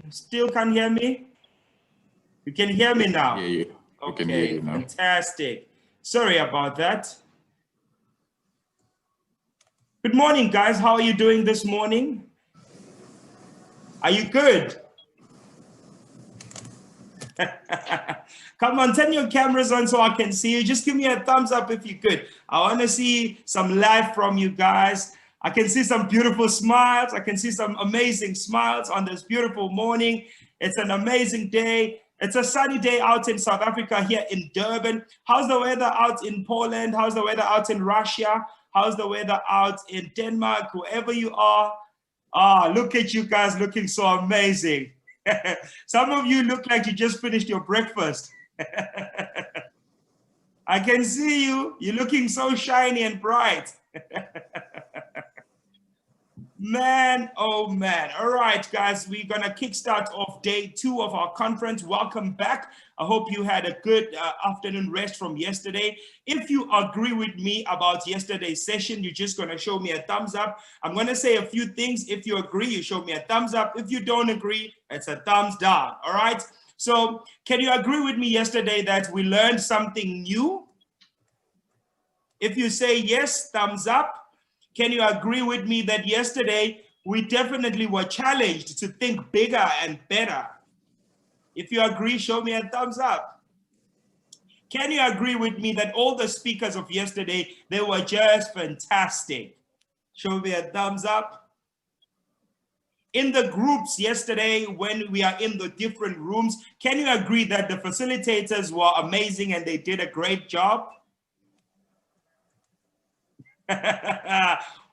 Still can't hear me? You can hear me now? Yeah. Okay, can hear you now. Fantastic. Sorry about that. Good morning, guys. How are you doing this morning? Are you good? Come on, turn your cameras on so I can see you. Just give me a thumbs up if you could. I want to see some live from you guys. I can see some beautiful smiles. I can see some amazing smiles on this beautiful morning. It's an amazing day. It's a sunny day out in South Africa here in Durban. How's the weather out in Poland? How's the weather out in Russia? How's the weather out in Denmark? Whoever you are. Look at you guys looking so amazing. Some of you look like you just finished your breakfast. I can see you. You're looking so shiny and bright. Man, oh man. All right, guys, we're going to kickstart off day 2 of our conference. Welcome back. I hope you had a good afternoon rest from yesterday. If you agree with me about yesterday's session, you're just going to show me a thumbs up. I'm going to say a few things. If you agree, you show me a thumbs up. If you don't agree, it's a thumbs down. All right. So can you agree with me yesterday that we learned something new? If you say yes, thumbs up. Can you agree with me that yesterday we definitely were challenged to think bigger and better? If you agree, show me a thumbs up. Can you agree with me that all the speakers of yesterday, they were just fantastic? Show me a thumbs up. In the groups yesterday, when we are in the different rooms, can you agree that the facilitators were amazing and they did a great job?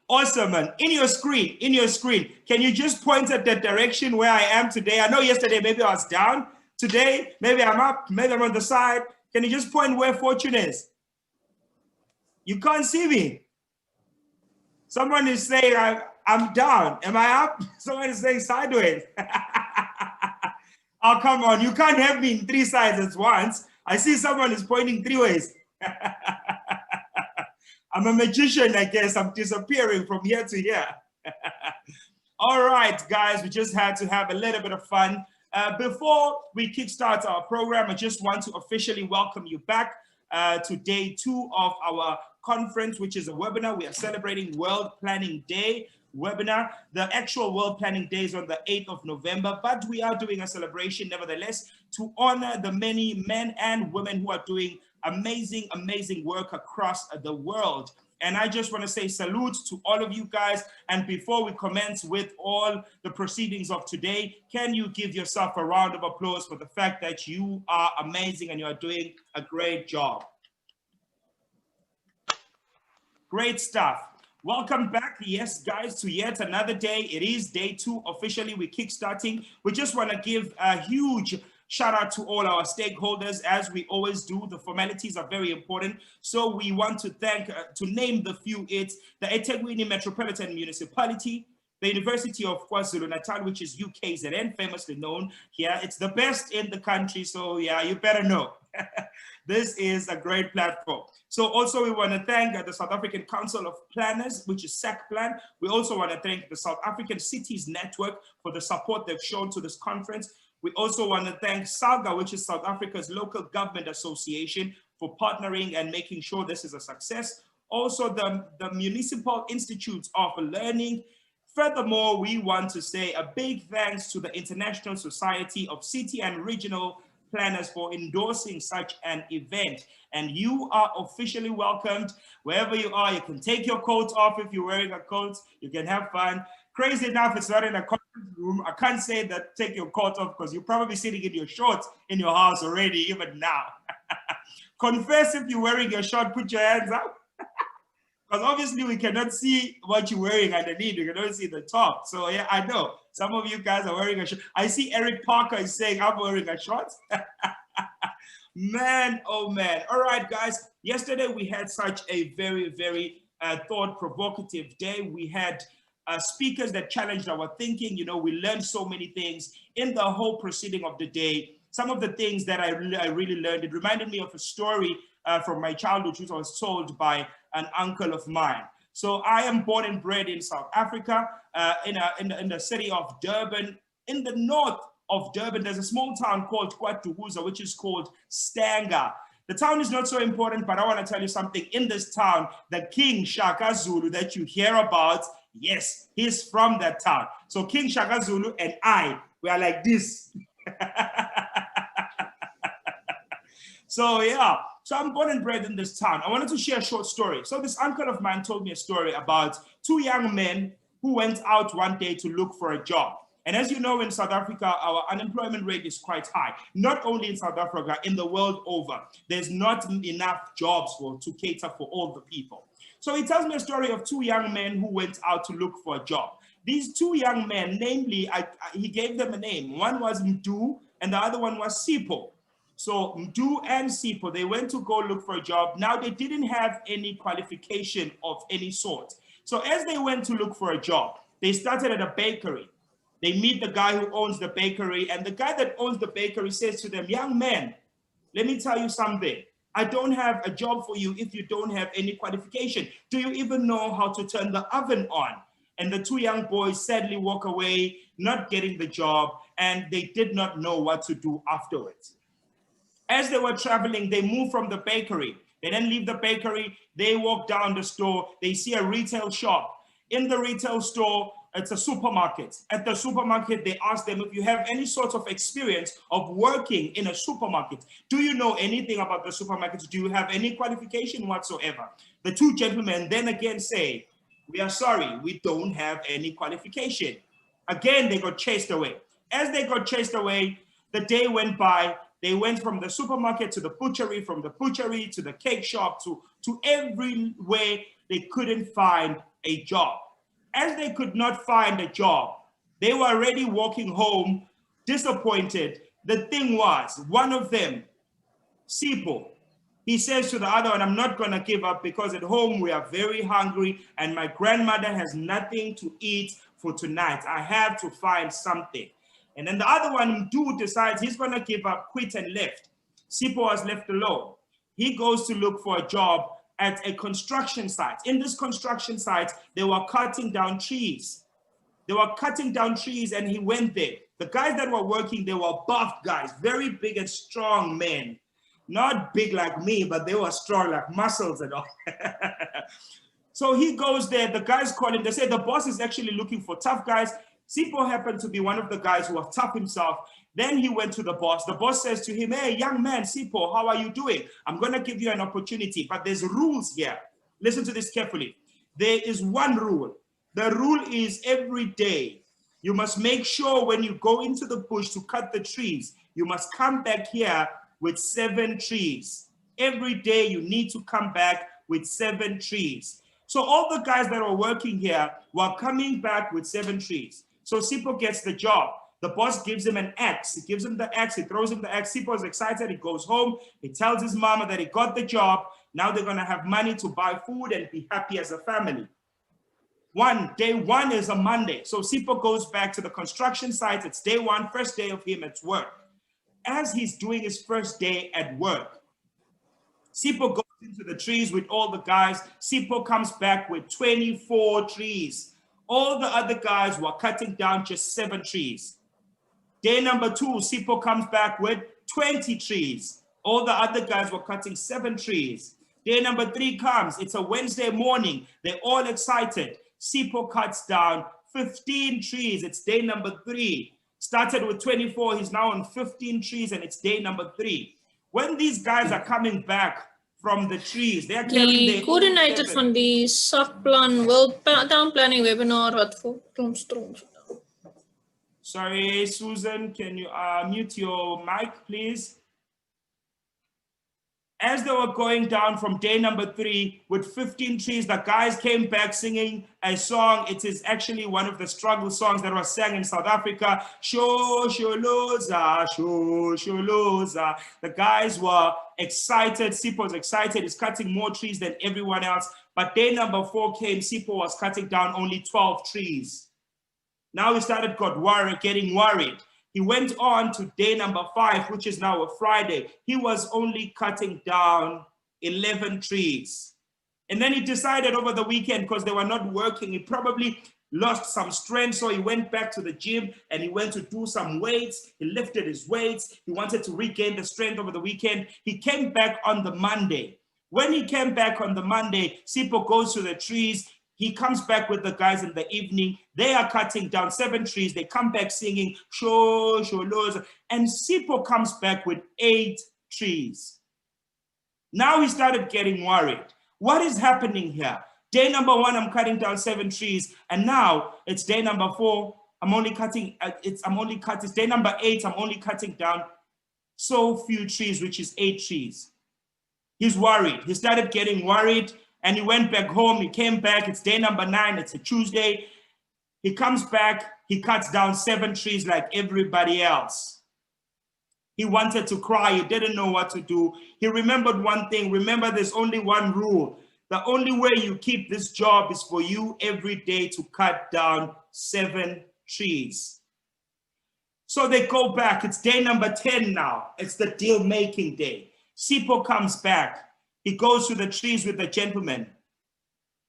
Awesome, man. In your screen, can you just point at the direction where I am today? I know yesterday maybe I was down. Today, maybe I'm up, maybe I'm on the side. Can you just point where fortune is? You can't see me. Someone is saying I'm down. Am I up? Someone is saying sideways. Oh, come on. You can't have me in 3 sides at once. I see someone is pointing 3 ways. I'm a magician, I guess. I'm disappearing from here to here. All right, guys, we just had to have a little bit of fun. Before we kickstart our program, I just want to officially welcome you back to day 2 of our conference, which is a webinar. We are celebrating World Planning Day webinar. The actual World Planning Day is on the 8th of November, but we are doing a celebration nevertheless to honor the many men and women who are doing amazing work across the world. And I just want to say salute to all of you guys. And before we commence with all the proceedings of today, can you give yourself a round of applause for the fact that you are amazing and you are doing a great job? Great stuff. Welcome back, yes, guys, to yet another day. It is day 2 officially. We're kickstarting. We just want to give a huge shout out to all our stakeholders, as we always do. The formalities are very important. So we want to thank, to name the few, it's the eThekwini Metropolitan Municipality, the University of KwaZulu-Natal, which is UKZN, famously known here. It's the best in the country, so yeah, you better know. This is a great platform. So also we want to thank the South African Council of Planners, which is SACPlan. We also want to thank the South African Cities Network for the support they've shown to this conference. We also want to thank SAGA, which is South Africa's local government association, for partnering and making sure this is a success. Also the Municipal Institutes of Learning. Furthermore, we want to say a big thanks to the International Society of City and Regional Planners for endorsing such an event. And you are officially welcomed wherever you are. You can take your coat off if you're wearing a coat. You can have fun. Crazy enough, it's not in a conference room. I can't say that take your coat off because you're probably sitting in your shorts in your house already, even now. Confess if you're wearing your short, put your hands up. Because obviously we cannot see what you're wearing underneath. We can only see the top. So yeah, I know. Some of you guys are wearing a short. I see Eric Parker is saying I'm wearing a short. Man, oh man. All right, guys. Yesterday we had such a very thought-provocative day. We had speakers that challenged our thinking. You know, we learned so many things in the whole proceeding of the day. Some of the things that I really learned, it reminded me of a story from my childhood, which I was told by an uncle of mine. So I am born and bred in South Africa, in the city of Durban, In the north of Durban, there's a small town called KwaZulu-Natal, which is called Stanger. The town is not so important, but I want to tell you something. In this town, the King Shaka Zulu that you hear about, yes, he's from that town. So King Shaka Zulu and I, we are like this. So yeah, so I'm born and bred in this town. I wanted to share a short story. So this uncle of mine told me a story about two young men who went out one day to look for a job. And as you know, in South Africa, our unemployment rate is quite high. Not only in South Africa, in the world over. There's not enough jobs to cater for all the people. So he tells me a story of two young men who went out to look for a job. These two young men, namely, he gave them a name. One was Mdu and the other one was Nosipho. So Mdu and Nosipho, they went to go look for a job. Now they didn't have any qualification of any sort. So as they went to look for a job, they started at a bakery. They meet the guy who owns the bakery, and the guy that owns the bakery says to them, young man, let me tell you something. I don't have a job for you if you don't have any qualification. Do you even know how to turn the oven on? And the two young boys sadly walk away, not getting the job, and they did not know what to do afterwards. As they were traveling, they moved from the bakery. They then leave the bakery, they walk down the store, they see a retail shop. In the retail store, it's a supermarket. At the supermarket, they ask them if you have any sort of experience of working in a supermarket. Do you know anything about the supermarket? Do you have any qualification whatsoever? The two gentlemen then again say, we are sorry, we don't have any qualification. Again, they got chased away. As they got chased away, the day went by. They went from the supermarket to the butchery, from the butchery to the cake shop, to everywhere. They couldn't find a job. As they could not find a job, they were already walking home disappointed. The thing was, one of them, Nosipho, he says to the other one, I'm not going to give up because at home we are very hungry and my grandmother has nothing to eat for tonight. I have to find something. And then the other one, Mdu, decides he's going to give up, quit, and left. Nosipho was left alone. He goes to look for a job at a construction site. In this construction site, they were cutting down trees. They were cutting down trees, and he went there. The guys that were working, they were buff guys, very big and strong men. Not big like me, but they were strong, like muscles and all. So he goes there, the guys call him, they say the boss is actually looking for tough guys. Nosipho happened to be one of the guys who was tough himself. Then he went to the boss. The boss says to him, hey, young man, Nosipho, how are you doing? I'm going to give you an opportunity, but there's rules here. Listen to this carefully. There is one rule. The rule is every day, you must make sure when you go into the bush to cut the trees, you must come back here with 7 trees. Every day you need to come back with 7 trees. So all the guys that are working here were coming back with 7 trees. So Nosipho gets the job. The boss gives him an axe. He gives him the axe. He throws him the axe. Nosipho is excited. He goes home. He tells his mama that he got the job. Now they're going to have money to buy food and be happy as a family. Day one is a Monday. So Nosipho goes back to the construction site. It's day one, first day of him at work. As he's doing his first day at work, Nosipho goes into the trees with all the guys. Nosipho comes back with 24 trees. All the other guys were cutting down just 7 trees. Day number 2, Nosipho comes back with 20 trees. All the other guys were cutting 7 trees. Day number 3 comes. It's a Wednesday morning. They're all excited. Nosipho cuts down 15 trees. It's day number 3. Started with 24. He's now on 15 trees, and it's day number 3. When these guys are coming back from the trees, they are carrying their coördinator van die sakplan world town planning webinar wat vir klomp stroom. Sorry, Susan, can you mute your mic, please? As they were going down from day number 3 with 15 trees, the guys came back singing a song. It is actually one of the struggle songs that was sang in South Africa. Shosholoza, shosholoza. The guys were excited. Nosipho was excited. He's cutting more trees than everyone else. But day number 4 came. Nosipho was cutting down only 12 trees. Now he started getting worried. He went on to day number 5, which is now a Friday. He was only cutting down 11 trees. And then he decided over the weekend, because they were not working, he probably lost some strength, so he went back to the gym and he went to do some weights. He lifted his weights. He wanted to regain the strength over the weekend. He came back on the Monday. When he came back on the Monday, Sipho goes to the trees. He comes back with the guys in the evening. They are cutting down 7 trees. They come back singing, sho, lows. And Sipho comes back with 8 trees. Now he started getting worried. What is happening here? Day number 1, I'm cutting down 7 trees. And now it's day number 4. It's day number 8. I'm only cutting down so few trees, which is 8 trees. He's worried. He started getting worried. And he went back home. He came back. It's day number 9. It's a Tuesday. He comes back. He cuts down 7 trees like everybody else. He wanted to cry. He didn't know what to do. He remembered one thing. Remember, there's only one rule. The only way you keep this job is for you every day to cut down 7 trees. So they go back. It's day number 10 now. It's the deal-making day. Sipho comes back. He goes to the trees with the gentleman.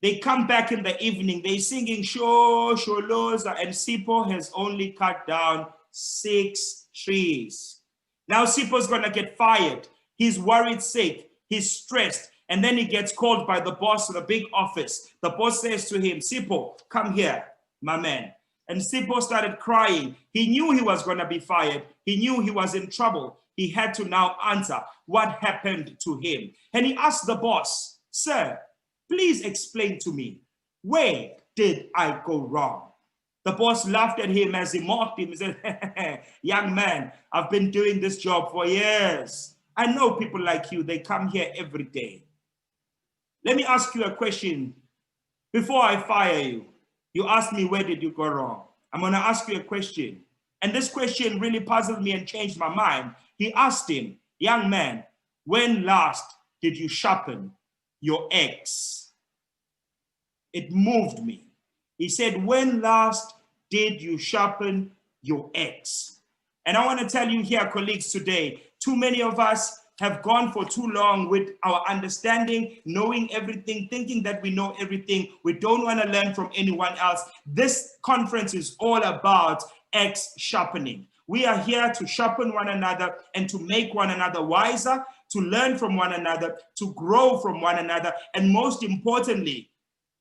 They come back in the evening. They're singing sho, loza, and Sipho has only cut down 6 trees. Now Sipho's gonna get fired. He's worried sick. He's stressed. And then he gets called by the boss to the big office. The boss says to him, Sipho, come here, my man. And Sipho started crying. He knew he was gonna be fired. He knew he was in trouble. He had to now answer what happened to him. And he asked the boss, sir, please explain to me, where did I go wrong? The boss laughed at him as he mocked him. He said, young man, I've been doing this job for years. I know people like you, they come here every day. Let me ask you a question. Before I fire you, you asked me, where did you go wrong? I'm gonna ask you a question. And this question really puzzled me and changed my mind. He asked him, young man, when last did you sharpen your axe? It moved me. He said, when last did you sharpen your axe? And I want to tell you here, colleagues, today, too many of us have gone for too long with our understanding, knowing everything, thinking that we know everything. We don't want to learn from anyone else. This conference is all about axe sharpening. We are here to sharpen one another and to make one another wiser, to learn from one another, to grow from one another, and most importantly,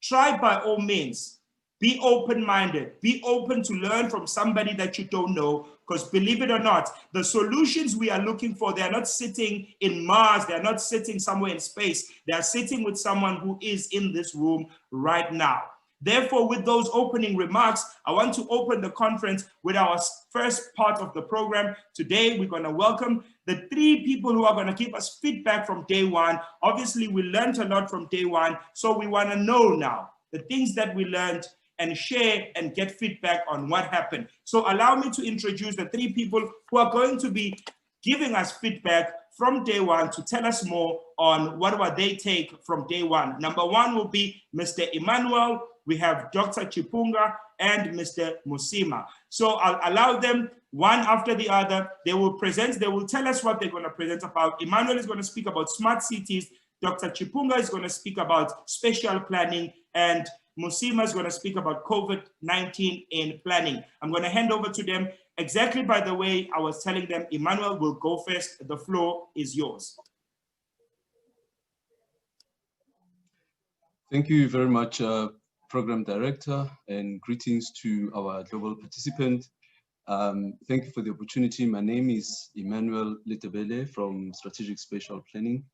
try by all means, be open-minded, be open to learn from somebody that you don't know, because believe it or not, the solutions we are looking for, they're not sitting in Mars, they're not sitting somewhere in space, they're sitting with someone who is in this room right now. Therefore, with those opening remarks, I want to open the conference with our first part of the program. Today, we're going to welcome the 3 people who are going to give us feedback from day 1. Obviously, we learned a lot from day 1, so we want to know now the things that we learned and share and get feedback on what happened. So allow me to introduce the 3 people who are going to be giving us feedback from day 1 to tell us more on what they take from day 1. Number 1 will be Mr. Emmanuel. We have Dr. Chipunga and Mr. Musima. So I'll allow them one after the other. They will present, they will tell us what they're going to present about. Emmanuel is going to speak about smart cities. Dr. Chipunga is going to speak about spatial planning, and Musima is going to speak about COVID-19 in planning. I'm going to hand over to them. Exactly by the way I was telling them, Emmanuel will go first. The floor is yours. Thank you very much, Program Director, and greetings to our global participant. Thank you for the opportunity. My name is Emmanuel Letebele from Strategic Spatial Planning.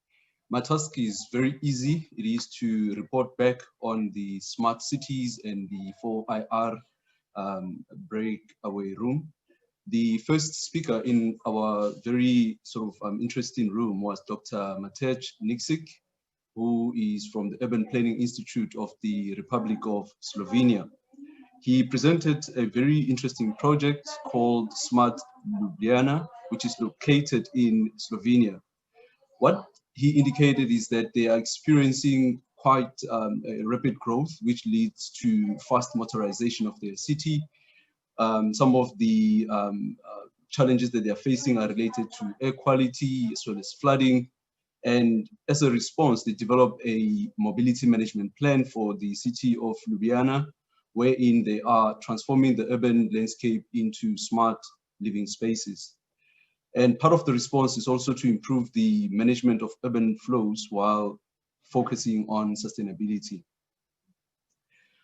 My task is very easy. It is to report back on the smart cities and the 4IR breakaway room. The first speaker in our very sort of interesting room was Dr. Matej Niksik, who is from the Urban Planning Institute of the Republic of Slovenia. He presented a very interesting project called Smart Ljubljana, which is located in Slovenia. What he indicated is that they are experiencing quite a rapid growth, which leads to fast motorization of their city. Some of the challenges that they are facing are related to air quality as well as flooding. And as a response, they developed a mobility management plan for the city of Ljubljana, wherein they are transforming the urban landscape into smart living spaces. And part of the response is also to improve the management of urban flows while focusing on sustainability.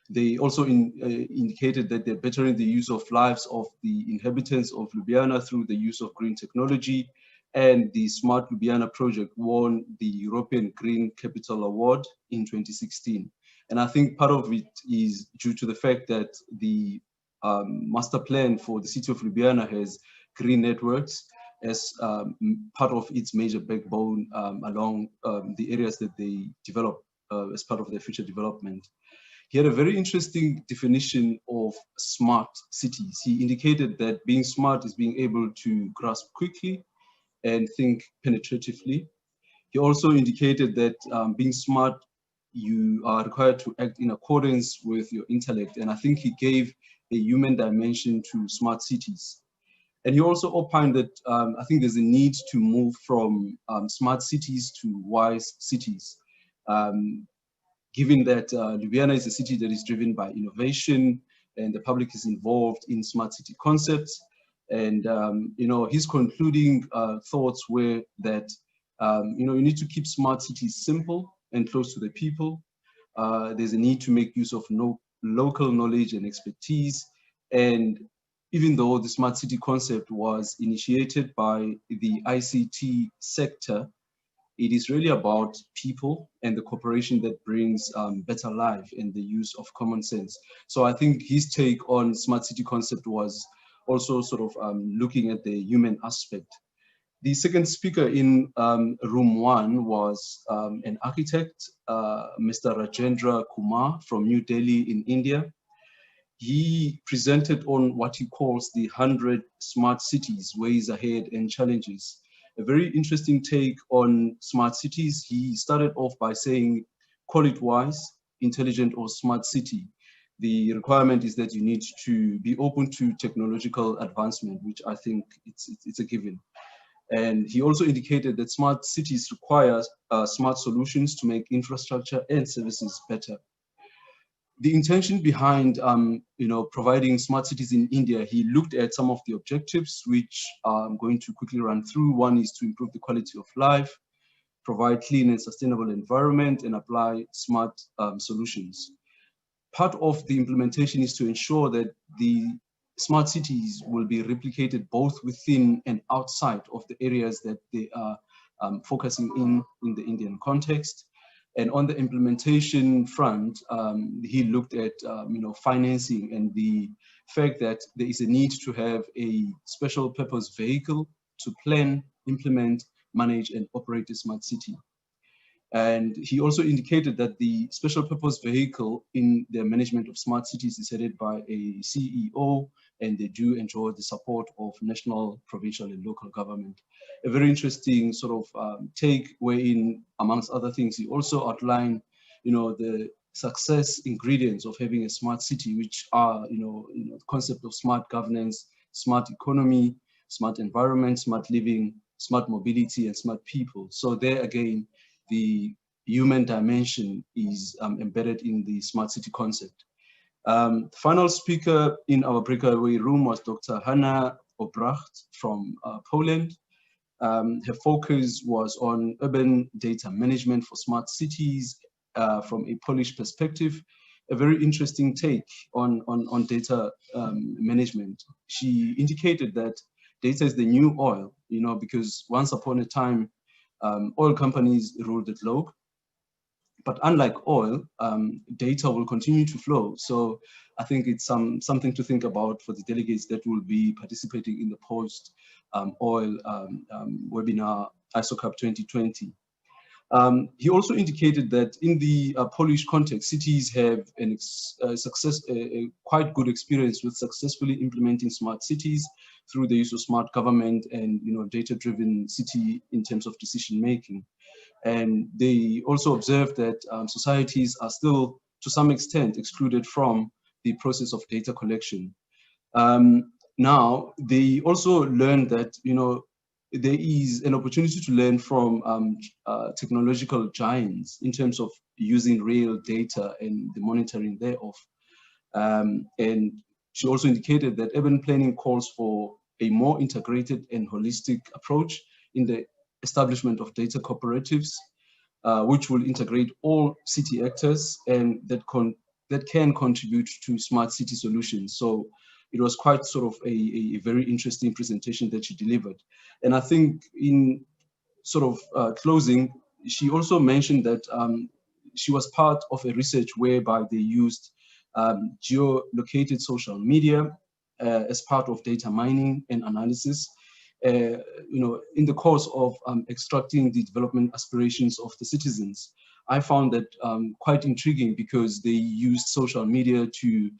They also indicated that they're bettering the use of lives of the inhabitants of Ljubljana through the use of green technology, and the Smart Ljubljana project won the European Green Capital Award in 2016. And I think part of it is due to the fact that the master plan for the city of Ljubljana has green networks as part of its major backbone along the areas that they develop as part of their future development. He had a very interesting definition of smart cities. He indicated that being smart is being able to grasp quickly and think penetratively. He also indicated that being smart, you are required to act in accordance with your intellect. And I think he gave a human dimension to smart cities. And he also opined that I think there's a need to move from smart cities to wise cities. Given that Ljubljana is a city that is driven by innovation and the public is involved in smart city concepts. And his concluding thoughts were that you need to keep smart cities simple and close to the people. There's a need to make use of local knowledge and expertise. And even though the smart city concept was initiated by the ICT sector, it is really about people and the cooperation that brings better life and the use of common sense. So I think his take on smart city concept was also sort of looking at the human aspect. The second speaker in room one was an architect, Mr. Rajendra Kumar from New Delhi in India. He presented on what he calls the 100 smart cities, ways ahead and challenges. A very interesting take on smart cities. He started off by saying, call it wise, intelligent, or smart city. The requirement is that you need to be open to technological advancement, which I think it's a given. And he also indicated that smart cities require smart solutions to make infrastructure and services better. The intention behind providing smart cities in India, he looked at some of the objectives, which I'm going to quickly run through. One is to improve the quality of life, provide clean and sustainable environment, and apply smart solutions. Part of the implementation is to ensure that the smart cities will be replicated both within and outside of the areas that they are focusing in the Indian context. And on the implementation front, he looked at financing and the fact that there is a need to have a special purpose vehicle to plan, implement, manage, and operate a smart city. And he also indicated that the special purpose vehicle in the management of smart cities is headed by a CEO, and they do enjoy the support of national, provincial, and local government. A very interesting sort of take wherein, amongst other things, he also outlined, the success ingredients of having a smart city, which are, the concept of smart governance, smart economy, smart environment, smart living, smart mobility, and smart people. So there again, the human dimension is embedded in the smart city concept. The final speaker in our breakaway room was Dr. Hanna Obracht from Poland. Her focus was on urban data management for smart cities from a Polish perspective. A very interesting take on data management. She indicated that data is the new oil, because once upon a time, oil companies ruled the globe. But unlike oil, data will continue to flow. So I think it's something to think about for the delegates that will be participating in the post-oil webinar ISOCAP 2020. He also indicated that in the Polish context, cities have a quite good experience with successfully implementing smart cities through the use of smart government and data-driven city in terms of decision making. And they also observed that societies are still, to some extent, excluded from the process of data collection. Now, they also learned that there is an opportunity to learn from technological giants in terms of using real data and the monitoring thereof. And she also indicated that urban planning calls for a more integrated and holistic approach in the establishment of data cooperatives, which will integrate all city actors and that can contribute to smart city solutions. So it was quite sort of a very interesting presentation that she delivered. And I think in sort of closing, she also mentioned that she was part of a research whereby they used geolocated social media as part of data mining and analysis. In the course of extracting the development aspirations of the citizens, I found that quite intriguing because they used social media to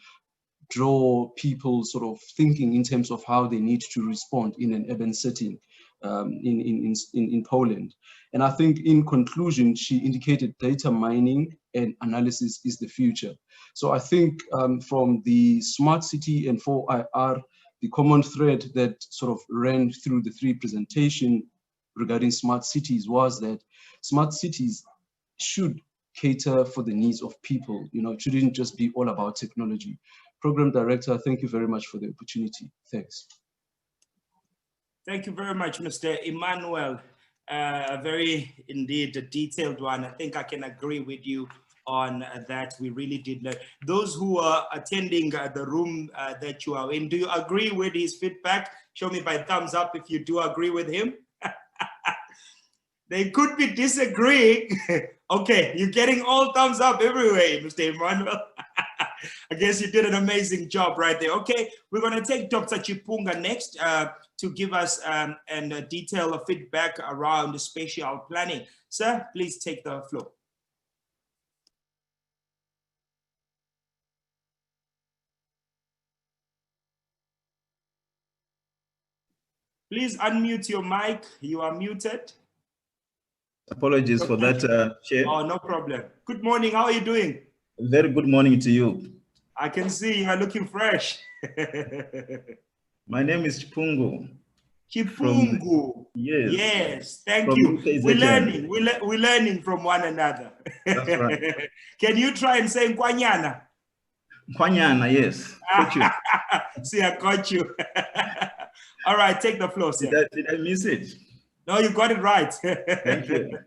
draw people sort of thinking in terms of how they need to respond in an urban setting in Poland. And I think in conclusion, she indicated data mining and analysis is the future. So I think from the smart city and 4IR, the common thread that sort of ran through the three presentations regarding smart cities was that smart cities should cater for the needs of people. It shouldn't just be all about technology. Program Director, thank you very much for the opportunity. Thanks. Thank you very much, Mr. Emmanuel. A very, indeed, a detailed one. I think I can agree with you on that. We really did learn. Those who are attending the room that you are in, do you agree with his feedback? Show me by thumbs up if you do agree with him. They could be disagreeing. Okay, you're getting all thumbs up everywhere, Mr. Emmanuel. I guess you did an amazing job right there. Okay, we're going to take Dr. Chipunga next to give us a detailed feedback around the spatial planning. Sir, please take the floor. Please unmute your mic. You are muted. Apologies for that, Chair. Oh, no problem. Good morning. How are you doing? Very good morning to you. I can see you are looking fresh. My name is Chipungu. Chipungu. Yes. Yes, thank From you. UKZN. We're learning. We're learning from one another. That's right. Can you try and say Nkwanyana? Nkwanyana, yes. Got you. See, I got you. All right, take the floor, sir. Did I miss it? No, you got it right. Thank you.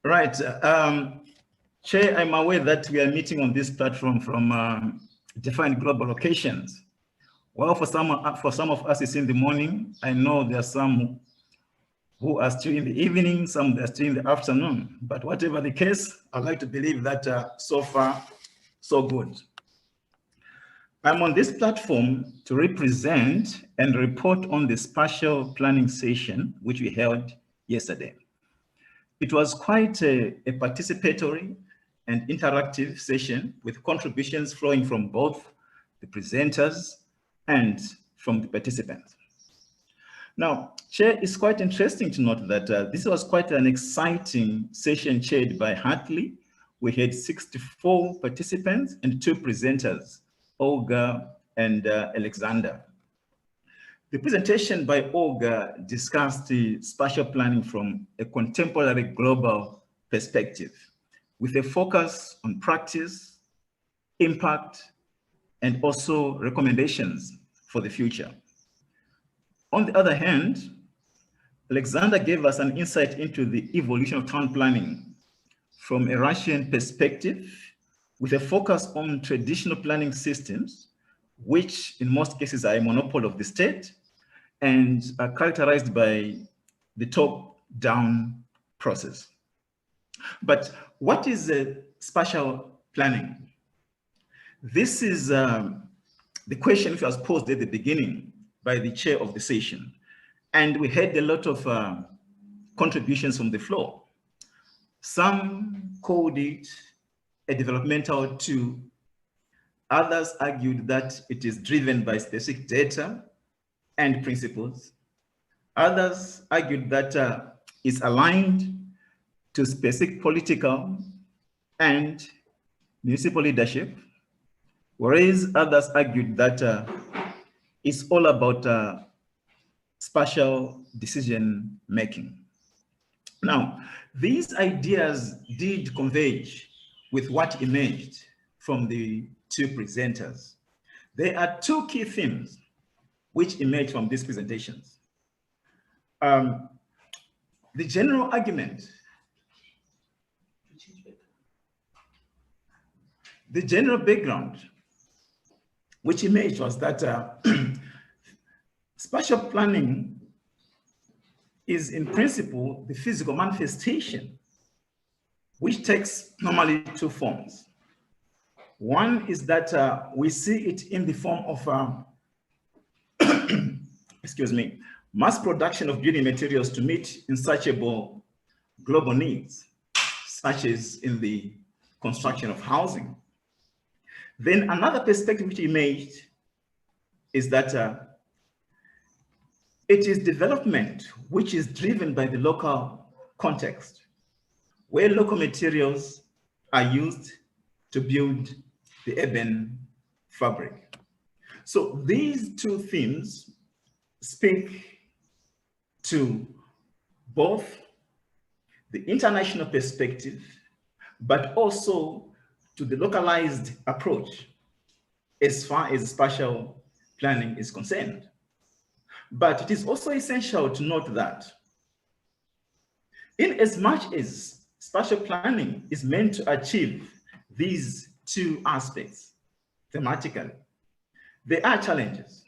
Right. Chair, I'm aware that we are meeting on this platform from different global locations. Well, for some of us, it's in the morning. I know there are some who are still in the evening, some that are still in the afternoon. But whatever the case, I'd like to believe that so far, so good. I'm on this platform to represent and report on the spatial planning session, which we held yesterday. It was quite a participatory and interactive session with contributions flowing from both the presenters and from the participants. Now, Chair, it's quite interesting to note that this was quite an exciting session chaired by Hartley. We had 64 participants and 2 presenters, Olga and Alexander. The presentation by Olga discussed the spatial planning from a contemporary global perspective, with a focus on practice, impact, and also recommendations for the future. On the other hand, Alexander gave us an insight into the evolution of town planning from a Russian perspective, with a focus on traditional planning systems, which in most cases are a monopoly of the state and are characterized by the top-down process. But what is spatial planning? This is the question which was posed at the beginning by the chair of the session. And we had a lot of contributions from the floor. Some called it a developmental tool. Others argued that it is driven by specific data and principles. Others argued that it's aligned to specific political and municipal leadership, whereas others argued that it's all about spatial decision making. Now, these ideas did converge with what emerged from the two presenters. There are two key themes which emerge from these presentations. The general argument, the general background which emerged was that spatial planning is in principle the physical manifestation which takes normally two forms. One is that we see it in the form of, excuse me, mass production of building materials to meet insatiable global needs, such as in the construction of housing. Then another perspective which emerged is that it is development which is driven by the local context, where local materials are used to build the urban fabric. So these two themes speak to both the international perspective, but also to the localized approach as far as spatial planning is concerned. But it is also essential to note that in as much as spatial planning is meant to achieve these two aspects thematically, there are challenges.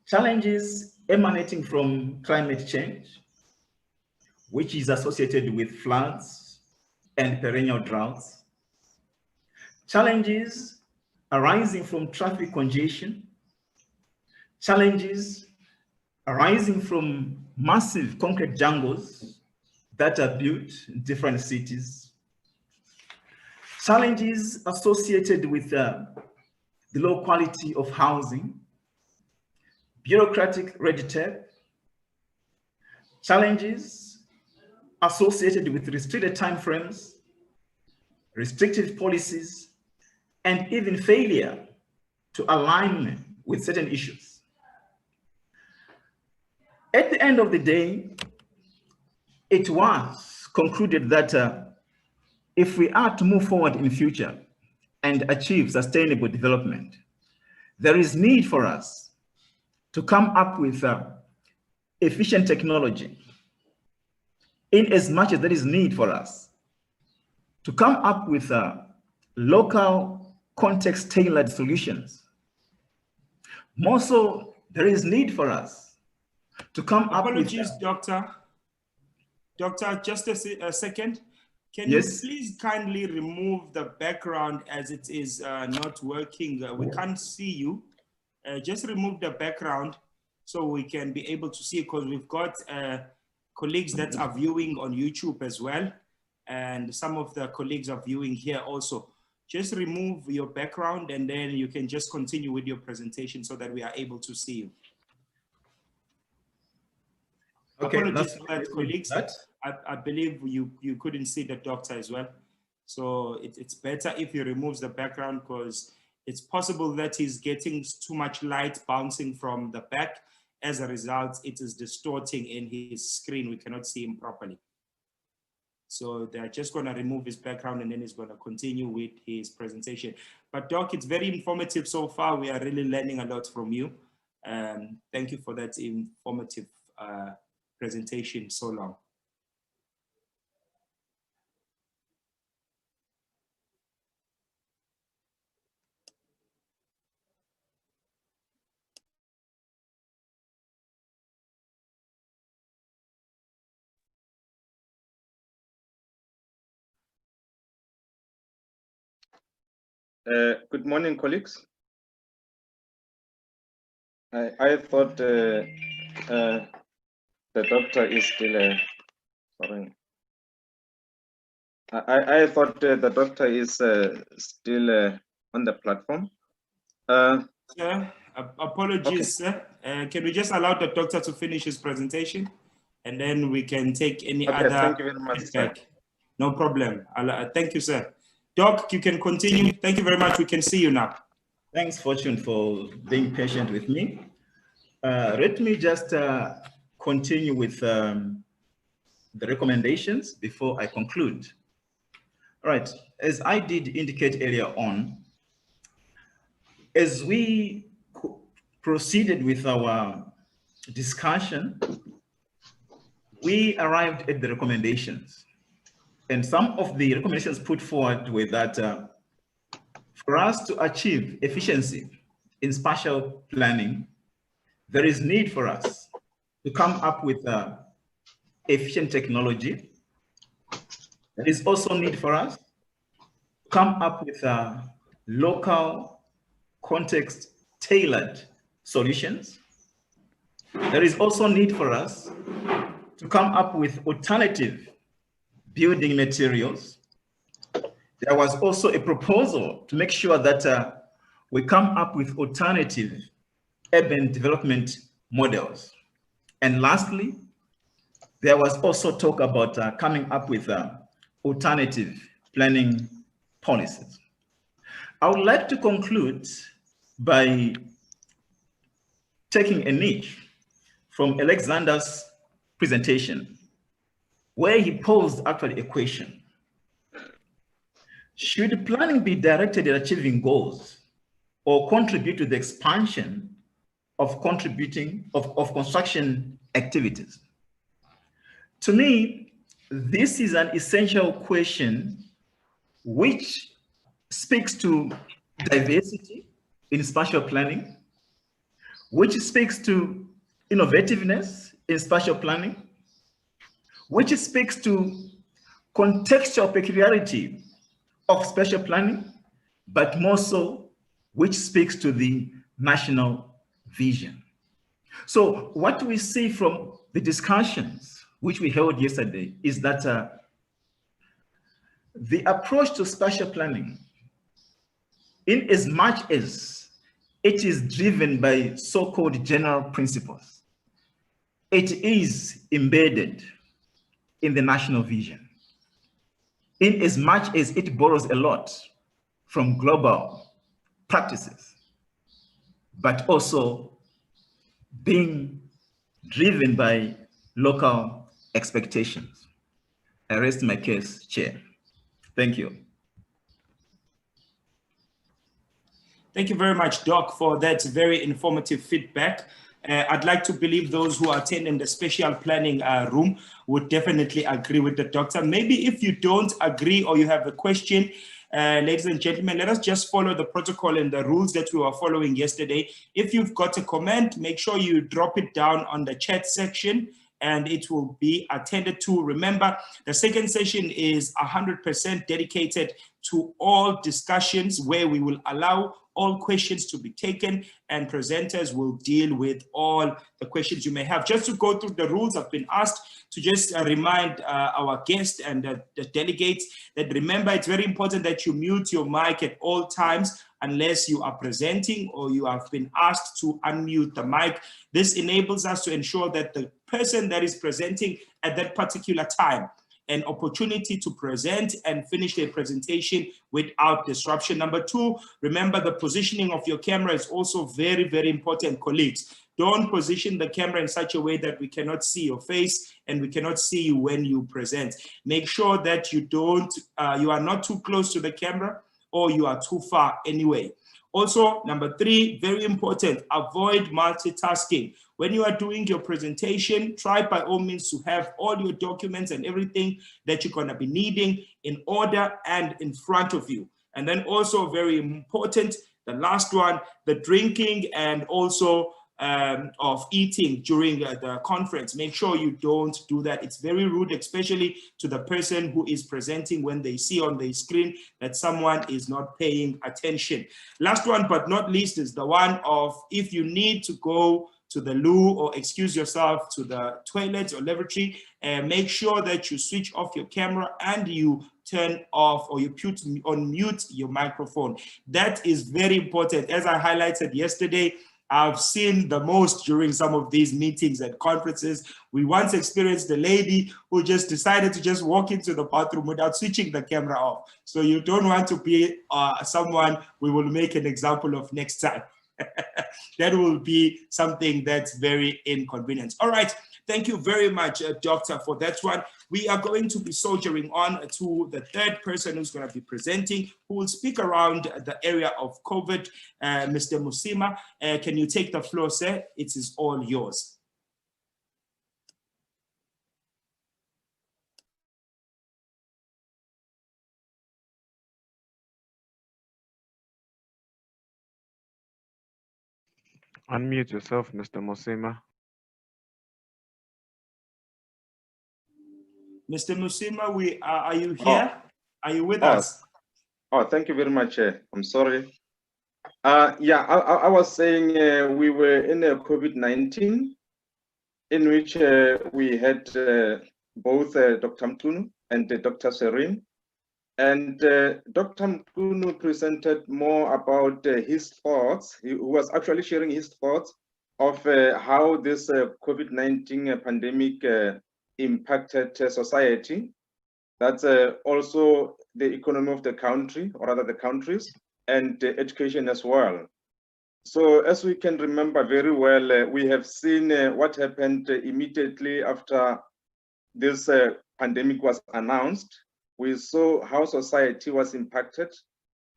Challenges emanating from climate change, which is associated with floods and perennial droughts. Challenges arising from traffic congestion. Challenges arising from massive concrete jungles that are built in different cities. Challenges associated with the low quality of housing, bureaucratic red tape, challenges associated with restricted timeframes, restrictive policies, and even failure to align with certain issues. At the end of the day, it was concluded that if we are to move forward in the future and achieve sustainable development, there is need for us to come up with efficient technology, in as much as there is need for us to come up with local context-tailored solutions. More so, there is need for us to come up with— Apologies, Doctor. Doctor, just a second. Can Yes. you please kindly remove the background as it is not working? We can't see you. Just remove the background so we can be able to see, because we've got colleagues that are viewing on YouTube as well. And some of the colleagues are viewing here also. Just remove your background and then you can just continue with your presentation so that we are able to see you. Okay, apologies for that, colleagues. That. I believe you couldn't see the doctor as well. So it's better if he removes the background, because it's possible that he's getting too much light bouncing from the back. As a result, it is distorting in his screen. We cannot see him properly. So they're just going to remove his background and then he's going to continue with his presentation. But Doc, it's very informative so far. We are really learning a lot from you. Thank you for that informative presentation so long. Good morning, colleagues. I thought the doctor is still sorry. I thought the doctor is still on the platform. Sir, apologies, okay. Sir. Can we just allow the doctor to finish his presentation, and then we can take any Okay, other thank you very much, feedback? No problem. Thank you, sir. Doc, you can continue. Thank you very much. We can see you now. Thanks, Fortune, for being patient with me. Let me just continue with the recommendations before I conclude. All right, as I did indicate earlier on, as we proceeded with our discussion, we arrived at the recommendations. And some of the recommendations put forward were that for us to achieve efficiency in spatial planning, there is need for us to come up with efficient technology. There is also need for us to come up with local context tailored solutions. There is also need for us to come up with alternative building materials. There was also a proposal to make sure that we come up with alternative urban development models. And lastly, there was also talk about coming up with alternative planning policies. I would like to conclude by taking a niche from Alexander's presentation, where he posed actually a question. Should planning be directed at achieving goals or contribute to the expansion of construction activities? To me, this is an essential question which speaks to diversity in spatial planning, which speaks to innovativeness in spatial planning, which speaks to contextual peculiarity of spatial planning, but more so, which speaks to the national vision. So what we see from the discussions which we held yesterday is that the approach to spatial planning, in as much as it is driven by so-called general principles, it is embedded in the national vision, in as much as it borrows a lot from global practices, but also being driven by local expectations. I rest my case, Chair. Thank you. Thank you very much, Doc, for that very informative feedback. I'd like to believe those who are attending the special planning room would definitely agree with the doctor. Maybe if you don't agree or you have a question, ladies and gentlemen, let us just follow the protocol and the rules that we were following yesterday. If you've got a comment, make sure you drop it down on the chat section and it will be attended to. Remember, the second session is 100% dedicated to all discussions where we will allow all questions to be taken and presenters will deal with all the questions you may have. Just to go through the rules, I've been asked to just remind our guests and the delegates that remember, it's very important that you mute your mic at all times unless you are presenting or you have been asked to unmute the mic. This enables us to ensure that the person that is presenting at that particular time an opportunity to present and finish their presentation without disruption. Number two, remember the positioning of your camera is also very, very important, colleagues. Don't position the camera in such a way that we cannot see your face and we cannot see you when you present. Make sure that you are not too close to the camera or you are too far anyway. Also, number three, very important, avoid multitasking. When you are doing your presentation, try by all means to have all your documents and everything that you're going to be needing in order and in front of you. And then also very important, the last one, the drinking and also of eating during the conference. Make sure you don't do that. It's very rude, especially to the person who is presenting when they see on the screen that someone is not paying attention. Last one, but not least, is the one of if you need to go to the loo or excuse yourself to the toilet or lavatory, make sure that you switch off your camera and you turn off or you put on mute your microphone. That is very important. As I highlighted yesterday, I've seen the most during some of these meetings and conferences. We once experienced a lady who just decided to just walk into the bathroom without switching the camera off. So you don't want to be someone we will make an example of next time. that will be something that's very inconvenient. All right. Thank you very much, Doctor, for that one. We are going to be soldiering on to the third person who's going to be presenting, who will speak around the area of COVID. Mr. Musima, can you take the floor, sir? It is all yours. Unmute yourself, Mr. Musima. Mr. Musima, are you here? Are you with us? Oh, thank you very much. I'm sorry. Yeah, I was saying we were in a COVID-19 in which we had both Dr. Mtunu and Dr. Serene. And Dr. Mtunu presented more about his thoughts. He was actually sharing his thoughts of how this COVID-19 pandemic impacted society. That's also the economy of the country, or rather the countries, and education as well. So as we can remember very well, we have seen what happened immediately after this pandemic was announced. We saw how society was impacted,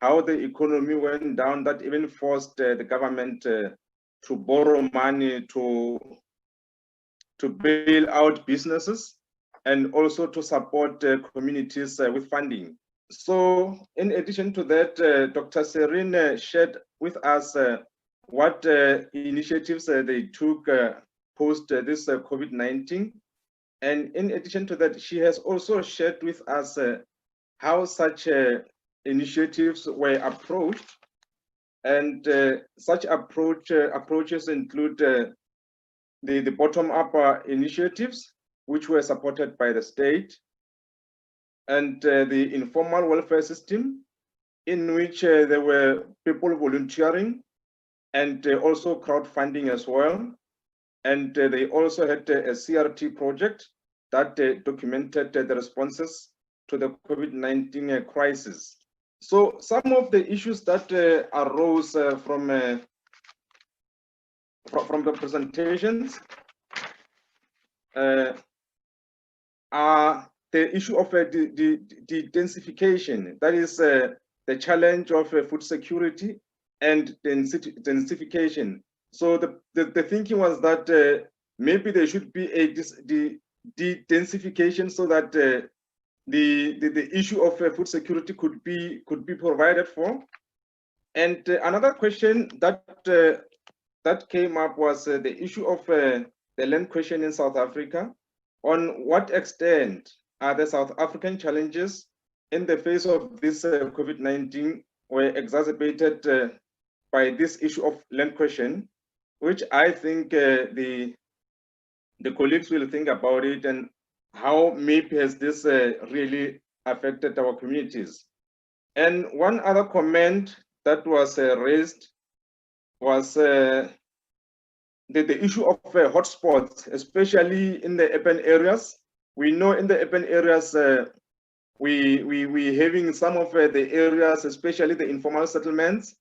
how the economy went down, that even forced the government to borrow money to bail out businesses and also to support communities with funding. So in addition to that, Dr. Serene shared with us what initiatives they took post this COVID-19. And in addition to that, she has also shared with us how such initiatives were approached. And such approaches include the bottom-up initiatives, which were supported by the state, and the informal welfare system, in which there were people volunteering and also crowdfunding as well. And they also had a CRT project that documented the responses to the COVID-19 crisis. So some of the issues that arose from the presentations are the issue of the densification. That is the challenge of food security and densification. So the thinking was that maybe there should be a densification so that the issue of food security could be provided for. And another question that that came up was the issue of the land question in South Africa. On what extent are the South African challenges in the face of this COVID-19 were exacerbated by this issue of land question, which I think the colleagues will think about it and how maybe has this really affected our communities. And one other comment that was raised was the issue of hotspots, especially in the urban areas. We know in the urban areas, we having some of the areas, especially the informal settlements,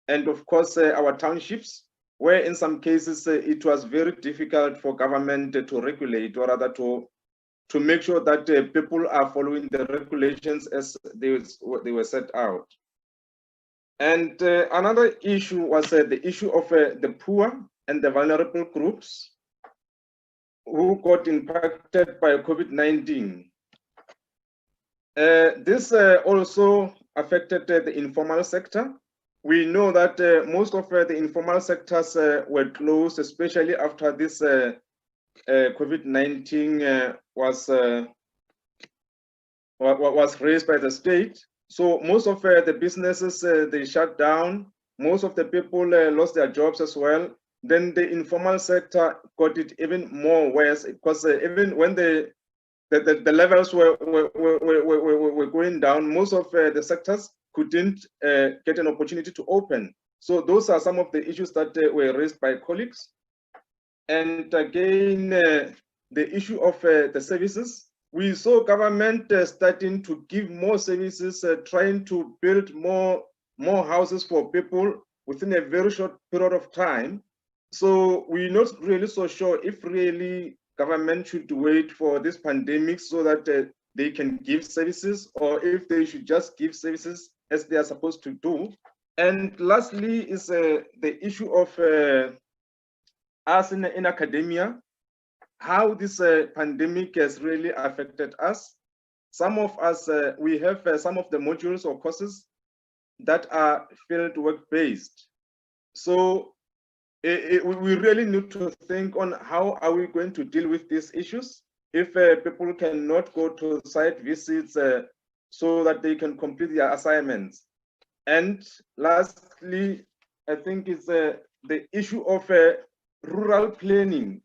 and of course our townships, where in some cases it was very difficult for government to regulate, or rather to make sure that people are following the regulations as they were set out. And another issue was the issue of the poor and the vulnerable groups who got impacted by COVID-19. This also affected the informal sector. We know that most of the informal sectors were closed, especially after this COVID-19 was raised by the state. So most of the businesses, they shut down. Most of the people lost their jobs as well. Then the informal sector got it even more worse, because even when the levels were going down, most of the sectors couldn't get an opportunity to open. So those are some of the issues that were raised by colleagues. And again, the issue of the services. We saw government starting to give more services, trying to build more houses for people, within a very short period of time. So we're not really so sure if really government should wait for this pandemic so that they can give services, or if they should just give services as they are supposed to do. And lastly is the issue of us in academia, how this pandemic has really affected us. Some of us, we have some of the modules or courses that are field work based. So we really need to think on how are we going to deal with these issues if people cannot go to site visits so that they can complete their assignments. And lastly, I think it's the issue of rural planning.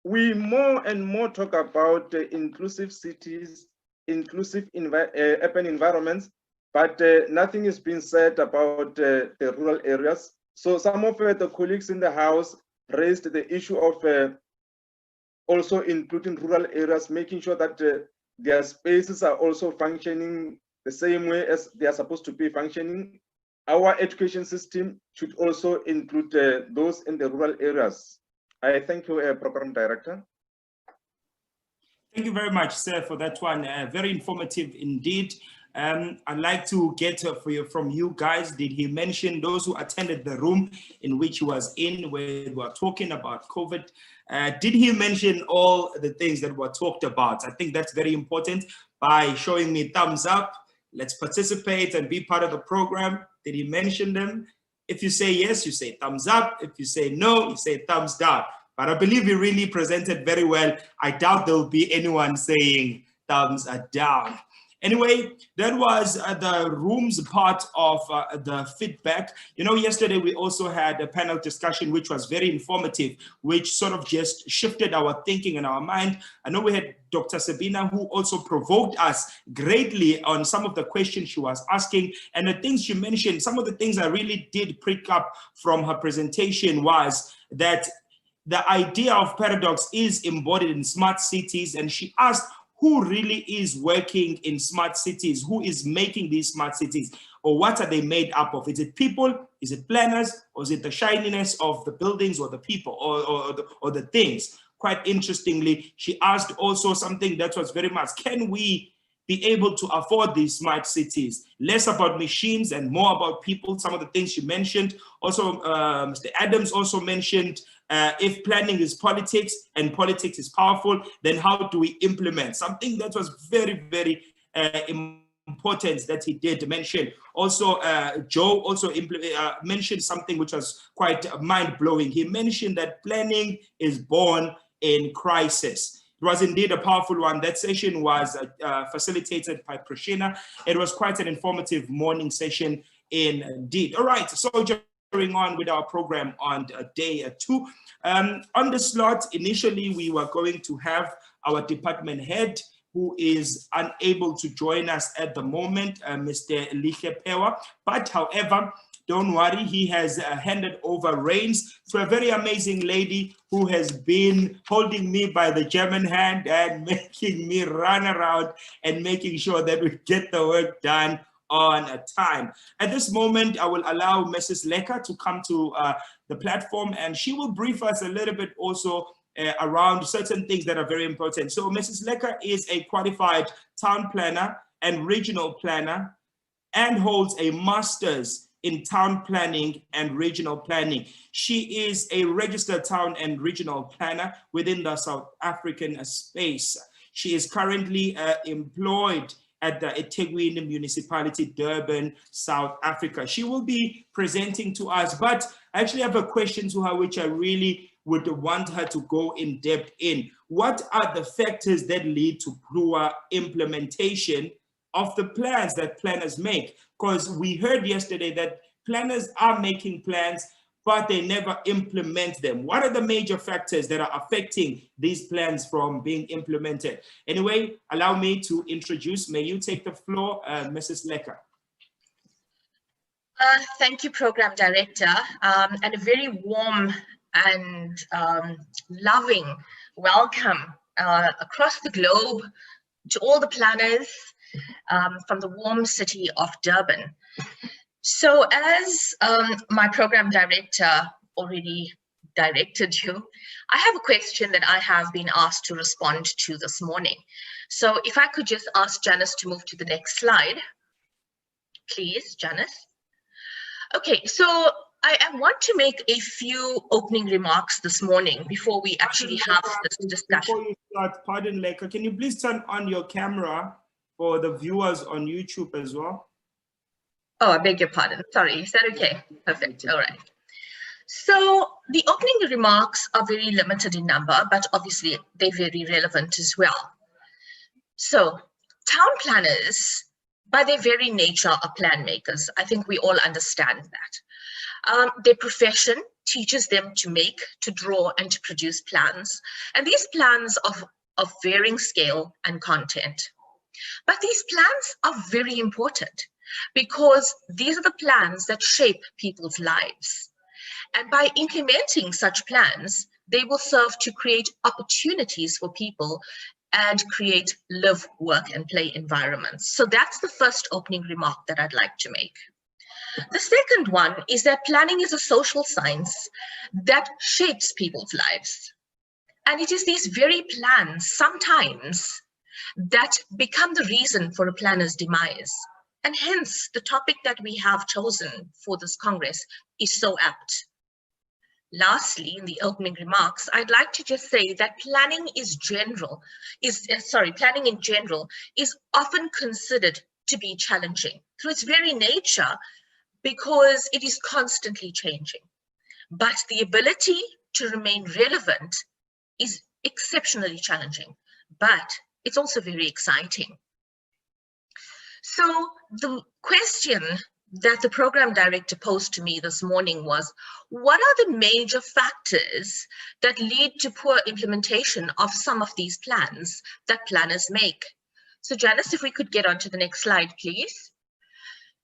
We more and more talk about inclusive cities, inclusive urban environments, but nothing is being said about the rural areas. So some of the colleagues in the House raised the issue of also including rural areas, making sure that their spaces are also functioning the same way as they are supposed to be functioning. Our education system should also include those in the rural areas. I thank you, Program Director. Thank you very much, sir, for that one. Very informative indeed. I'd like to get from you guys, did he mention those who attended the room in which he was in, where we were talking about COVID? Did he mention all the things that were talked about? I think that's very important by showing me thumbs up. Let's participate and be part of the program. Did he mention them? If you say yes, you say thumbs up. If you say no, you say thumbs down. But I believe he really presented very well. I doubt there will be anyone saying thumbs down. Anyway, that was the room's part of the feedback. You know, yesterday we also had a panel discussion, which was very informative, which sort of just shifted our thinking and our mind. I know we had Dr. Sabina, who also provoked us greatly on some of the questions she was asking. And the things she mentioned, some of the things I really did pick up from her presentation was that the idea of paradox is embodied in smart cities. And she asked, who really is working in smart cities? Who is making these smart cities? Or what are they made up of? Is it people? Is it planners? Or is it the shininess of the buildings or the people or the things? Quite interestingly, she asked also something that was very much, can we be able to afford these smart cities? Less about machines and more about people. Some of the things she mentioned. Also, Mr. Adams also mentioned if planning is politics and politics is powerful, then how do we implement? Something that was very, very important that he did mention. Also, Joe also mentioned something which was quite mind-blowing. He mentioned that planning is born in crisis. It was indeed a powerful one. That session was facilitated by Prashina. It was quite an informative morning session indeed. All right, so carrying on with our program on day 2. On the slot, initially, we were going to have our department head, who is unable to join us at the moment, Mr. Lihepewa. But however, don't worry, he has handed over reins to a very amazing lady who has been holding me by the German hand and making me run around and making sure that we get the work done on time. At this moment, I will allow Mrs. Lecker to come to the platform, and she will brief us a little bit also around certain things that are very important. So Mrs. Lecker is a qualified town planner and regional planner and holds a master's in town planning and regional planning. She is a registered town and regional planner within the South African space. She is currently employed at the eThekwini Municipality, Durban, South Africa. She will be presenting to us, but I actually have a question to her, which I really would want her to go in depth in. What are the factors that lead to poor implementation of the plans that planners make? Because we heard yesterday that planners are making plans, but they never implement them. What are the major factors that are affecting these plans from being implemented? Anyway, allow me to introduce, may you take the floor, Mrs. Lecker. Thank you, Program Director, and a very warm and loving welcome across the globe to all the planners from the warm city of Durban. So as my program director already directed you, I have a question that I have been asked to respond to this morning. So if I could just ask Janice to move to the next slide. Please, Janice. Okay, so I want to make a few opening remarks this morning before we actually have this discussion. Before you start, pardon, Leka, can you please turn on your camera for the viewers on YouTube as well? Oh, I beg your pardon. Sorry, is that okay? Perfect. All right. So the opening remarks are very limited in number, but obviously they're very relevant as well. So town planners, by their very nature, are plan makers. I think we all understand that. Their profession teaches them to make, to draw, and to produce plans. And these plans are of varying scale and content. But these plans are very important because these are the plans that shape people's lives. And by implementing such plans, they will serve to create opportunities for people and create live, work, and play environments. So that's the first opening remark that I'd like to make. The second one is that planning is a social science that shapes people's lives. And it is these very plans sometimes that become the reason for a planner's demise. And hence, the topic that we have chosen for this Congress is so apt. Lastly, in the opening remarks, I'd like to just say that planning in general is often considered to be challenging through its very nature because it is constantly changing. But the ability to remain relevant is exceptionally challenging, but it's also very exciting. So the question that the program director posed to me this morning was, what are the major factors that lead to poor implementation of some of these plans that planners make? So Janice, if we could get on to the next slide, please.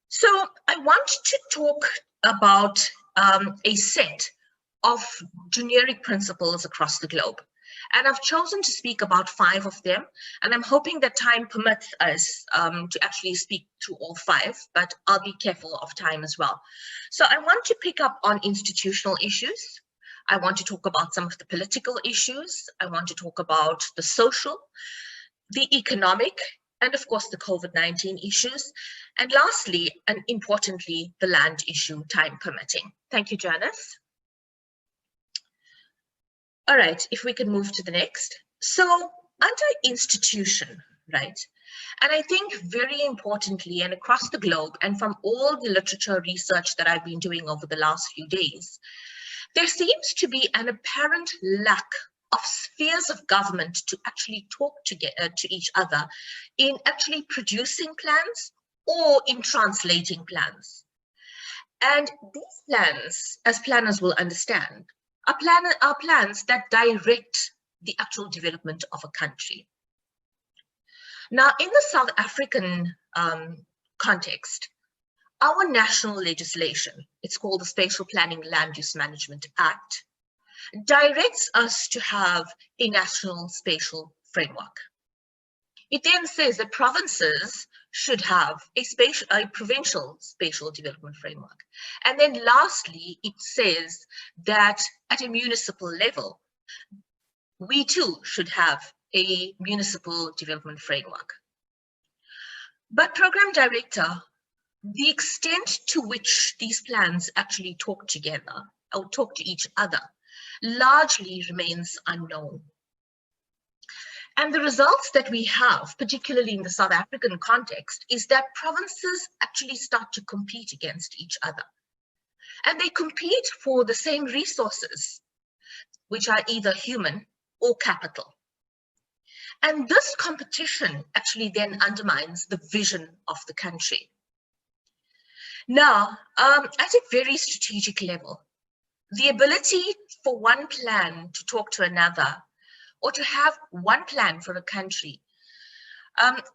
So I want to talk about a set of generic principles across the globe. And I've chosen to speak about 5 of them, and I'm hoping that time permits us to actually speak to all 5, but I'll be careful of time as well. So I want to pick up on institutional issues. I want to talk about some of the political issues. I want to talk about the social, the economic, and of course the COVID-19 issues. And lastly, and importantly, the land issue, time permitting. Thank you, Janice. All right, if we can move to the next. So under institution, right? And I think very importantly and across the globe and from all the literature research that I've been doing over the last few days, there seems to be an apparent lack of spheres of government to actually talk together to each other in actually producing plans or in translating plans. And these plans, as planners will understand, are plans that direct the actual development of a country. Now, in the South African context, our national legislation, it's called the Spatial Planning Land Use Management Act, directs us to have a national spatial framework. It then says that provinces should have a provincial spatial development framework. And then lastly, it says that at a municipal level, we too should have a municipal development framework. But program director, the extent to which these plans actually talk together or talk to each other largely remains unknown. And the results that we have, particularly in the South African context, is that provinces actually start to compete against each other. And they compete for the same resources, which are either human or capital. And this competition actually then undermines the vision of the country. Now, at a very strategic level, the ability for one plan to talk to another or to have one plan for a country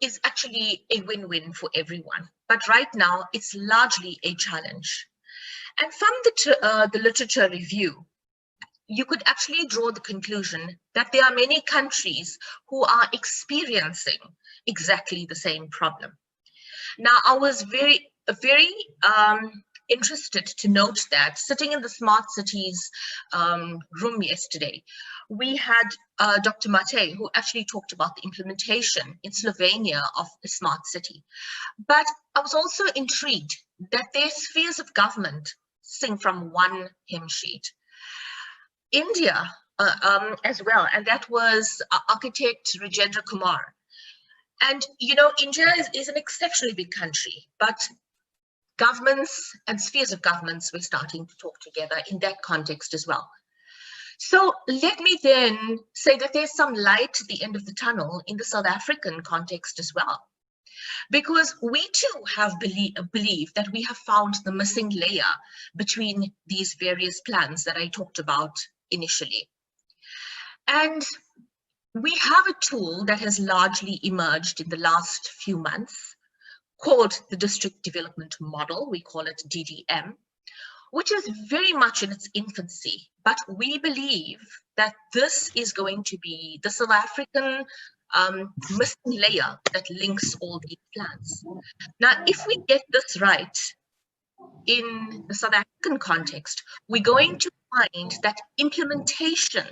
is actually a win-win for everyone. But right now, it's largely a challenge. And from the literature review, you could actually draw the conclusion that there are many countries who are experiencing exactly the same problem. Now, I was very very interested to note that sitting in the Smart Cities room yesterday, we had Dr. Mate, who actually talked about the implementation in Slovenia of the smart city. But I was also intrigued that their spheres of government sing from one hymn sheet. India as well, and that was architect Rajendra Kumar. And, you know, India is an exceptionally big country, but governments and spheres of governments were starting to talk together in that context as well. So let me then say that there's some light at the end of the tunnel in the South African context as well, because we too have believed that we have found the missing layer between these various plans that I talked about initially. And we have a tool that has largely emerged in the last few months called the District Development Model. We call it DDM, which is very much in its infancy, but we believe that this is going to be the South African missing layer that links all these plans. Now, if we get this right in the South African context, we're going to find that implementation,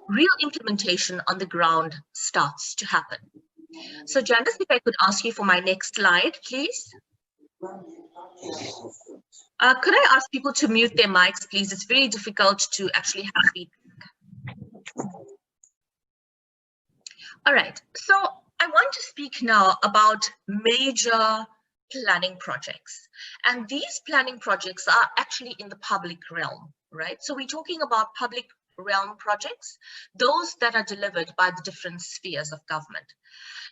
real implementation on the ground starts to happen. So Janice, if I could ask you for my next slide, please. Could I ask people to mute their mics, please? It's very difficult to actually have feedback. All right, so I want to speak now about major planning projects. And these planning projects are actually in the public realm, right? So we're talking about public realm projects, those that are delivered by the different spheres of government.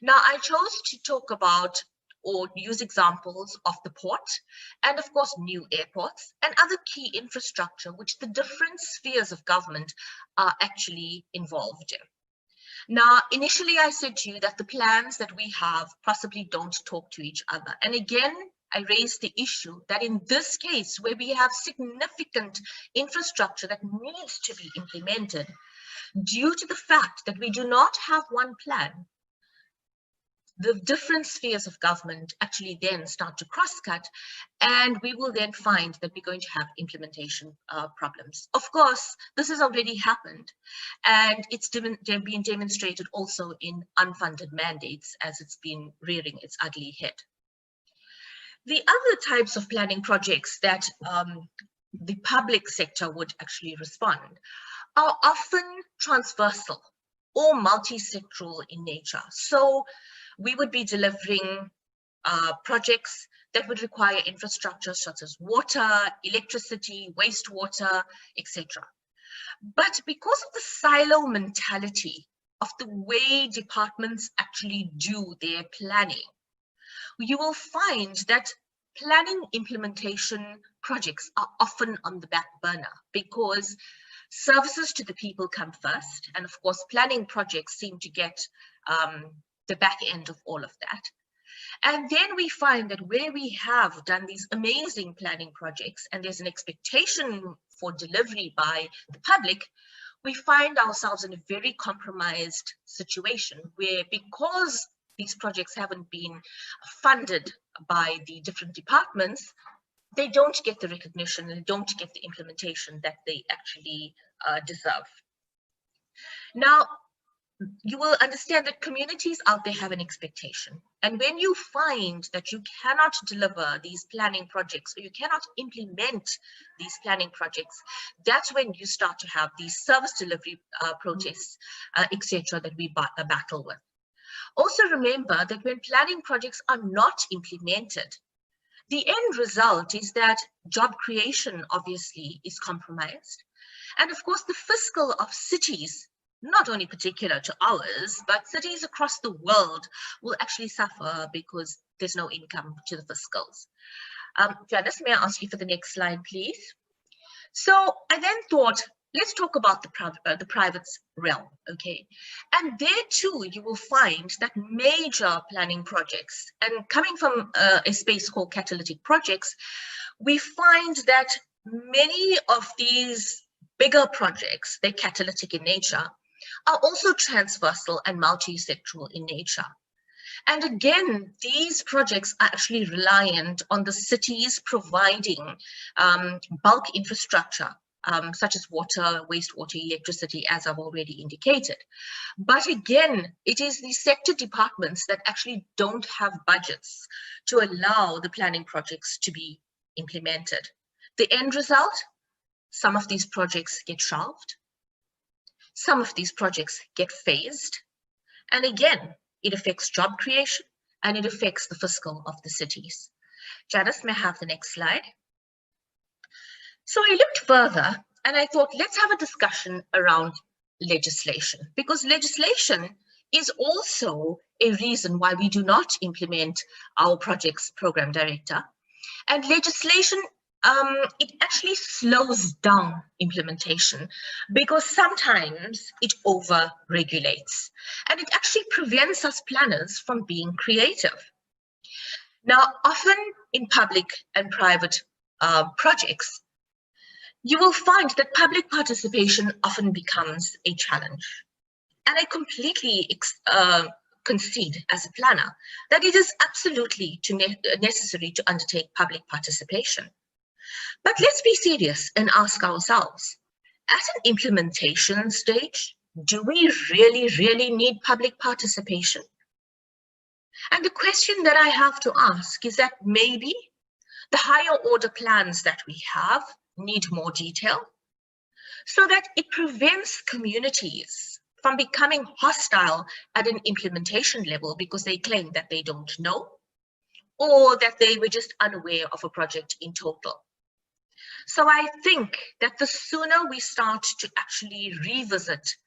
Now, I chose to talk about or use examples of the port and of course new airports and other key infrastructure which the different spheres of government are actually involved in. Now, initially I said to you that the plans that we have possibly don't talk to each other. And again, I raised the issue that in this case where we have significant infrastructure that needs to be implemented, due to the fact that we do not have one plan, the different spheres of government actually then start to cross-cut, and we will then find that we're going to have implementation problems. Of course, this has already happened, and it's been demonstrated also in unfunded mandates as it's been rearing its ugly head. The other types of planning projects that the public sector would actually respond are often transversal or multi-sectoral in nature. So we would be delivering projects that would require infrastructure such as water, electricity, wastewater, etc. But because of the silo mentality of the way departments actually do their planning, you will find that planning implementation projects are often on the back burner because services to the people come first. And of course, planning projects seem to get the back end of all of that. And then we find that where we have done these amazing planning projects and there's an expectation for delivery by the public, we find ourselves in a very compromised situation where, because these projects haven't been funded by the different departments, they don't get the recognition and don't get the implementation that they actually deserve. Now, you will understand that communities out there have an expectation. And when you find that you cannot deliver these planning projects or you cannot implement these planning projects, that's when you start to have these service delivery protests, etc., that we battle with. Also remember that when planning projects are not implemented, the end result is that job creation obviously is compromised. And of course, the fiscal of cities, not only particular to ours, but cities across the world will actually suffer because there's no income to the fiscals. Janice, may I ask you for the next slide, please? So I then thought, let's talk about the private realm, okay? And there too, you will find that major planning projects, and coming from a space called catalytic projects, we find that many of these bigger projects, they're catalytic in nature, are also transversal and multi-sectoral in nature. And again, these projects are actually reliant on the cities providing bulk infrastructure, such as water, wastewater, electricity, as I've already indicated. But again, it is the sector departments that actually don't have budgets to allow the planning projects to be implemented. The end result, some of these projects get shelved, some of these projects get phased, and again, it affects job creation and it affects the fiscal of the cities. Janice, may I have the next slide? So I looked further and I thought, let's have a discussion around legislation, because legislation is also a reason why we do not implement our project's program director. And legislation, it actually slows down implementation because sometimes it over-regulates and it actually prevents us planners from being creative. Now, often in public and private projects, you will find that public participation often becomes a challenge. And I completely concede as a planner that it is absolutely necessary to undertake public participation. But let's be serious and ask ourselves, at an implementation stage, do we really need public participation? And the question that I have to ask is that maybe the higher order plans that we have need more detail so that it prevents communities from becoming hostile at an implementation level because they claim that they don't know or that they were just unaware of a project in total. So I think that the sooner we start to actually revisit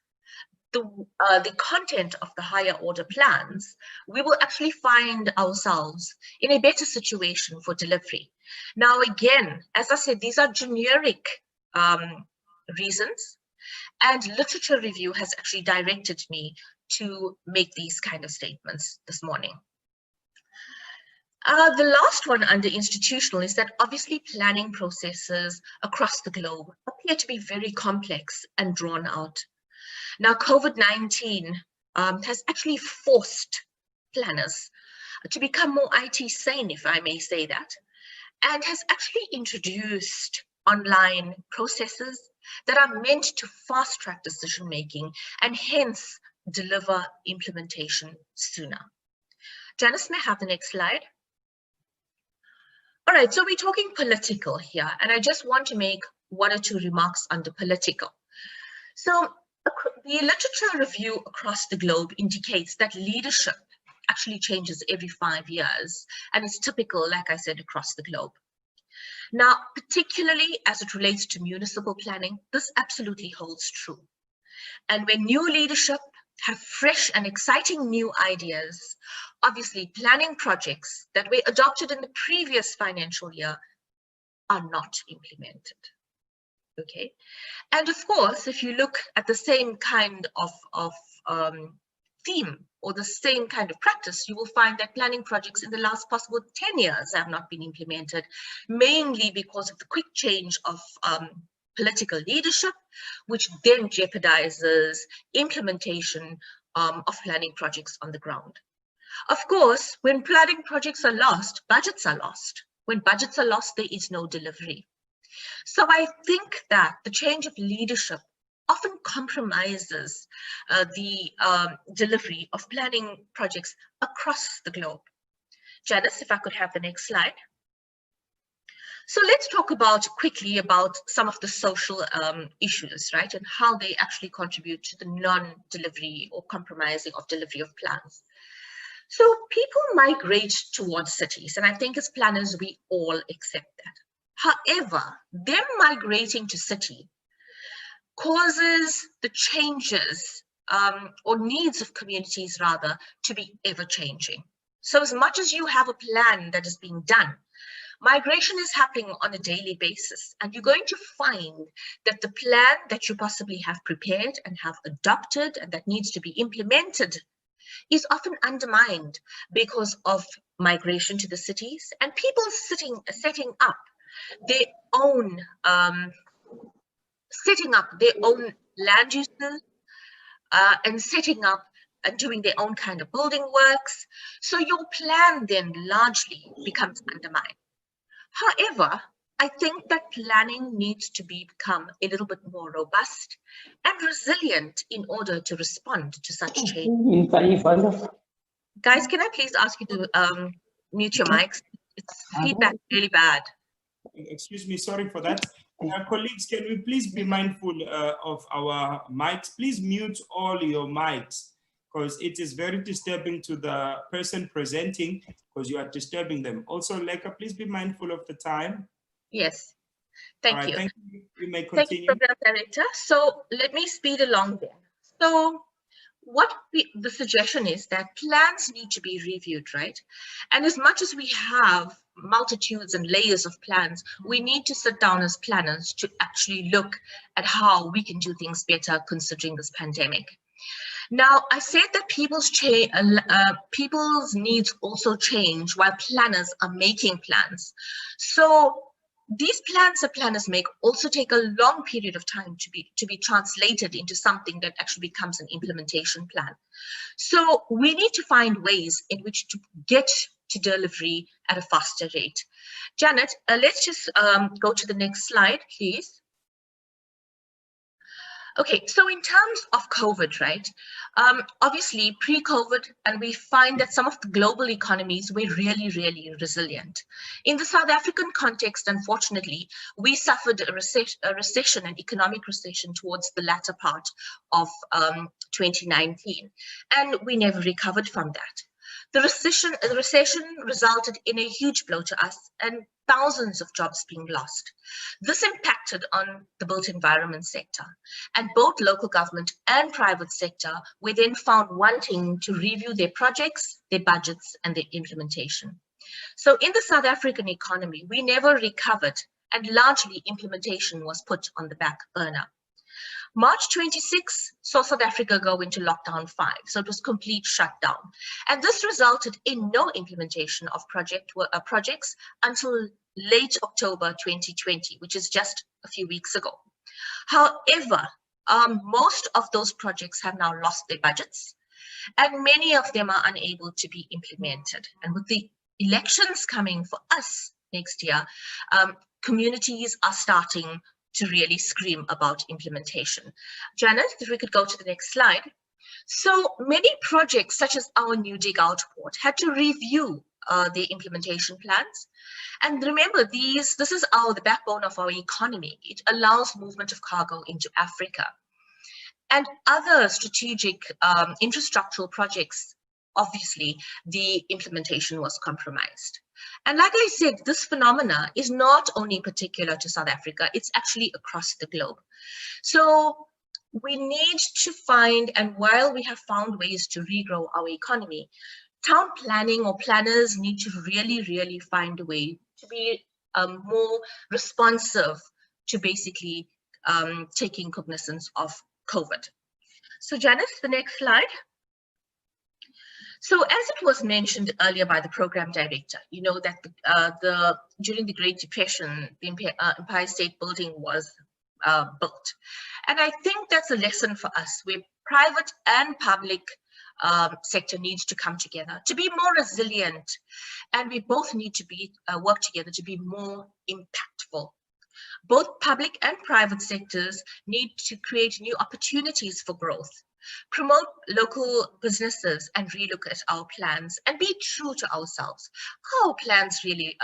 the content of the higher order plans, we will actually find ourselves in a better situation for delivery. Now, again, as I said, these are generic reasons, and literature review has actually directed me to make these kind of statements this morning. The last one under institutional is that obviously planning processes across the globe appear to be very complex and drawn out. Now, COVID-19 has actually forced planners to become more IT sane, if I may say that, and has actually introduced online processes that are meant to fast-track decision-making and hence deliver implementation sooner. Janice, may I have the next slide? All right, so we're talking political here, and I just want to make one or two remarks under political. So the literature review across the globe indicates that leadership actually changes every 5 years, and it's typical, like I said, across the globe. Now, particularly as it relates to municipal planning, this absolutely holds true. And when new leadership have fresh and exciting new ideas, obviously planning projects that were adopted in the previous financial year are not implemented. Okay, and of course, if you look at the same kind of theme or the same kind of practice, you will find that planning projects in the last possible 10 years have not been implemented, mainly because of the quick change of political leadership, which then jeopardizes implementation of planning projects on the ground. Of course, when planning projects are lost, budgets are lost. When budgets are lost, there is no delivery. So I think that the change of leadership often compromises the delivery of planning projects across the globe. Janice, if I could have the next slide. So let's talk quickly about some of the social issues, right, and how they actually contribute to the non-delivery or compromising of delivery of plans. So people migrate towards cities, and I think as planners, we all accept that. However, them migrating to city causes the changes or needs of communities rather to be ever changing. So as much as you have a plan that is being done, migration is happening on a daily basis, and you're going to find that the plan that you possibly have prepared and have adopted and that needs to be implemented is often undermined because of migration to the cities and people setting up their own land uses and setting up doing their own kind of building works. So your plan then largely becomes undermined. However, I think that planning needs to become a little bit more robust and resilient in order to respond to such change. Guys, can I please ask you to mute your mics? It's feedback really bad. Excuse me, sorry for that. Colleagues, can we please be mindful of our mics? Please mute all your mics, because it is very disturbing to the person presenting, because you are disturbing them. Also, Leka, please be mindful of the time. Yes, thank All right, you. thank you. You may Thank continue. you, Program Director. So let me speed along then. So the suggestion is that plans need to be reviewed, right? And as much as we have multitudes and layers of plans, we need to sit down as planners to actually look at how we can do things better considering this pandemic. Now, I said that people's needs also change while planners are making plans. So these plans that planners make also take a long period of time to be translated into something that actually becomes an implementation plan. So we need to find ways in which to get to delivery at a faster rate. Janet, let's just go to the next slide, please. Okay, so in terms of COVID, right? Obviously pre-COVID, and we find that some of the global economies were really, really resilient. In the South African context, unfortunately, we suffered a recession, an economic recession towards the latter part of 2019, and we never recovered from that. The recession resulted in a huge blow to us and thousands of jobs being lost. This impacted on the built environment sector, and both local government and private sector were then found wanting to review their projects, their budgets, and their implementation. So in the South African economy, we never recovered, and largely implementation was put on the back burner. March 26 saw South Africa go into lockdown 5, so it was complete shutdown. And this resulted in no implementation of projects until late October 2020, which is just a few weeks ago. However, most of those projects have now lost their budgets, and many of them are unable to be implemented. And with the elections coming for us next year, communities are starting to really scream about implementation. Janet, if we could go to the next slide. So many projects, such as our new dig out port, had to review their implementation plans. And remember, this is the backbone of our economy. It allows movement of cargo into Africa. And other strategic infrastructural projects, obviously, the implementation was compromised. And like I said, this phenomena is not only particular to South Africa, it's actually across the globe. So we need to find, and while we have found ways to regrow our economy, town planning or planners need to really, really find a way to be more responsive to basically taking cognizance of COVID. So Janice, the next slide. So as it was mentioned earlier by the program director, you know that during the Great Depression, the Empire State Building was built. And I think that's a lesson for us, where private and public sector needs to come together to be more resilient, and we both need to work together to be more impactful. Both public and private sectors need to create new opportunities for growth, promote local businesses, and relook at our plans and be true to ourselves. Are our plans really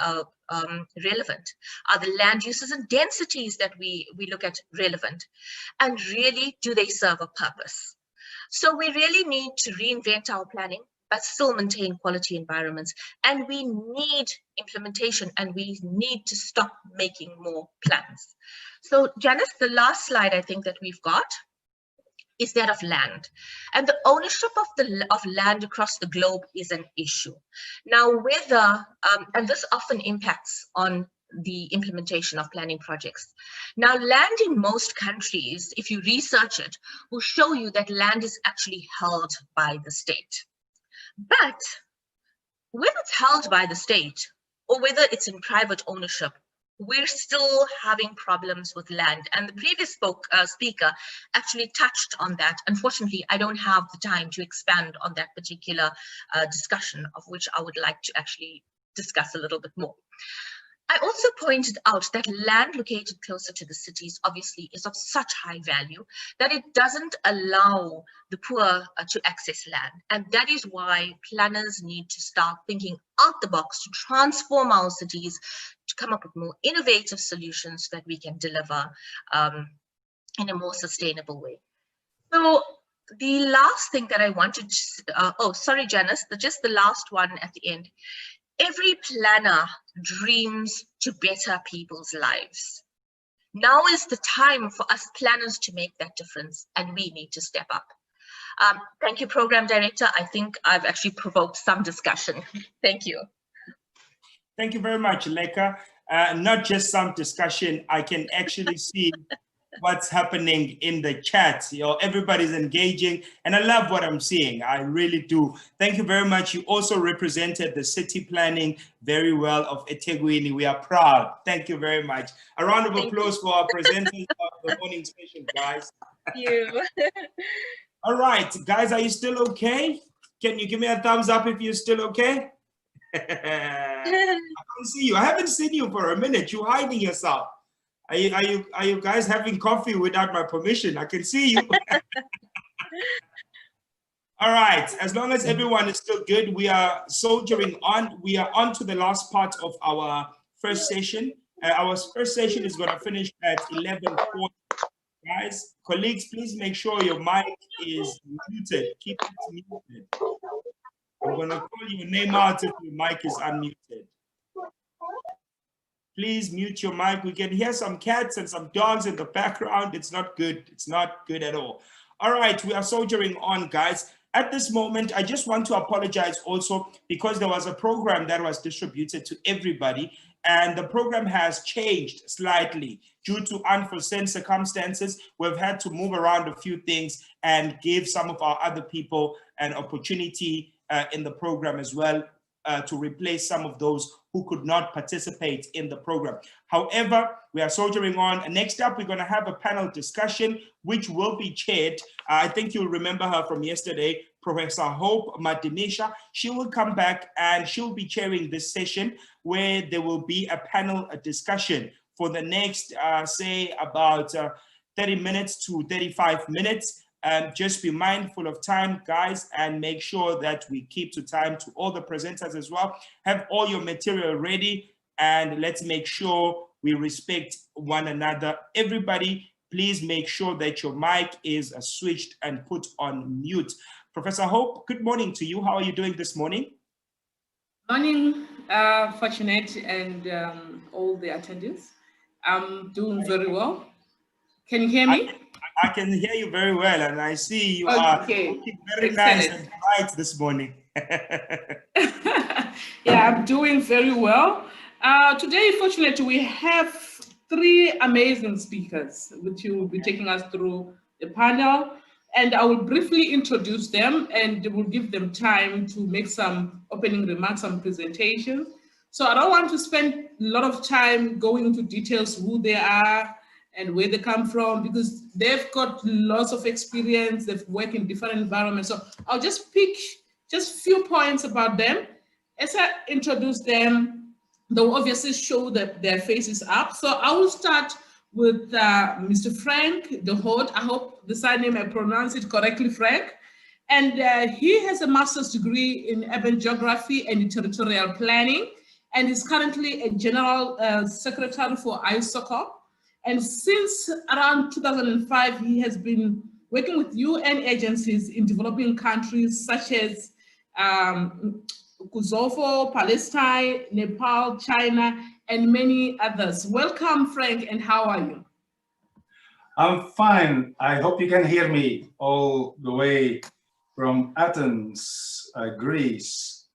relevant? Are the land uses and densities that we look at relevant? And really, do they serve a purpose? So we really need to reinvent our planning, but still maintain quality environments. And we need implementation, and we need to stop making more plans. So Janice, the last slide I think that we've got is that of land. And the ownership of land across the globe is an issue. Now, whether, and this often impacts on the implementation of planning projects. Now, land in most countries, if you research it, will show you that land is actually held by the state. But whether it's held by the state or whether it's in private ownership, we're still having problems with land. And the previous speaker actually touched on that. Unfortunately, I don't have the time to expand on that particular discussion, of which I would like to actually discuss a little bit more. I also pointed out that land located closer to the cities obviously is of such high value that it doesn't allow the poor to access land. And that is why planners need to start thinking out the box to transform our cities, to come up with more innovative solutions that we can deliver in a more sustainable way. So the last thing that I wanted to, oh, sorry, Janice, just the last one at the end. Every planner dreams to better people's lives. Now is the time for us planners to make that difference, and we need to step up. Thank you, Program Director. I think I've actually provoked some discussion. Thank you. Thank you very much, Leka. Not just some discussion, I can actually see what's happening in the chat. Everybody's engaging, and I love what I'm seeing. I really do. Thank you very much. You also represented the city planning very well of eThekwini. We are proud. Thank you very much. A round of applause for our presenters of the morning session, guys. Thank you. All right, guys, are you still okay? Can you give me a thumbs up if you're still okay? I can't see you. I haven't seen you for a minute. You're hiding yourself. Are you guys having coffee without my permission? I can see you. All right, as long as everyone is still good, we are soldiering on. We are on to the last part of our first session. Our first session is going to finish at 11:40. Guys, colleagues, please make sure your mic is muted. Keep it muted. I'm going to call your name out if your mic is unmuted. Please mute your mic. We can hear some cats and some dogs in the background. It's not good. It's not good at all. All right, we are soldiering on, guys. At this moment, I just want to apologize also because there was a program that was distributed to everybody, and the program has changed slightly due to unforeseen circumstances. We've had to move around a few things and give some of our other people an opportunity in the program as well, to replace some of those who could not participate in the program. However, we are soldiering on. Next up, we're going to have a panel discussion, which will be chaired. I think you'll remember her from yesterday, Professor Hope Madimisha. She will come back and she'll be chairing this session where there will be a panel discussion for the next, say, about 30 minutes to 35 minutes. Just be mindful of time, guys, and make sure that we keep to time to all the presenters as well. Have all your material ready, and let's make sure we respect one another. Everybody, please make sure that your mic is switched and put on mute. Professor Hope, good morning to you. How are you doing this morning? Morning, Fortunate and all the attendees. I'm doing very well. Can you hear me? I can hear you very well, and I see you are looking very nice and bright this morning. Yeah, I'm doing very well. Today, fortunately, we have 3 amazing speakers, which will be taking us through the panel. And I will briefly introduce them, and we'll give them time to make some opening remarks, some presentations. So I don't want to spend a lot of time going into details who they are and where they come from, because they've got lots of experience, they've worked in different environments. So I'll just pick just a few points about them. As I introduce them, they'll obviously show that their faces up. So I will start with Mr. Frank De Hout. I hope the surname I pronounce it correctly, Frank. And he has a master's degree in urban geography and territorial planning, and is currently a general secretary for ISOCOP. And since around 2005, he has been working with UN agencies in developing countries such as Kosovo, Palestine, Nepal, China, and many others. Welcome, Frank, and how are you? I'm fine. I hope you can hear me all the way from Athens, Greece.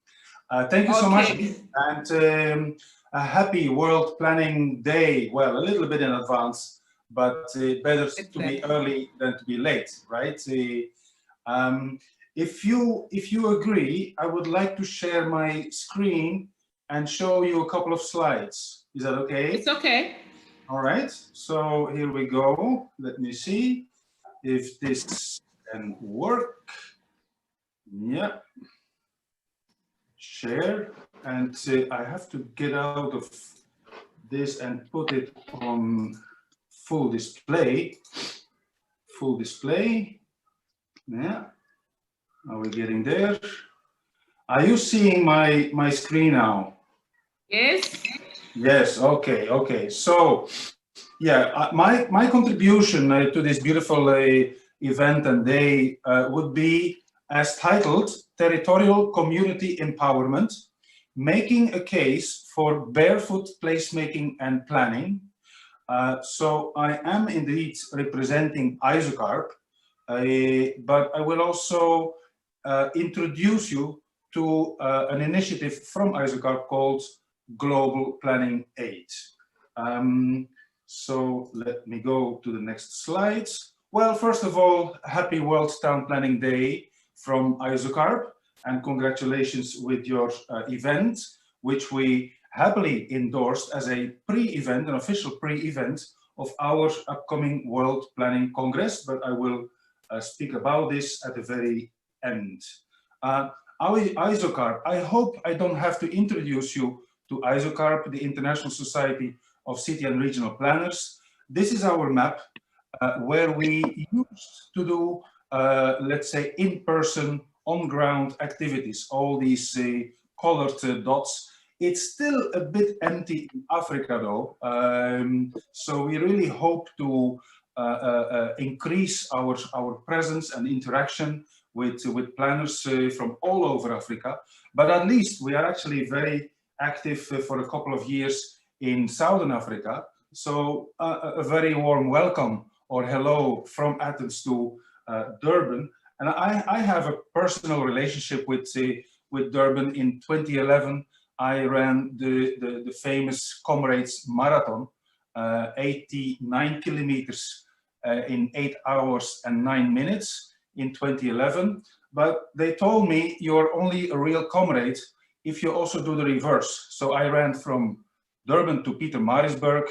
Thank you so much, and a happy World Planning Day. Well, a little bit in advance, but better to be early than to be late, right? If you agree, I would like to share my screen and show you a couple of slides. Is that okay? It's okay. All right, so here we go. Let me see if this can work. Yeah. Share, and I have to get out of this and put it on full display. Full display. Yeah. Are we getting there? Are you seeing my screen now? Yes. Yes. Okay. Okay. So, yeah, my contribution to this beautiful event and day would be as titled Territorial Community Empowerment, Making a Case for Barefoot Placemaking and Planning. So I am indeed representing ISOCARP, but I will also introduce you to an initiative from ISOCARP called Global Planning Aid. So let me go to the next slides. Well, first of all, happy World Town Planning Day from ISOCARP, and congratulations with your event, which we happily endorsed as a pre-event, an official pre-event of our upcoming World Planning Congress, but I will speak about this at the very end. ISOCARP, I hope I don't have to introduce you to ISOCARP, the International Society of City and Regional Planners. This is our map where we used to do, let's say, in-person, on-ground activities, all these colored dots. It's still a bit empty in Africa, though. So we really hope to increase our presence and interaction with planners from all over Africa. But at least we are actually very active for a couple of years in Southern Africa. So a very warm welcome or hello from Athens to Durban. And I have a personal relationship with Durban. In 2011, I ran the famous Comrades Marathon, 89 kilometers in 8 hours and 9 minutes in 2011. But they told me you're only a real comrade if you also do the reverse. So I ran from Durban to Pietermaritzburg,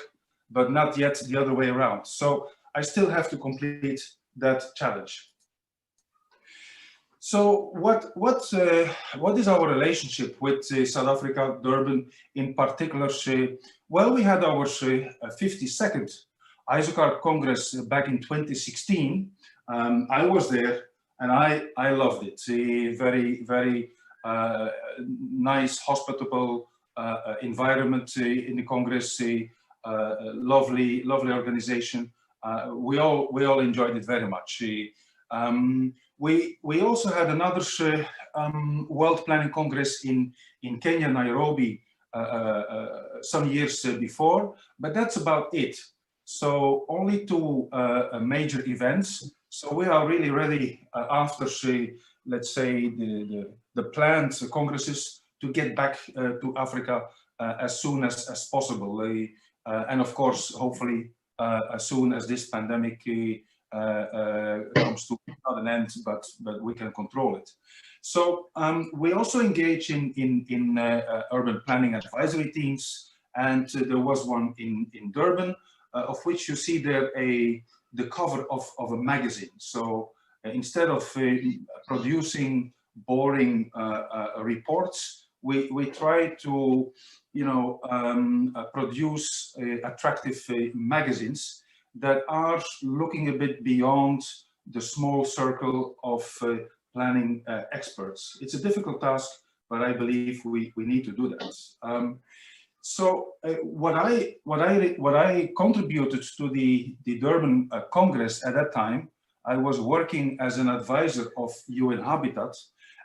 but not yet the other way around. So I still have to complete that challenge. So what is our relationship with South Africa, Durban in particular? Well, we had our 52nd ISOCARP Congress back in 2016. I was there and I loved it. Very, very nice, hospitable environment in the Congress. Lovely organization. We all enjoyed it very much. We also had another World Planning Congress in Kenya, Nairobi, some years before, but that's about it. So only two major events. So we are really ready after, let's say, the planned congresses to get back to Africa as soon as possible. And of course, hopefully, as soon as this pandemic comes to not an end, but we can control it. So we also engage in urban planning advisory teams, and there was one in Durban, of which you see there the cover of a magazine. So instead of producing boring reports, we try to, produce attractive magazines that are looking a bit beyond the small circle of planning experts. It's a difficult task, but I believe we need to do that. So what I contributed to the Durban Congress at that time, I was working as an advisor of UN Habitat,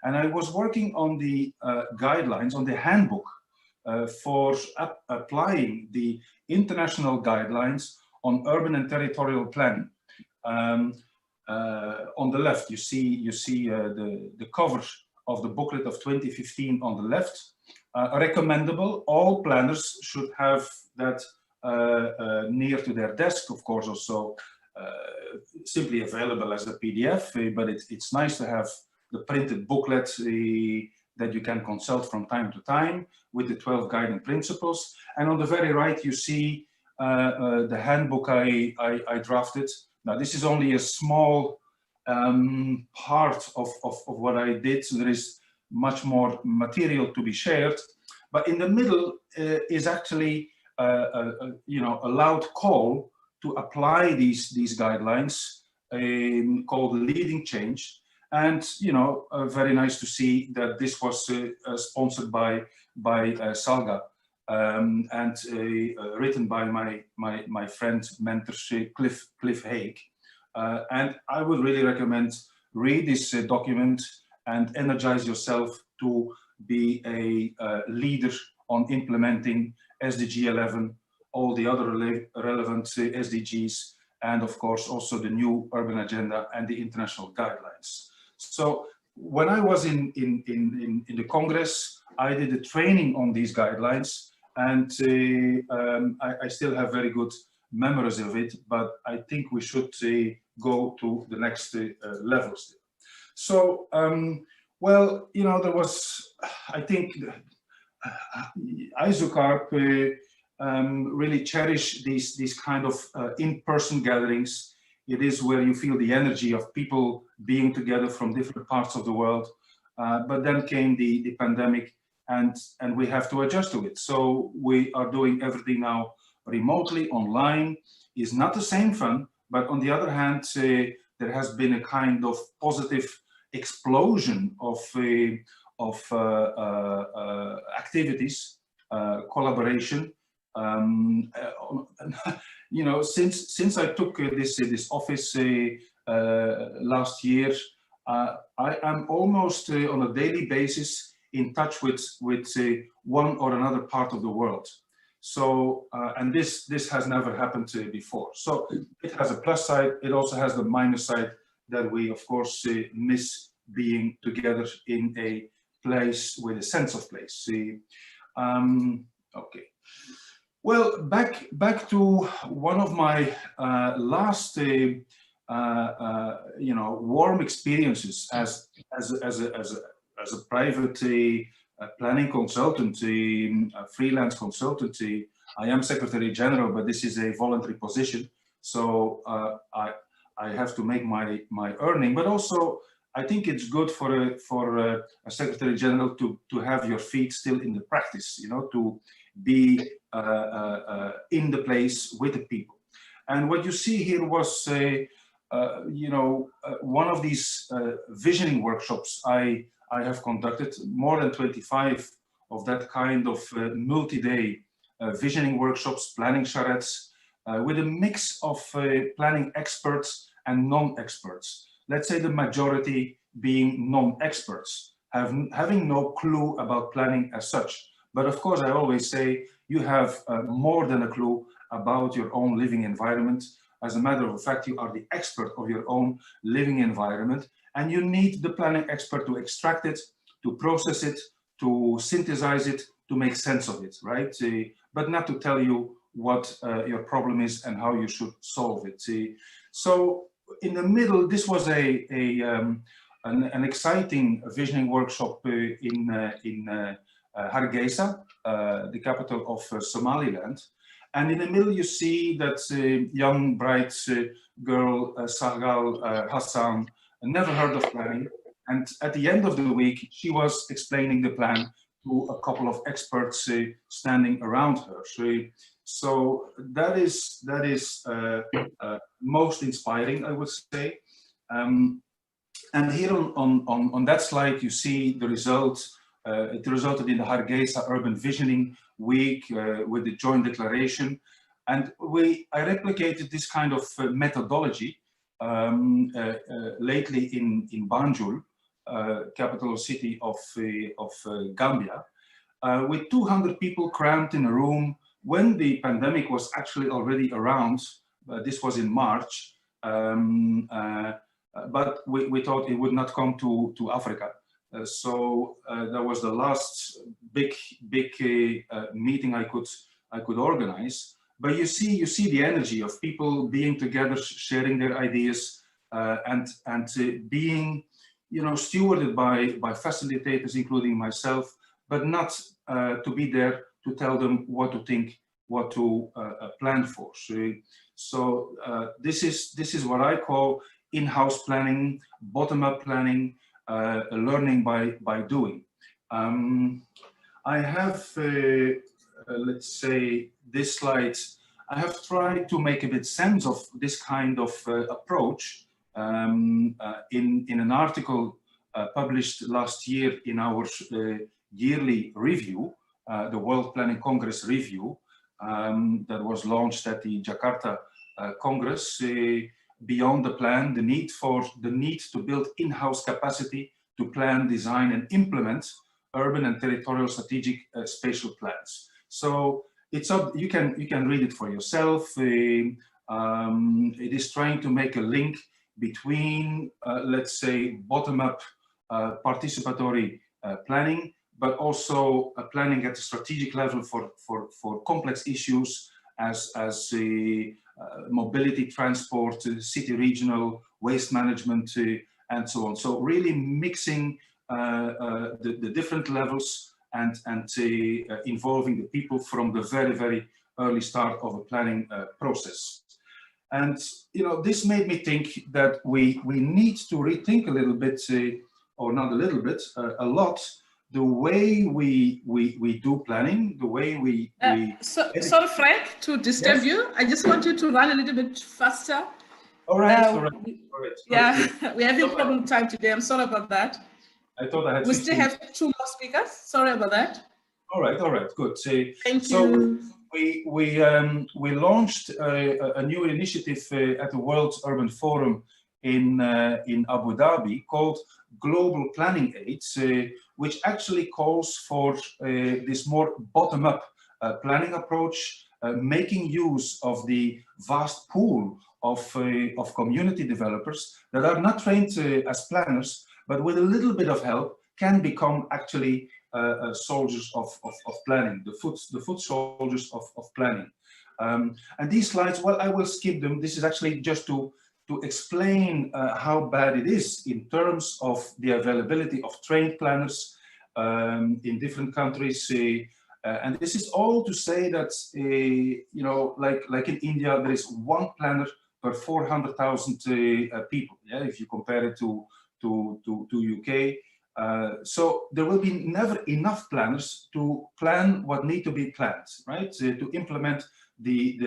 and I was working on the guidelines, on the handbook for applying the international guidelines on urban and territorial planning. On the left, you see the cover of the booklet of 2015 on the left. Recommendable, all planners should have that near to their desk, of course, also simply available as a PDF, but it's nice to have the printed booklet that you can consult from time to time with the 12 guiding principles. And on the very right, you see the handbook I drafted. Now, this is only a small part of what I did. So there is much more material to be shared. But in the middle is actually a loud call to apply these guidelines called Leading Change. And very nice to see that this was sponsored by Salga and written by my friend, mentor Cliff Haig. And I would really recommend read this document and energize yourself to be a leader on implementing SDG 11, all the other relevant SDGs, and of course also the new urban agenda and the international guidelines. So when I was in the Congress, I did a training on these guidelines, and I still have very good memories of it, but I think we should go to the next levels. So, well, there was, I think, Isocharp really cherish these kind of in-person gatherings. It is where you feel the energy of people being together from different parts of the world. But then came the pandemic, and we have to adjust to it. So we are doing everything now remotely, online. Is not the same fun, but on the other hand, there has been a kind of positive explosion of activities, collaboration. Since I took this office last year, I am almost on a daily basis in touch with one or another part of the world. So, and this has never happened before. So it has a plus side. It also has the minus side that we, of course, miss being together in a place with a sense of place. Okay. Well, back to one of my last, warm experiences as a private planning consultant, freelance consultant. I am Secretary General, but this is a voluntary position, so I have to make my earning. But also, I think it's good for a Secretary General to have your feet still in the practice, to be in the place with the people. And what you see here was, one of these visioning workshops I have conducted, more than 25 of that kind of multi-day visioning workshops, planning charrettes, with a mix of planning experts and non-experts. Let's say the majority being non-experts, having no clue about planning as such. But of course, I always say you have more than a clue about your own living environment. As a matter of fact, you are the expert of your own living environment, and you need the planning expert to extract it, to process it, to synthesize it, to make sense of it, right? But not to tell you what your problem is and how you should solve it. So in the middle, this was an exciting visioning workshop in Hargeisa, the capital of Somaliland. And in the middle, you see that young, bright girl, Sargal Hassan, never heard of planning. And at the end of the week, she was explaining the plan to a couple of experts standing around her. So that is most inspiring, I would say. And here on that slide, you see the results. It resulted in the Hargeisa Urban Visioning Week with the joint declaration. And I replicated this kind of methodology lately in Banjul, capital city of Gambia, with 200 people crammed in a room when the pandemic was actually already around. This was in March, but we thought it would not come to Africa. So that was the last big meeting I could organize. But you see the energy of people being together, sharing their ideas, and being you know, stewarded by facilitators, including myself, but not to be there to tell them what to think, what to plan for. So this is what I call in-house planning, bottom-up planning, learning by doing. I have, let's say, this slide. I have tried to make a bit sense of this kind of approach in an article published last year in our yearly review, the World Planning Congress review, that was launched at the Jakarta Congress. Beyond the plan, the need to build in-house capacity to plan, design, and implement urban and territorial strategic spatial plans. So it's up. You can read it for yourself. It is trying to make a link between, let's say, bottom-up participatory planning, but also planning at the strategic level for complex issues as mobility, transport, city regional, waste management, and so on. So really mixing the different levels and involving the people from the very, very early start of a planning process. And you know, this made me think that we need to rethink a little bit, or not a little bit, a lot, the way we do planning, the way we sorry, Frank, to disturb you. I just want you to run a little bit faster. All right, all right. Yeah, we're having problem time today. I'm sorry about that. I thought I had. We still have 2 more speakers. Sorry about that. All right, good. Thank you. We launched a new initiative at the World Urban Forum in Abu Dhabi called Global Planning Aids, which actually calls for this more bottom-up planning approach, making use of the vast pool of community developers that are not trained as planners, but with a little bit of help can become actually soldiers of planning, the foot soldiers of planning. And these slides, well, I will skip them. This is actually just to explain how bad it is in terms of the availability of trained planners in different countries. And this is all to say that, you know, like in India, there is 1 planner per 400,000 people. Yeah, if you compare it to UK. So there will be never enough planners to plan what need to be planned, right? To implement the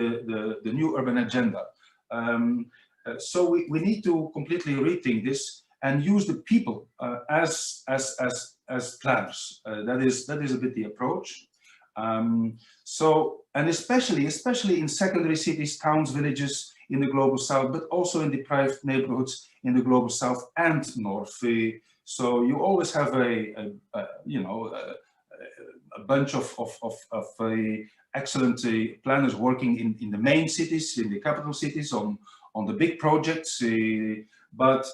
new urban agenda. So we need to completely rethink this and use the people as planners. That is a bit the approach. So, and especially in secondary cities, towns, villages in the global south, but also in deprived neighborhoods in the global south and north. So you always have a bunch of excellent planners working in the main cities, in the capital cities, on the big projects, but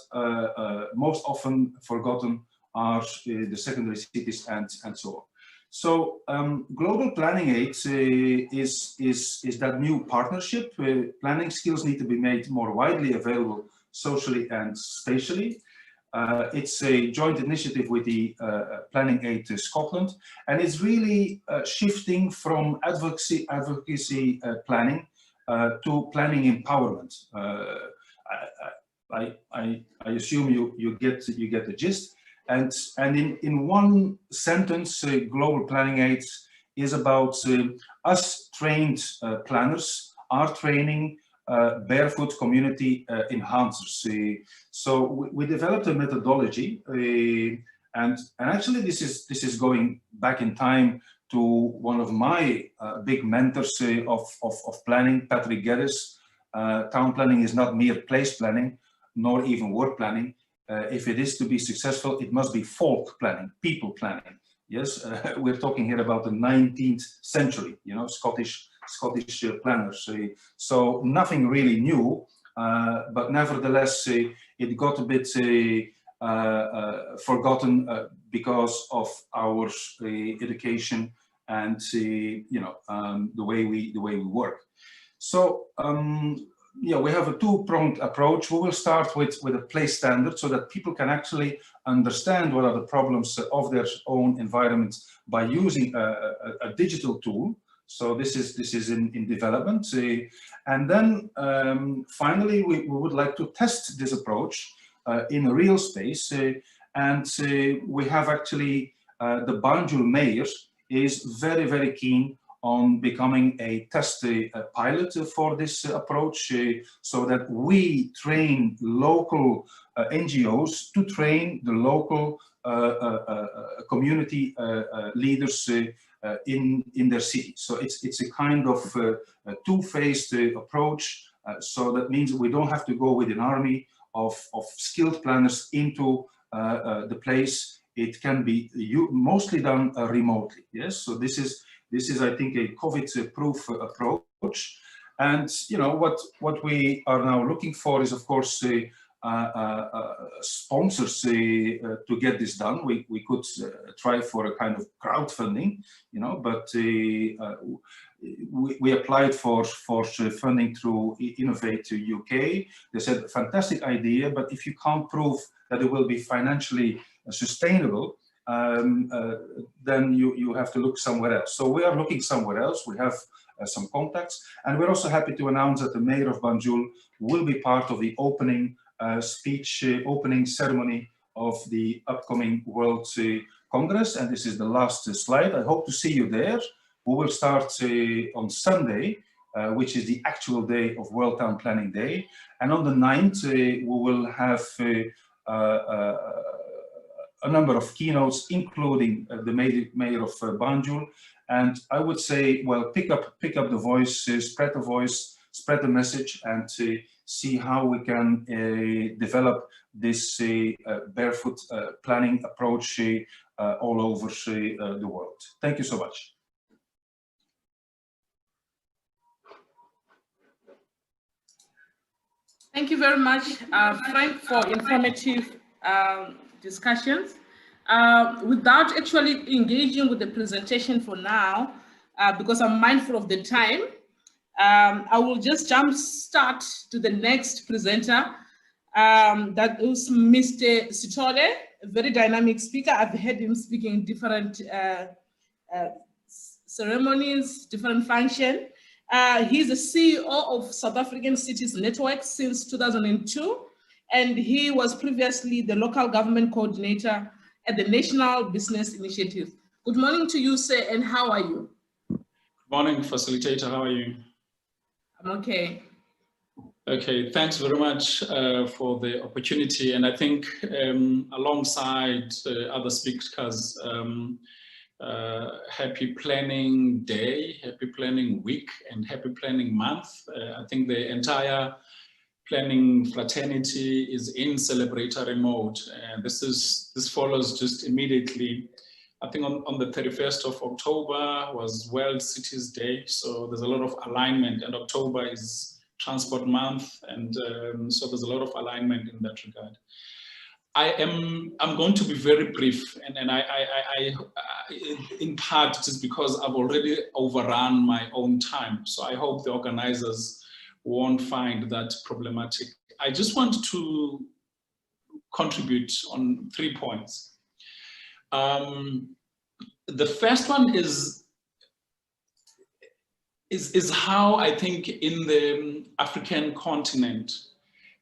most often forgotten are the secondary cities and so on. So Global Planning Aids is that new partnership. Planning skills need to be made more widely available socially and spatially. It's a joint initiative with the Planning Aid Scotland, and it's really shifting from advocacy planning to planning empowerment. I assume you get the gist. And in one sentence, Global Planning Aids is about us trained planners are training barefoot community enhancers. So we developed a methodology, and actually this is going back in time to one of my big mentors of planning, Patrick Geddes. Town planning is not mere place planning, nor even work planning. If it is to be successful, it must be folk planning, people planning. Yes, we're talking here about the 19th century, you know, Scottish planners. So nothing really new, but nevertheless, it got a bit forgotten because of our education and you know, the way we work. So yeah, we have a two-pronged approach. We will start with a place standard so that people can actually understand what are the problems of their own environment by using a digital tool. So this is in development. And then finally, we would like to test this approach in a real space. And we have actually, the Banjul mayor is very, very keen on becoming a test pilot for this approach, so that we train local NGOs to train the local community leaders in their city. So it's a kind of two-phased approach. So that means we don't have to go with an army of skilled planners into the place. It can be mostly done remotely. Yes, so this is, I think, a COVID-proof approach. And you know what we are now looking for is, of course, sponsors to get this done. We could try for a kind of crowdfunding, you know, but we applied for funding through Innovate UK. They said, fantastic idea, but if you can't prove that it will be financially sustainable, then you have to look somewhere else. So we are looking somewhere else. We have some contacts, and we're also happy to announce that the mayor of Banjul will be part of the opening speech, opening ceremony of the upcoming World Congress. And this is the last slide. I hope to see you there. We will start on Sunday, which is the actual day of World Town Planning Day. And on the 9th, we will have a number of keynotes, including the mayor of Banjul. And I would say, well, pick up the voice, spread the message, and see how we can develop this barefoot planning approach all over the world. Thank you so much. Thank you very much, Frank, for informative discussions. Without actually engaging with the presentation for now, because I'm mindful of the time, I will just jump start to the next presenter. That is Mr. Sithole, a very dynamic speaker. I've heard him speaking in different ceremonies, different functions. He's the CEO of South African Cities Network since 2002, and he was previously the local government coordinator at the National Business Initiative. Good morning to you, sir, and how are you? Good morning, facilitator. How are you? I'm okay. Okay, thanks very much for the opportunity. And I think alongside other speakers, happy planning day, happy planning week, and happy planning month. I think the entire planning fraternity is in celebratory mode. And this follows just immediately. I think on the 31st of October was World Cities Day. So there's a lot of alignment, and October is Transport Month. And so there's a lot of alignment in that regard. I'm going to be very brief, and I in part just because I've already overrun my own time. So I hope the organizers won't find that problematic. I just want to contribute on 3 points. The first one is how I think in the African continent,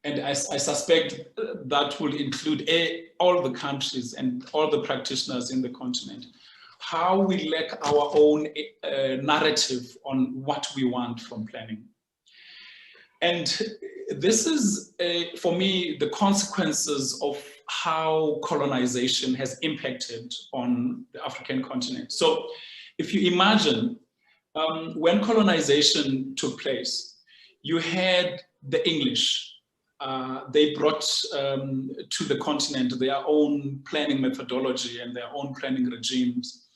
and I suspect that will include all the countries and all the practitioners in the continent, how we lack our own narrative on what we want from planning. And this is, for me, the consequences of how colonization has impacted on the African continent. So if you imagine, when colonization took place, you had the English. They brought to the continent their own planning methodology and their own planning regimes.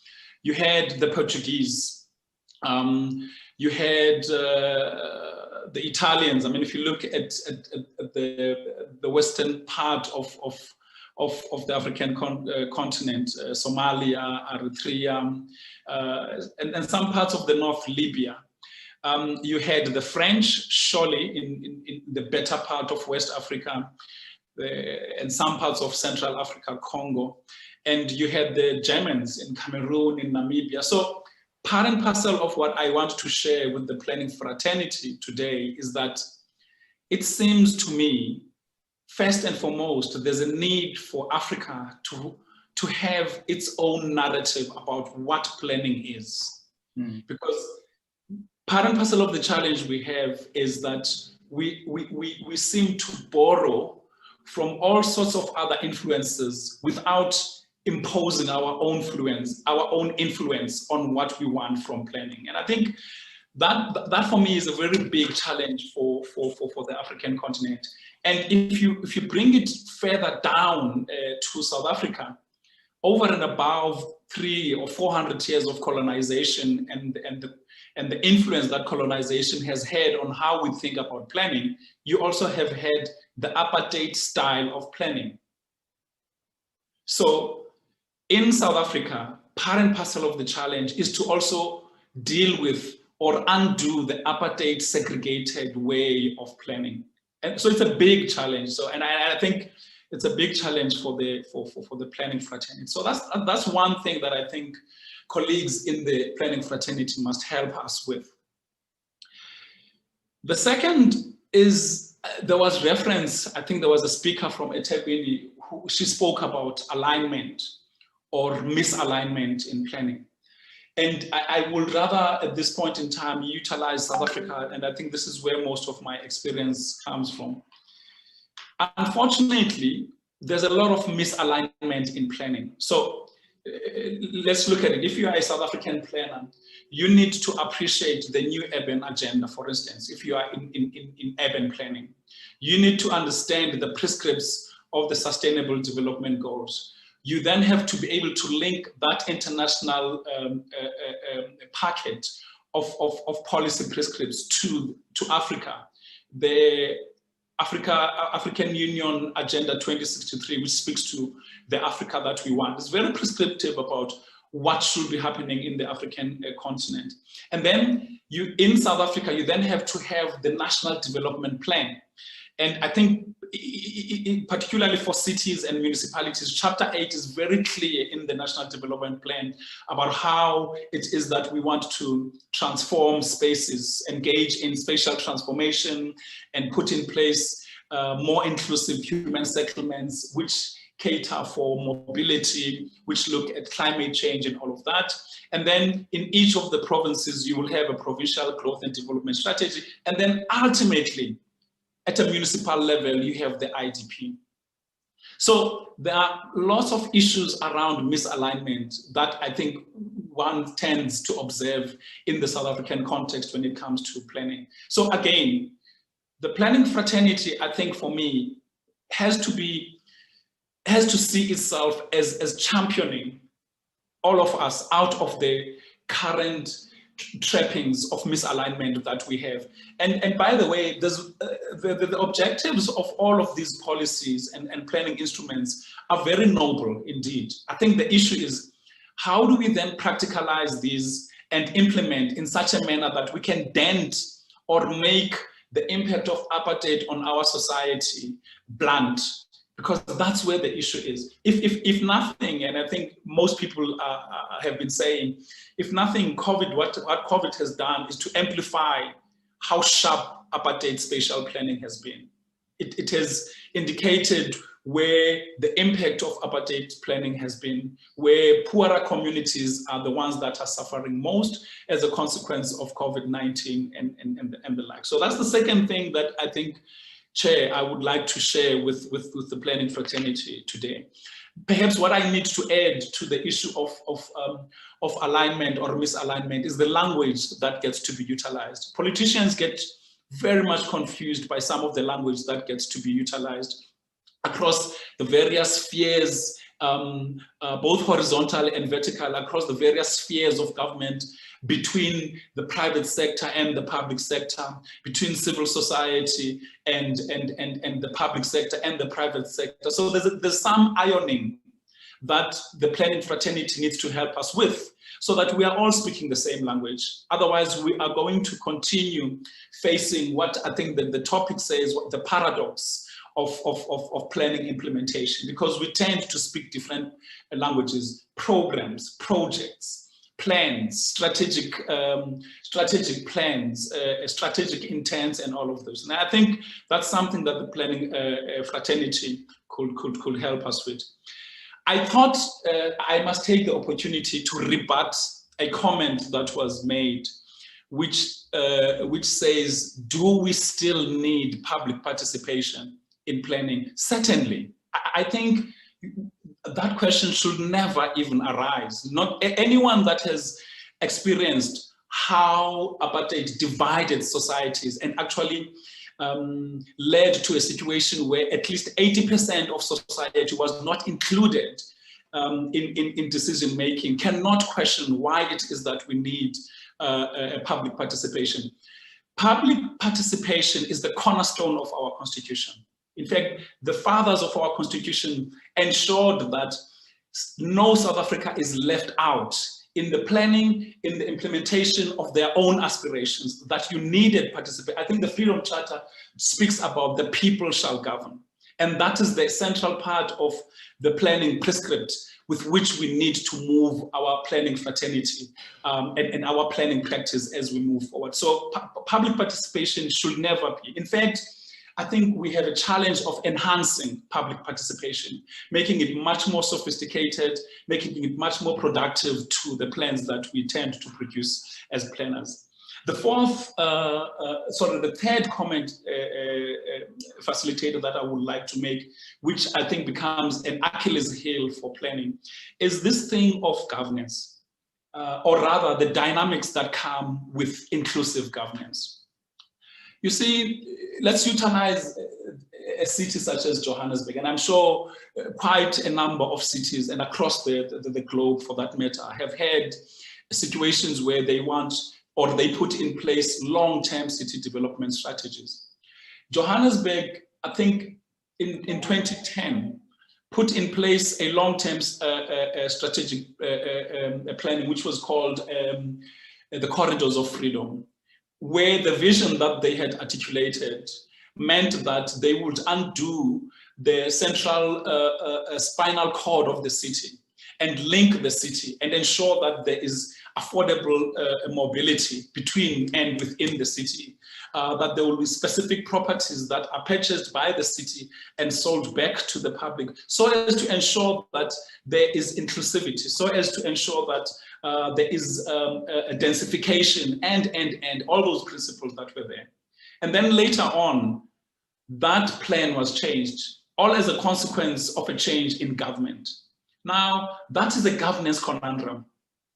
You had the Portuguese. You had the Italians. I mean, if you look at the western part of the African continent, Somalia, Eritrea, and some parts of the north, Libya. You had the French, surely, in the better part of West Africa, and some parts of Central Africa, Congo. And you had the Germans in Cameroon, in Namibia. So part and parcel of what I want to share with the planning fraternity today is that it seems to me, first and foremost, there's a need for Africa to have its own narrative about what planning is. Because part and parcel of the challenge we have is that we seem to borrow from all sorts of other influences without imposing our own influence on what we want from planning. And I think that for me is a very big challenge for the African continent. And if you bring it further down to South Africa, over and above 300 or 400 years of colonization and the influence that colonization has had on how we think about planning, you also have had the apartheid style of planning. So in South Africa, part and parcel of the challenge is to also deal with or undo the apartheid segregated way of planning. And so it's a big challenge. So, and I think it's a big challenge for the planning fraternity. So that's one thing that I think colleagues in the planning fraternity must help us with. The second is, there was reference, I think there was a speaker from eThekwini who she spoke about alignment or misalignment in planning. And I would rather at this point in time utilize South Africa, and I think this is where most of my experience comes from. Unfortunately, there's a lot of misalignment in planning. So let's look at it. If you are a South African planner, you need to appreciate the new urban agenda, for instance, if you are in urban planning. You need to understand the prescripts of the Sustainable Development Goals. You then have to be able to link that international packet of policy prescripts to Africa. The African Union Agenda 2063, which speaks to the Africa that we want, is very prescriptive about what should be happening in the African continent. And then in South Africa, you then have to have the National Development Plan. And I think particularly for cities and municipalities, Chapter 8 is very clear in the National Development Plan about how it is that we want to transform spaces, engage in spatial transformation, and put in place more inclusive human settlements, which cater for mobility, which look at climate change and all of that. And then in each of the provinces, you will have a provincial growth and development strategy. And then ultimately, at a municipal level, you have the IDP. So there are lots of issues around misalignment that I think one tends to observe in the South African context when it comes to planning. So again, the planning fraternity, I think for me, has to see itself as championing all of us out of the current trappings of misalignment that we have. And by the way, there's, the objectives of all of these policies and planning instruments are very noble indeed. I think the issue is, how do we then practicalize these and implement in such a manner that we can dent or make the impact of apartheid on our society blunt? Because that's where the issue is. If nothing, and I think most people have been saying, if nothing, what COVID has done is to amplify how sharp apartheid spatial planning has been. It has indicated where the impact of apartheid planning has been, where poorer communities are the ones that are suffering most as a consequence of COVID-19 and the like. So that's the second thing that I think, Chair, I would like to share with the planning fraternity today. Perhaps what I need to add to the issue of alignment or misalignment is the language that gets to be utilized. Politicians get very much confused by some of the language that gets to be utilized across the various spheres, both horizontal and vertical, across the various spheres of government, between the private sector and the public sector, between civil society and the public sector and the private sector. So there's some ironing that the planning fraternity needs to help us with, so that we are all speaking the same language. Otherwise, we are going to continue facing what I think that the topic says, what the paradox of planning implementation, because we tend to speak different languages, programs, projects, plans, strategic plans, strategic intents, and all of those. And I think that's something that the planning fraternity could help us with. I thought I must take the opportunity to rebut a comment that was made, which says, do we still need public participation in planning? Certainly. I think that question should never even arise. Not anyone that has experienced how apartheid divided societies and actually led to a situation where at least 80% of society was not included in decision making cannot question why it is that we need public participation. Public participation is the cornerstone of our constitution. In fact, the fathers of our constitution ensured that no South Africa is left out in the planning, in the implementation of their own aspirations, that you needed participation. I think the Freedom Charter speaks about the people shall govern. And that is the central part of the planning prescript with which we need to move our planning fraternity and our planning practice as we move forward. So public participation should never be. In fact, I think we have a challenge of enhancing public participation, making it much more sophisticated, making it much more productive to the plans that we tend to produce as planners. The third comment, facilitator, that I would like to make, which I think becomes an Achilles heel for planning, is this thing of governance, or rather the dynamics that come with inclusive governance. You see, let's utilize a city such as Johannesburg, and I'm sure quite a number of cities and across the globe for that matter have had situations where they want or they put in place long-term city development strategies. Johannesburg, I think in 2010, put in place a long-term strategic planning, which was called the Corridors of Freedom, where the vision that they had articulated meant that they would undo the central spinal cord of the city and link the city and ensure that there is affordable mobility between and within the city, that there will be specific properties that are purchased by the city and sold back to the public, so as to ensure that there is inclusivity, so as to ensure that there is a densification and all those principles that were there. And then later on, that plan was changed, all as a consequence of a change in government. Now, that is a governance conundrum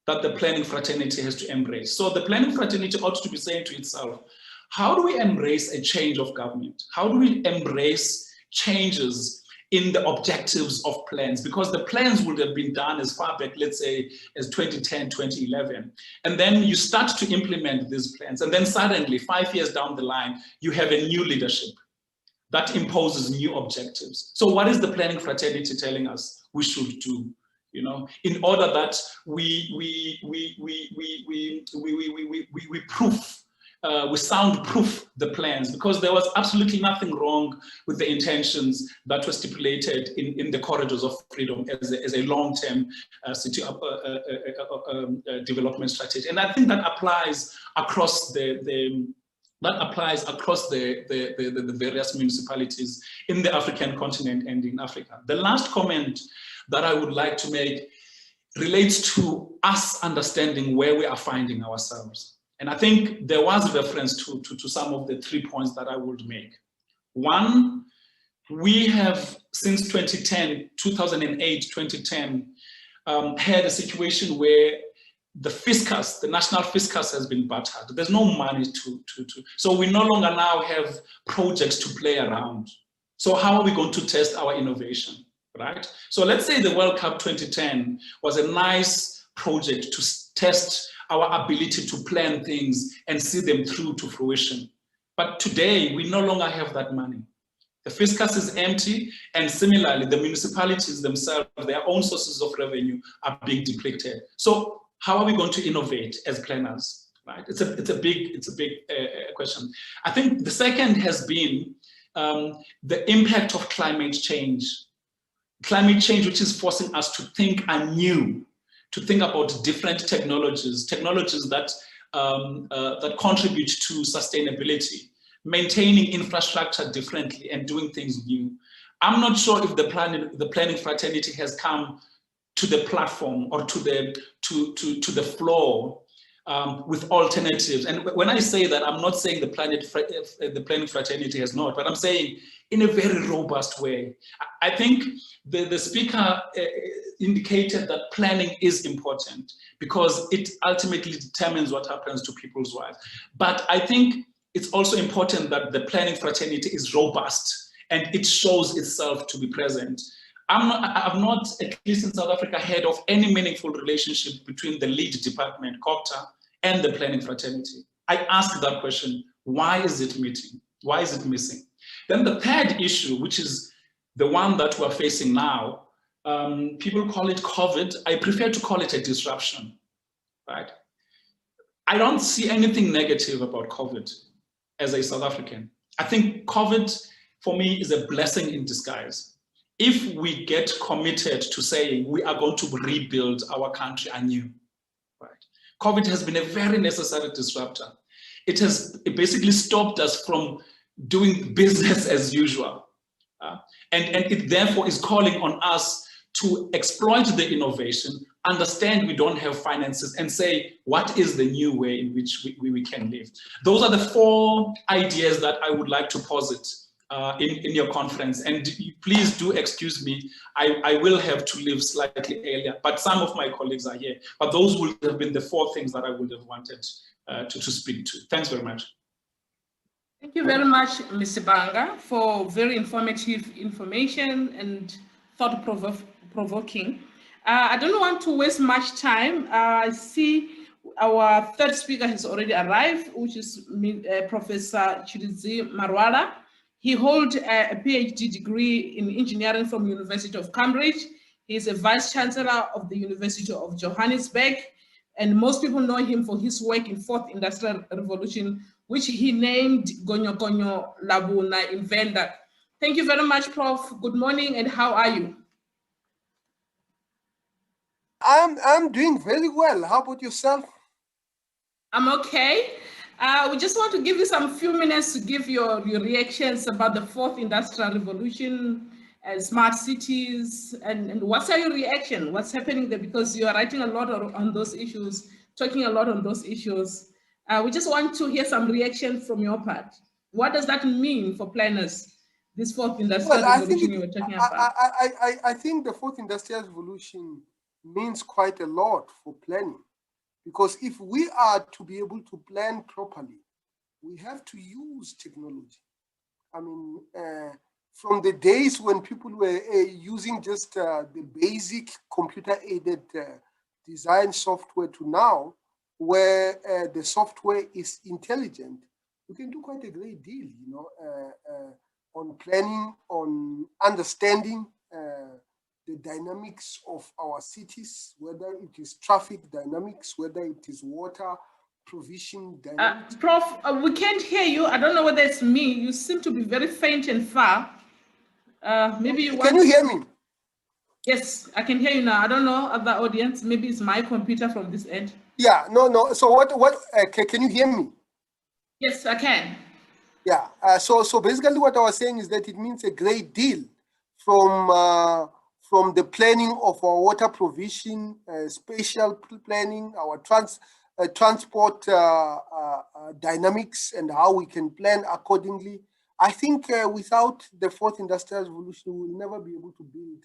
that the planning fraternity has to embrace. So the planning fraternity ought to be saying to itself, how do we embrace a change of government? How do we embrace changes in the objectives of plans? Because the plans would have been done as far back, let's say, as 2010, 2011. And then you start to implement these plans. And then suddenly, 5 years down the line, you have a new leadership that imposes new objectives. So what is the planning fraternity telling us we should do? You know, in order that we soundproof the plans, because there was absolutely nothing wrong with the intentions that were stipulated in the Corridors of Freedom as a long-term city development strategy. And I think that applies across the various municipalities in the African continent and in Africa. The last comment that I would like to make relates to us understanding where we are finding ourselves. And I think there was reference to some of the 3 points that I would make. One, we have since 2008, 2010, had a situation where the fiscus, the national fiscus, has been battered. There's no money so we no longer now have projects to play around. So how are we going to test our innovation, right? So let's say the World Cup 2010 was a nice project to test our ability to plan things and see them through to fruition. But today, we no longer have that money. The fiscus is empty, and similarly, the municipalities themselves, their own sources of revenue are being depleted. So how are we going to innovate as planners? Right? It's a big question. I think the second has been the impact of climate change. Climate change, which is forcing us to think anew, to think about different technologies that that contribute to sustainability, maintaining infrastructure differently and doing things new. I'm not sure if the planning fraternity has come to the platform or to the floor with alternatives. And when I say that, I'm not saying the planning fraternity has not, but I'm saying in a very robust way. I think the speaker indicated that planning is important because it ultimately determines what happens to people's lives. But I think it's also important that the planning fraternity is robust and it shows itself to be present. I've not, at least in South Africa, heard of any meaningful relationship between the lead department, COGTA, and the planning fraternity. I ask that question, why is it missing? Why is it missing? Then the third issue, which is the one that we're facing now, people call it COVID. I prefer to call it a disruption, right? I don't see anything negative about COVID as a South African. I think COVID, for me, is a blessing in disguise. If we get committed to saying we are going to rebuild our country anew, right? COVID has been a very necessary disruptor. It basically stopped us from doing business as usual. And it therefore is calling on us to exploit the innovation, understand we don't have finances, and say, what is the new way in which we can live? Those are the 4 ideas that I would like to posit in your conference. And please do excuse me, I will have to leave slightly earlier, but some of my colleagues are here. But those would have been the 4 things that I would have wanted to speak to. Thanks very much. Thank you very much, Mr. Banga, for very informative information and thought-provoking. I don't want to waste much time. I see our third speaker has already arrived, which is Professor Chidizi Marwala. He holds a PhD degree in engineering from University of Cambridge. He is a Vice Chancellor of the University of Johannesburg, and most people know him for his work in 4th Industrial Revolution, which he named Gonyo Gonyo Labuna in Venda. Thank you very much, Prof. Good morning, and how are you? I'm doing very well. How about yourself? I'm okay. We just want to give you some few minutes to give your reactions about the 4th Industrial Revolution and smart cities, and what's your reaction? What's happening there? Because you are writing a lot on those issues, talking a lot on those issues. We just want to hear some reaction from your part. What does that mean for planners, this 4th Industrial Revolution you were talking about? I think the 4th Industrial Revolution means quite a lot for planning, because if we are to be able to plan properly, we have to use technology. I mean, from the days when people were using just the basic computer-aided design software to now, where the software is intelligent, we can do quite a great deal, you know, on planning, on understanding the dynamics of our cities, whether it is traffic dynamics, whether it is water provision dynamics. Prof, we can't hear you. I don't know whether it's me. You seem to be very faint and far. Maybe you want. Can you hear me? Yes, I can hear you now. I don't know other audience. Maybe it's my computer from this end. Yeah, no. So can you hear me? Yes, I can. Yeah. So basically, what I was saying is that it means a great deal from the planning of our water provision, spatial planning, our transport dynamics, and how we can plan accordingly. I think without the 4th Industrial Revolution, we will never be able to build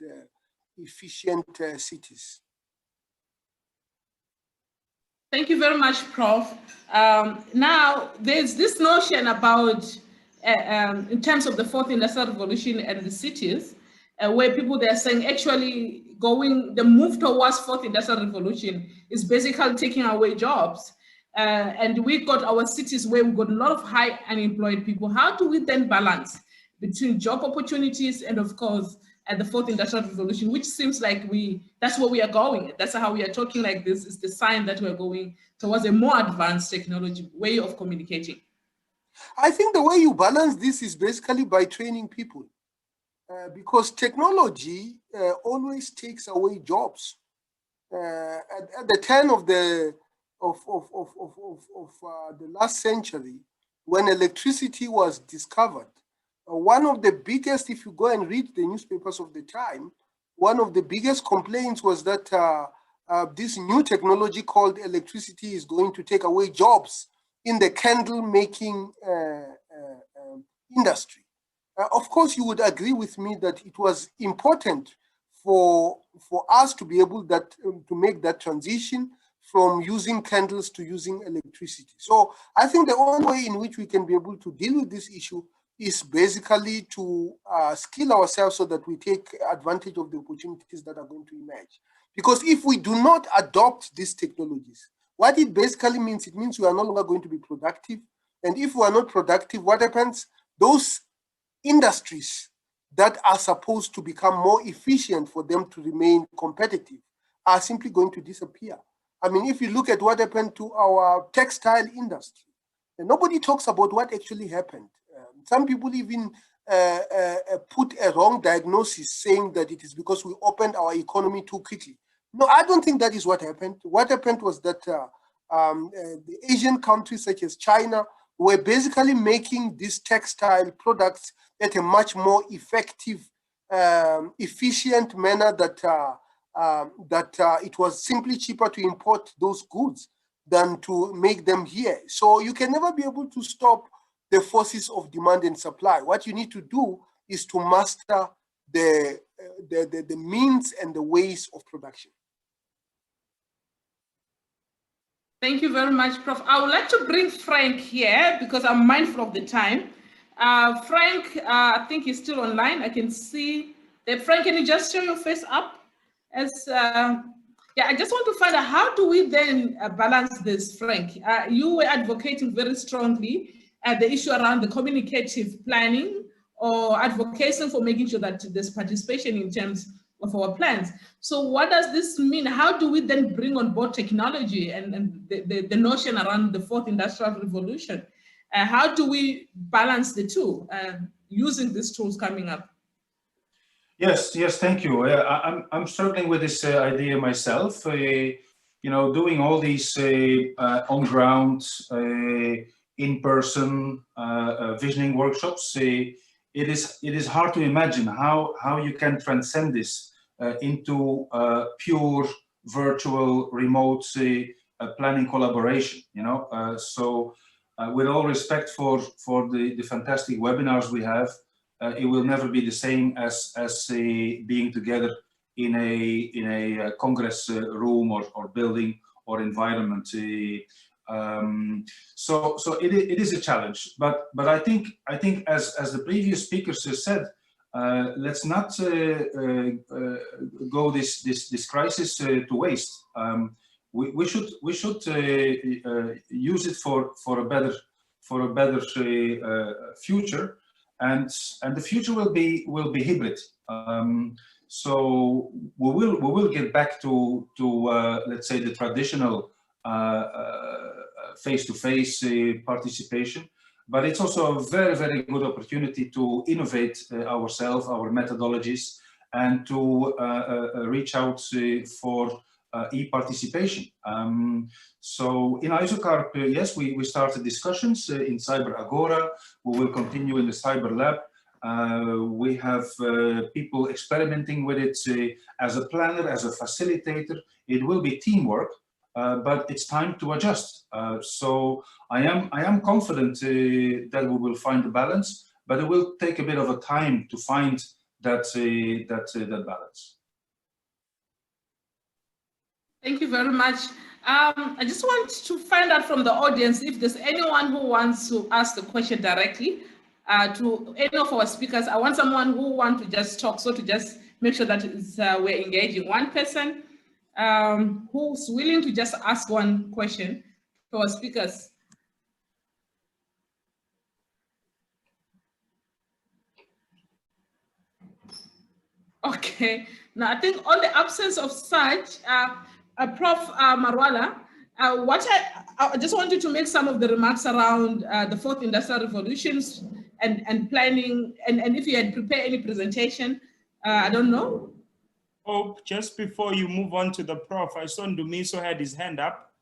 efficient cities. Thank you very much, Prof. Now, there's this notion about, in terms of the 4th Industrial Revolution and the cities, where people, they're saying actually the move towards 4th Industrial Revolution is basically taking away jobs. And we've got our cities where we've got a lot of high unemployed people. How do we then balance between job opportunities and, of course, the fourth industrial revolution, which seems like that's where we are going. That's how we are talking like this. Is the sign that we're going towards a more advanced technology way of communicating. I think the way you balance this is basically by training people, because technology always takes away jobs. At the turn of the last century, when electricity was discovered, one of the biggest, if you go and read the newspapers of the time, one of the biggest complaints was that this new technology called electricity is going to take away jobs in the candle making industry. Of course, you would agree with me that it was important for us to be able to make that transition from using candles to using electricity. So I think the only way in which we can be able to deal with this issue is basically to skill ourselves so that we take advantage of the opportunities that are going to emerge. Because if we do not adopt these technologies, what it basically means, it means we are no longer going to be productive. And if we are not productive, what happens? Those industries that are supposed to become more efficient for them to remain competitive are simply going to disappear. I mean, if you look at what happened to our textile industry, nobody talks about what actually happened. Some people even put a wrong diagnosis saying that it is because we opened our economy too quickly. No, I don't think that is what happened. What happened was that the Asian countries such as China were basically making these textile products at a much more effective, efficient manner that it was simply cheaper to import those goods than to make them here. So you can never be able to stop the forces of demand and supply. What you need to do is to master the means and the ways of production. Thank you very much, Prof. I would like to bring Frank here because I'm mindful of the time. Frank, I think he's still online. I can see that. Frank, can you just show your face up? Yeah, I just want to find out, how do we then balance this, Frank? You were advocating very strongly the issue around the communicative planning or advocating for making sure that there's participation in terms of our plans. So what does this mean? How do we then bring on board technology and the notion around the fourth industrial revolution? How do we balance the two using these tools coming up? Yes, thank you. I'm struggling with this idea myself. You know, doing all these on-ground, in-person visioning workshops, it is hard to imagine how you can transcend this into pure virtual remote planning collaboration. You know, so with all respect for the fantastic webinars we have, it will never be the same as being together in a congress room or building or environment. So it is a challenge, but I think as the previous speakers have said, let's not go this crisis to waste. We should use it for a better future, and the future will be hybrid. So we will get back to let's say the traditional face-to-face participation, but it's also a very good opportunity to innovate ourselves, our methodologies, and to reach out for e-participation. So in ISOCARP, yes, we started discussions in Cyber Agora. We will continue in the Cyber Lab. We have people experimenting with it as a planner, as a facilitator. It will be teamwork, but it's time to adjust. So I am confident that we will find a balance, but it will take a bit of a time to find that balance. Thank you very much. I just want to find out from the audience if there's anyone who wants to ask the question directly to any of our speakers. I want someone who wants to just talk, so to just make sure that we're engaging. One person who's willing to just ask one question to our speakers. Okay. Now, I think on the absence of such, Prof. Marwala, I just wanted to make some of the remarks around the fourth industrial revolutions and planning, and if you had prepared any presentation, I don't know. Oh, just before you move on to the prof, I saw Ndumiso had his hand up.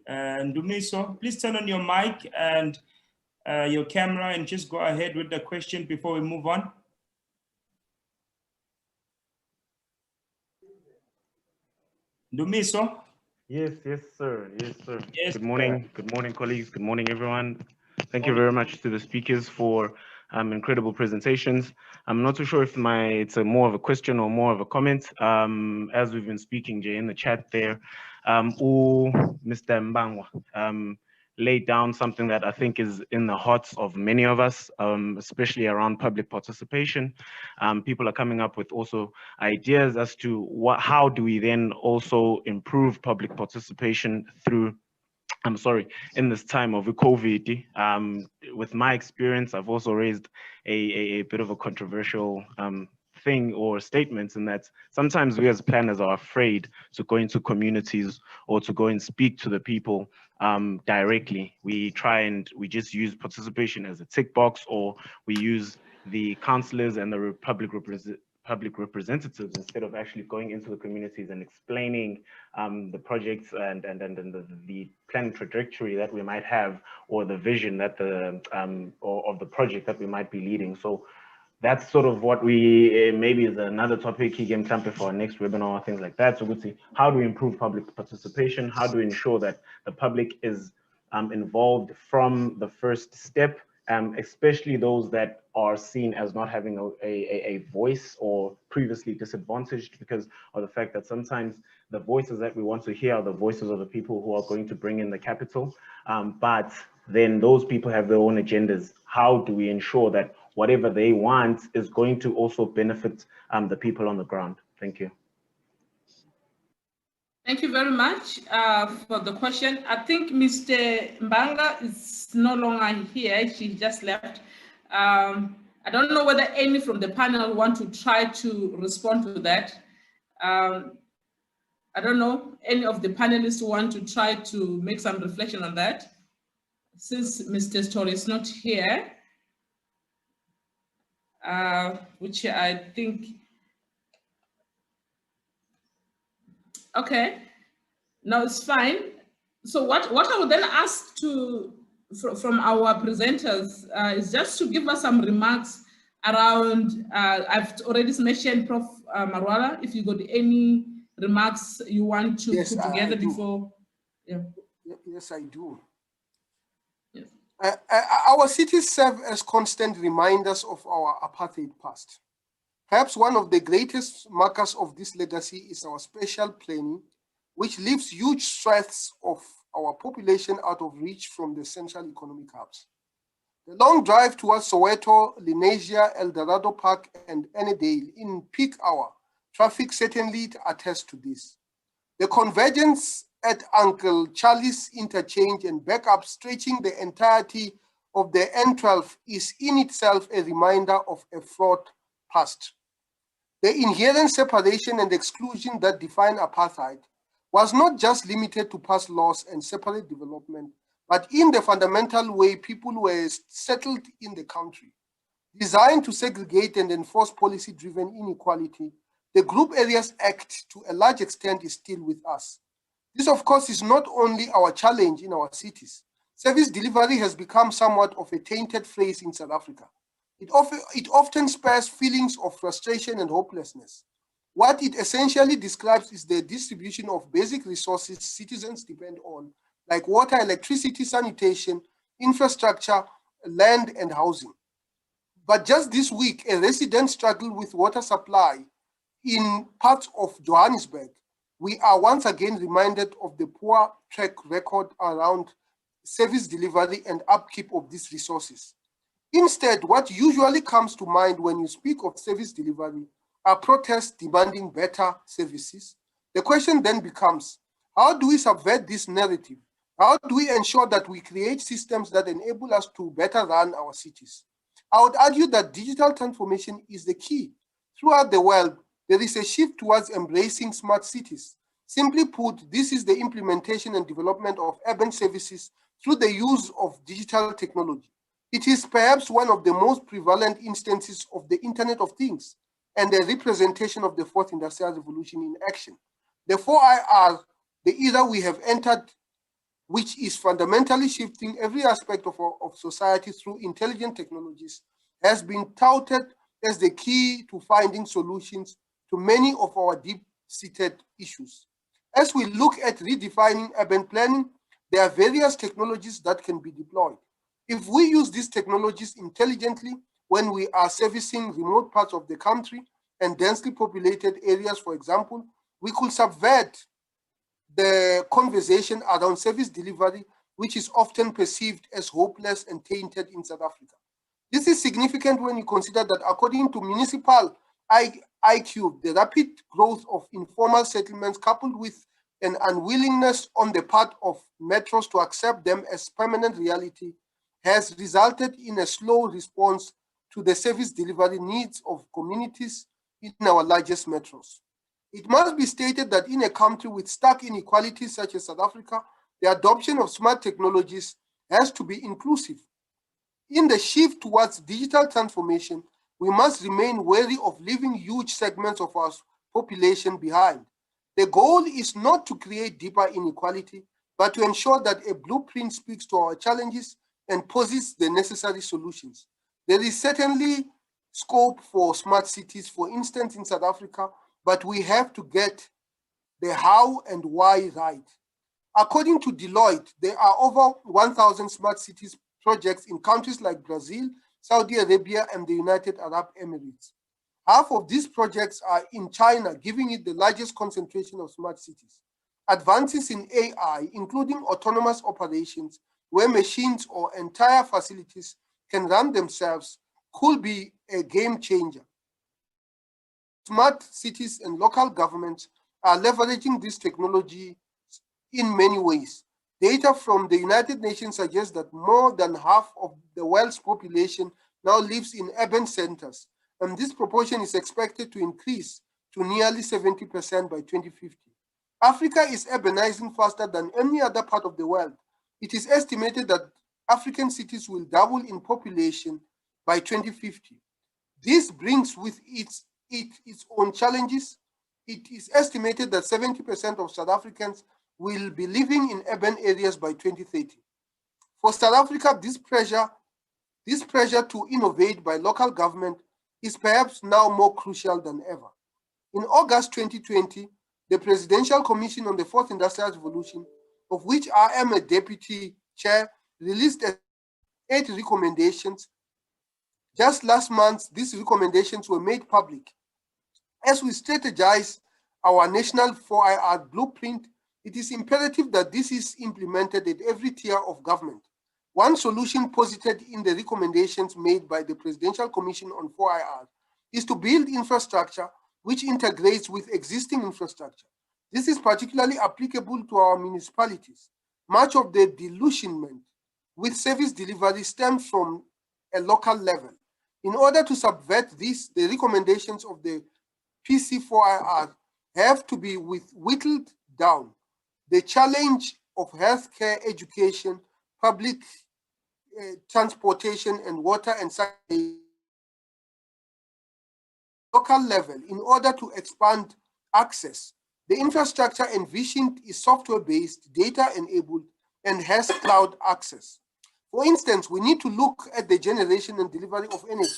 Ndumiso, please turn on your mic and your camera and just go ahead with the question before we move on. Ndumiso? Yes, sir. Yes, good morning, colleagues. Good morning, everyone. Thank you very much to the speakers for incredible presentations. I'm not too sure if it's more of a question or more of a comment. As we've been speaking, Jay, in the chat there, Mr. Mbangwa laid down something that I think is in the hearts of many of us, especially around public participation. People are coming up with also ideas as to how do we then also improve public participation through, in this time of COVID. With my experience, I've also raised a bit of a controversial thing or statements in that sometimes we as planners are afraid to go into communities or to go and speak to the people directly. We just use participation as a tick box, or we use the councillors and the public representatives instead of actually going into the communities and explaining the projects and the planning trajectory that we might have, or the vision that or of the project that we might be leading. So that's sort of what we maybe is another topic he can camp for our next webinar, things like that. So we'll see how do we improve public participation, how do we ensure that the public is involved from the first step, especially those that are seen as not having a voice or previously disadvantaged because of the fact that sometimes the voices that we want to hear are the voices of the people who are going to bring in the capital. But then those people have their own agendas. How do we ensure that whatever they want is going to also benefit the people on the ground? Thank you. Thank you very much for the question. I think Mr. Mbanga is no longer here. She just left. I don't know whether any from the panel want to try to respond to that. I don't know, any of the panelists want to try to make some reflection on that. Since Mr. Story is not here, which I think, okay, no, it's fine. So what I would then ask from our presenters is just to give us some remarks around, I've already mentioned Prof. Marwala, if you got any remarks you want to put together before. Yeah. Yes, I do. Yes. Our cities serve as constant reminders of our apartheid past. Perhaps one of the greatest markers of this legacy is our spatial planning, which leaves huge swaths of our population out of reach from the central economic hubs. The long drive towards Soweto, Lenasia, El Dorado Park, and Annandale in peak hour traffic certainly attests to this. The convergence at Uncle Charlie's interchange and backup stretching the entirety of the N12 is in itself a reminder of a fraught past. The inherent separation and exclusion that define apartheid was not just limited to past laws and separate development, but in the fundamental way people were settled in the country. Designed to segregate and enforce policy-driven inequality, the Group Areas Act to a large extent is still with us. This, of course, is not only our challenge in our cities. Service delivery has become somewhat of a tainted phrase in South Africa. It often spurs feelings of frustration and hopelessness. What it essentially describes is the distribution of basic resources citizens depend on, like water, electricity, sanitation, infrastructure, land, and housing. But just this week, a resident struggled with water supply in parts of Johannesburg. We are once again reminded of the poor track record around service delivery and upkeep of these resources. Instead, what usually comes to mind when you speak of service delivery are protests demanding better services. The question then becomes, how do we subvert this narrative? How do we ensure that we create systems that enable us to better run our cities? I would argue that digital transformation is the key. Throughout the world, there is a shift towards embracing smart cities. Simply put, this is the implementation and development of urban services through the use of digital technology. It is perhaps one of the most prevalent instances of the Internet of Things and a representation of the fourth industrial revolution in action. The 4IR, the era we have entered, which is fundamentally shifting every aspect of society through intelligent technologies, has been touted as the key to finding solutions to many of our deep-seated issues. As we look at redefining urban planning, there are various technologies that can be deployed. If we use these technologies intelligently when we are servicing remote parts of the country and densely populated areas, for example, we could subvert the conversation around service delivery, which is often perceived as hopeless and tainted in South Africa. This is significant when you consider that according to municipal IQ, the rapid growth of informal settlements coupled with an unwillingness on the part of metros to accept them as permanent reality has resulted in a slow response to the service delivery needs of communities in our largest metros. It must be stated that in a country with stark inequalities such as South Africa, the adoption of smart technologies has to be inclusive. In the shift towards digital transformation, we must remain wary of leaving huge segments of our population behind. The goal is not to create deeper inequality, but to ensure that a blueprint speaks to our challenges and poses the necessary solutions. There is certainly scope for smart cities, for instance, in South Africa, but we have to get the how and why right. According to Deloitte, there are over 1,000 smart cities projects in countries like Brazil, Saudi Arabia, and the United Arab Emirates. Half of these projects are in China, giving it the largest concentration of smart cities. Advances in AI, including autonomous operations, where machines or entire facilities can run themselves, could be a game changer. Smart cities and local governments are leveraging this technology in many ways. Data from the United Nations suggests that more than half of the world's population now lives in urban centers, and this proportion is expected to increase to nearly 70% by 2050. Africa is urbanizing faster than any other part of the world. It is estimated that African cities will double in population by 2050. This brings with its own challenges. It is estimated that 70% of South Africans will be living in urban areas by 2030. For South Africa, this pressure to innovate by local government is perhaps now more crucial than ever. In August 2020, the Presidential Commission on the Fourth Industrial Revolution, of which I am a deputy chair, released 8 recommendations. Just last month, these recommendations were made public. As we strategize our national 4IR blueprint, it is imperative that this is implemented at every tier of government. One solution posited in the recommendations made by the Presidential Commission on 4IR is to build infrastructure which integrates with existing infrastructure. This is particularly applicable to our municipalities. Much of the disillusionment with service delivery stems from a local level. In order to subvert this, the recommendations of the PC4IR have to be whittled down. The challenge of healthcare, education, public transportation, and water and sanitation local level in order to expand access. The infrastructure envisioned is software-based, data-enabled, and has cloud access. For instance, we need to look at the generation and delivery of energy,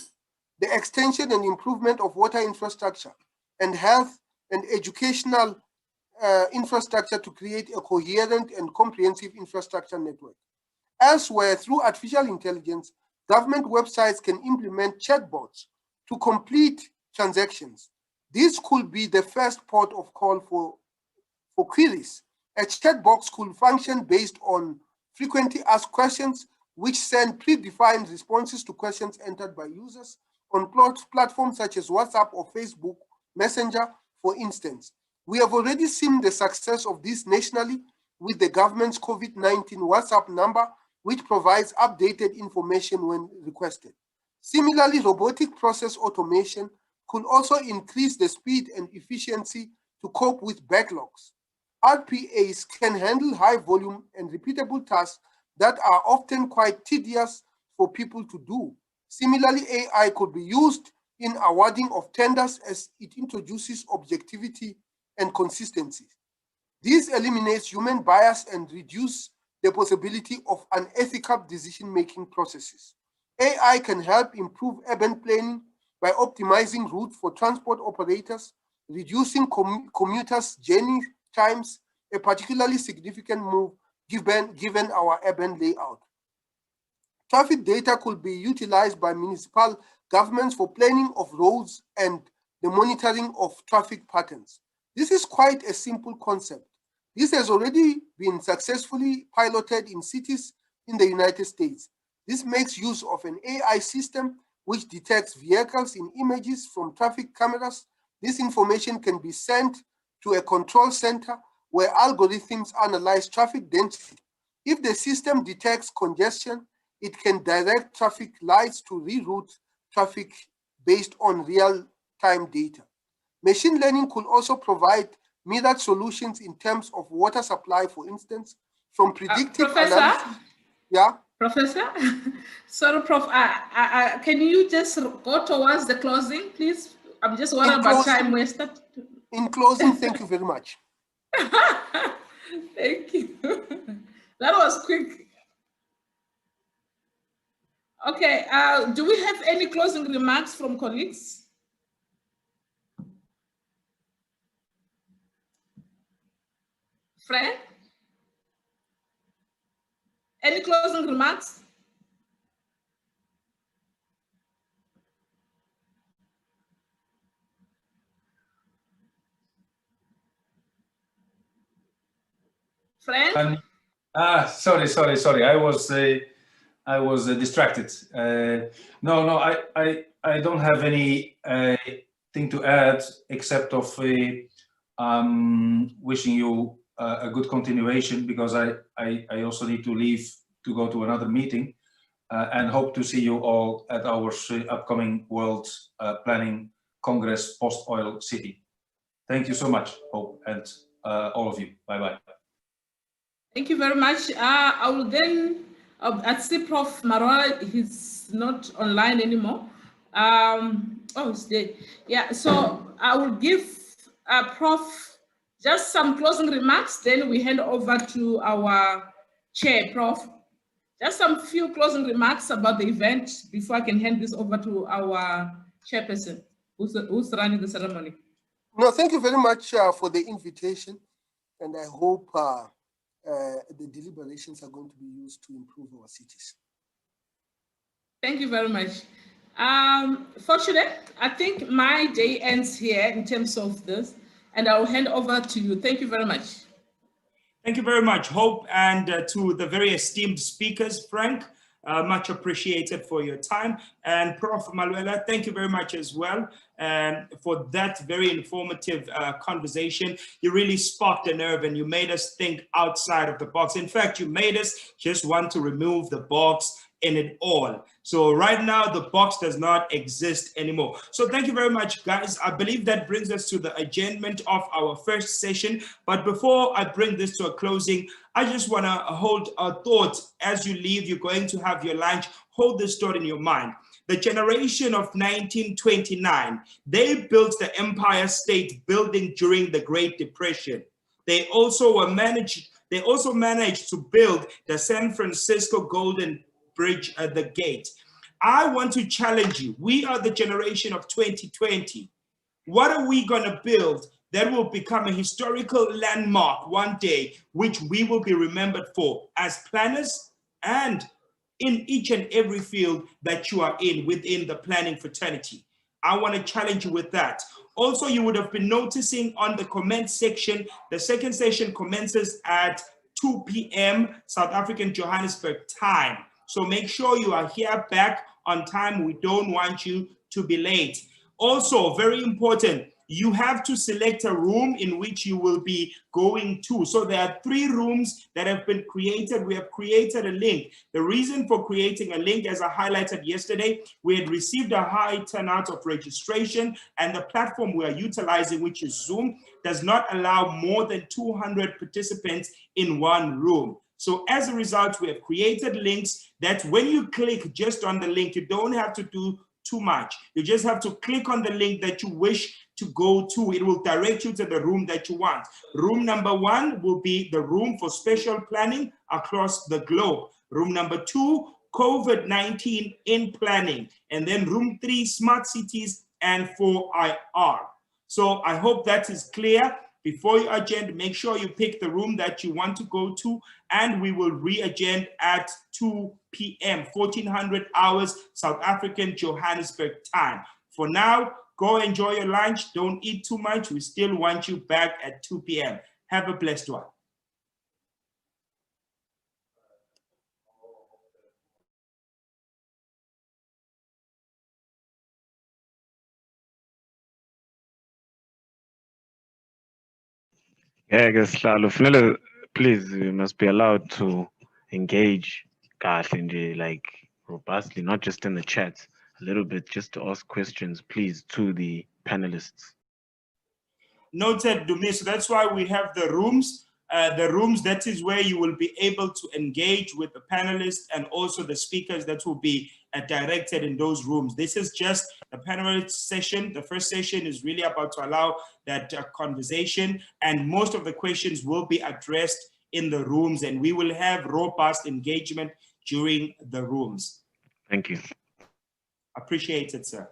the extension and improvement of water infrastructure, and health and educational infrastructure to create a coherent and comprehensive infrastructure network. Elsewhere, through artificial intelligence, government websites can implement chatbots to complete transactions. This could be the first port of call for queries. A chat box could function based on frequently asked questions, which send predefined responses to questions entered by users on platforms such as WhatsApp or Facebook Messenger, for instance. We have already seen the success of this nationally with the government's COVID-19 WhatsApp number, which provides updated information when requested. Similarly, robotic process automation could also increase the speed and efficiency to cope with backlogs. RPAs can handle high volume and repeatable tasks that are often quite tedious for people to do. Similarly, AI could be used in awarding of tenders as it introduces objectivity and consistency. This eliminates human bias and reduces the possibility of unethical decision-making processes. AI can help improve urban planning by optimizing routes for transport operators, reducing commuters' journey times, a particularly significant move given our urban layout. Traffic data could be utilized by municipal governments for planning of roads and the monitoring of traffic patterns. This is quite a simple concept. This has already been successfully piloted in cities in the United States. This makes use of an AI system which detects vehicles in images from traffic cameras. This information can be sent to a control center where algorithms analyze traffic density. If the system detects congestion, it can direct traffic lights to reroute traffic based on real-time data. Machine learning could also provide mirrored solutions in terms of water supply, for instance, from predictive analysis. Yeah? Professor? Sorry, Prof. Can you just go towards the closing, please? I'm just worried about time wasted. In closing, thank you very much. Thank you. That was quick. Okay, do we have any closing remarks from colleagues? Fred? Any closing remarks? Fred? Sorry. I was distracted. No, I don't have any thing to add except of wishing you a good continuation, because I also need to leave to go to another meeting, and hope to see you all at our upcoming World Planning Congress post-oil city. Thank you so much, Hope, and all of you. Bye-bye. Thank you very much. I will then, I see Prof. Marwa, he's not online anymore. Oh, it's there. Yeah, so I will give Prof. just some closing remarks, then we hand over to our chair, Prof. Just some few closing remarks about the event before I can hand this over to our chairperson, who's running the ceremony. No, thank you very much for the invitation, and I hope the deliberations are going to be used to improve our cities. Thank you very much. Fortunately, I think my day ends here in terms of this, and I will hand over to you. Thank you very much. Thank you very much, Hope, and to the very esteemed speakers, Frank, much appreciated for your time. And Prof. Maluela, thank you very much as well for that very informative conversation. You really sparked a nerve and you made us think outside of the box. In fact, you made us just want to remove the box in it all. So right now, the box does not exist anymore. So thank you very much, guys. I believe that brings us to the adjournment of our first session. But before I bring this to a closing, I just want to hold a thought. As you leave, you're going to have your lunch. Hold this thought in your mind. The generation of 1929, they built the Empire State Building during the Great Depression. They also managed to build the San Francisco Golden Bridge at the gate. I want to challenge you. We are the generation of 2020. What are we going to build that will become a historical landmark one day, which we will be remembered for as planners and in each and every field that you are in within the planning fraternity? I want to challenge you with that. Also, you would have been noticing on the comment section, the second session commences at 2 p.m. South African Johannesburg time. So make sure you are here back on time. We don't want you to be late. Also, very important, you have to select a room in which you will be going to. So there are 3 rooms that have been created. We have created a link. The reason for creating a link, as I highlighted yesterday, we had received a high turnout of registration, and the platform we are utilizing, which is Zoom, does not allow more than 200 participants in one room. So as a result, we have created links that when you click just on the link, you don't have to do too much. You just have to click on the link that you wish to go to. It will direct you to the room that you want. Room number 1 will be the room for special planning across the globe. Room number 2, COVID-19 in planning. And then room 3, smart cities and 4 IR. So I hope that is clear. Before you agenda, make sure you pick the room that you want to go to, and we will re-agenda at 2 p.m., 1400 hours, South African Johannesburg time. For now, go enjoy your lunch. Don't eat too much. We still want you back at 2 p.m. Have a blessed one. Yeah, I guess Funele, please, you must be allowed to engage like robustly, not just in the chat, a little bit, just to ask questions, please, to the panelists. Noted, Dumi. So that's why we have the rooms. That is where you will be able to engage with the panelists and also the speakers that will be directed in those rooms. This is just the panelist session. The first session is really about to allow that conversation, and most of the questions will be addressed in the rooms, and we will have robust engagement during the rooms. Thank you. Appreciate it, sir.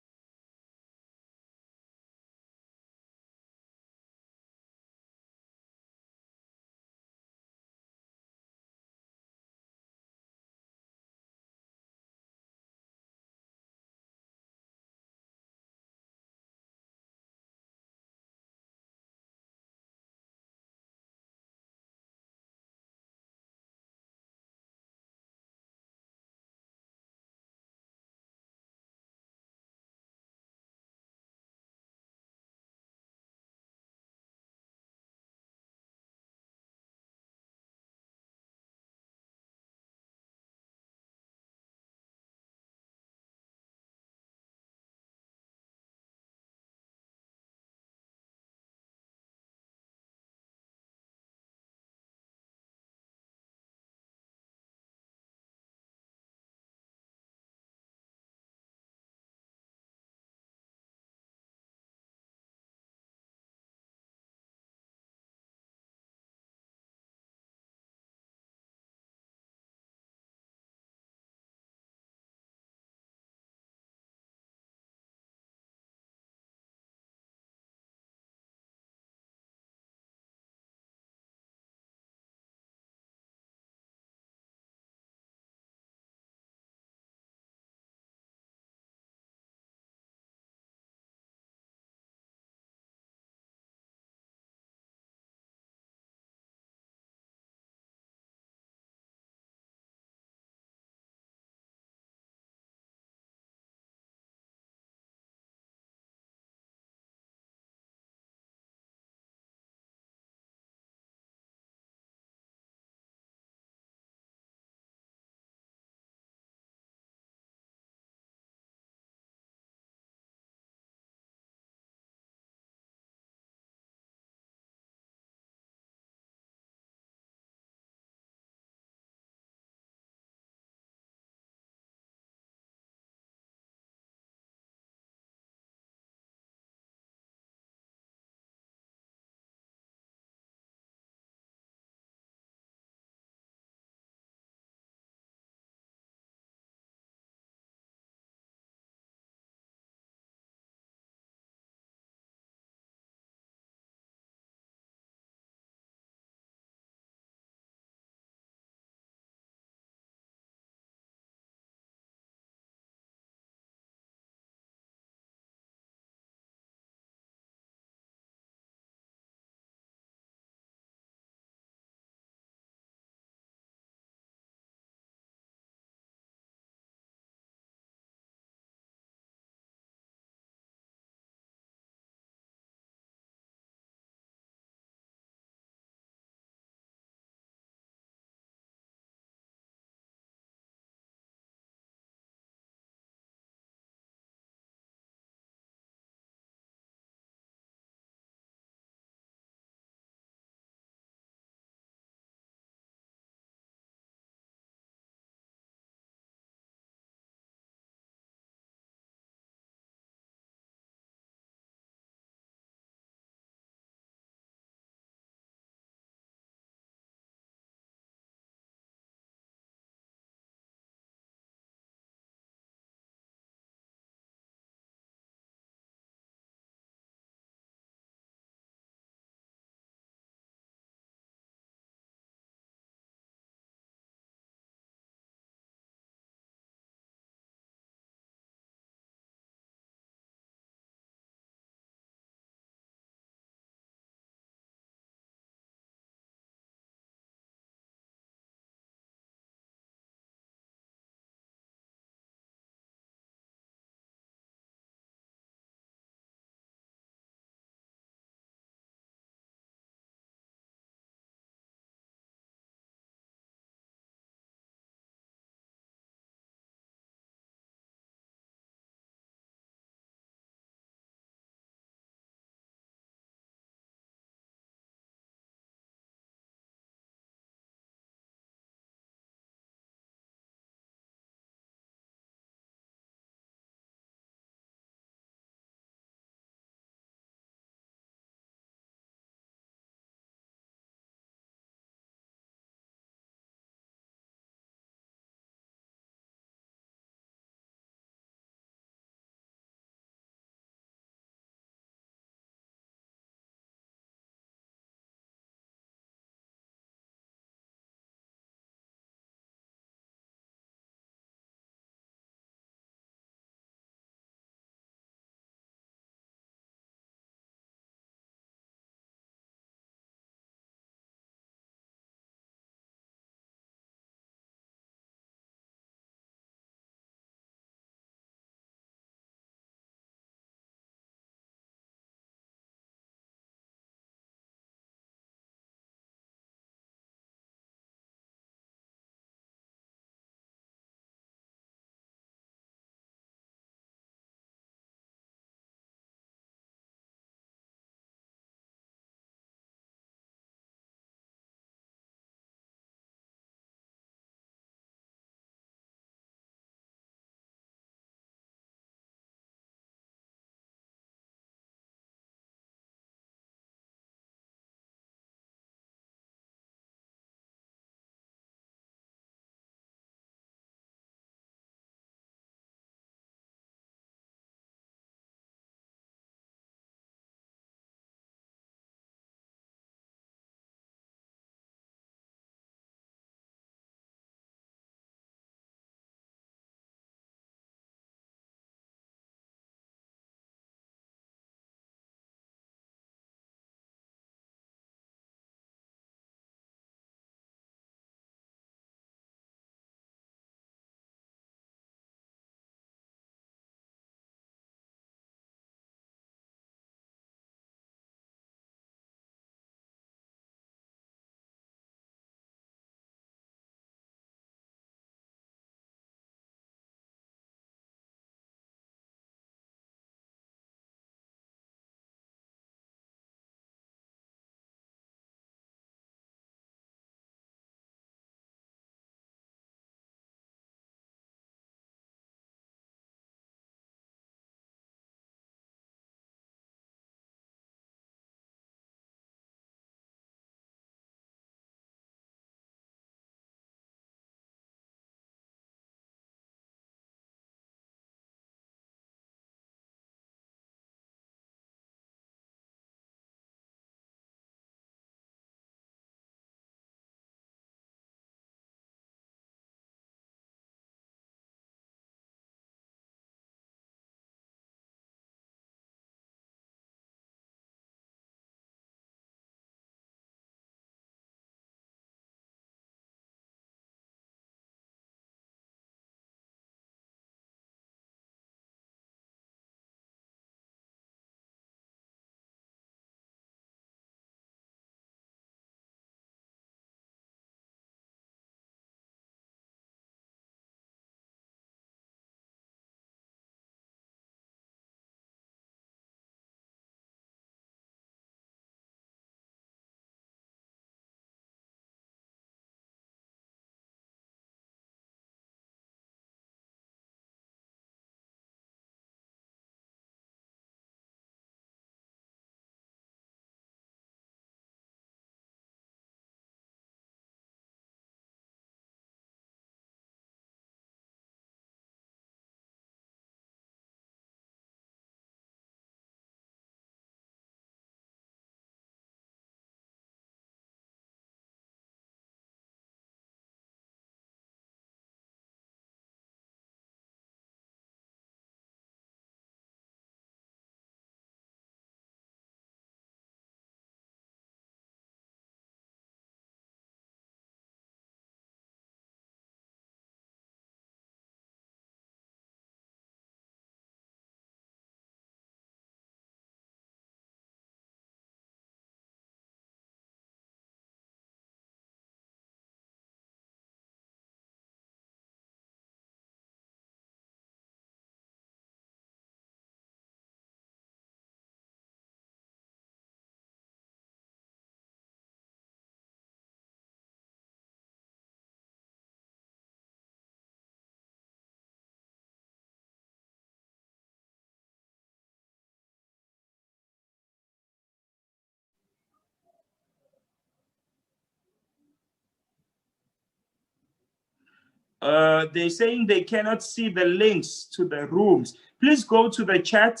They're saying they cannot see the links to the rooms. Please go to the chat.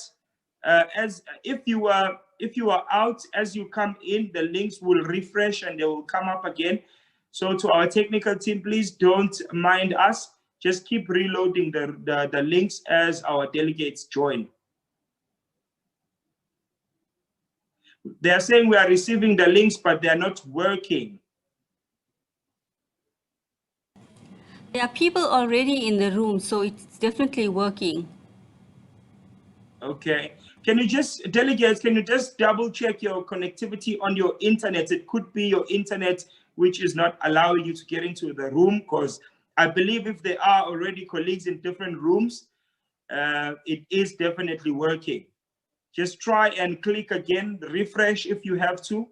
As if you are out, as you come in, the links will refresh and they will come up again. So to our technical team, please don't mind us. Just keep reloading the links as our delegates join. They are saying we are receiving the links, but they are not working. There are people already in the room, so it's definitely working. Okay. Can you just, delegates, can you just double check your connectivity on your internet? It could be your internet which is not allowing you to get into the room, because I believe if there are already colleagues in different rooms, it is definitely working. Just try and click again, refresh if you have to.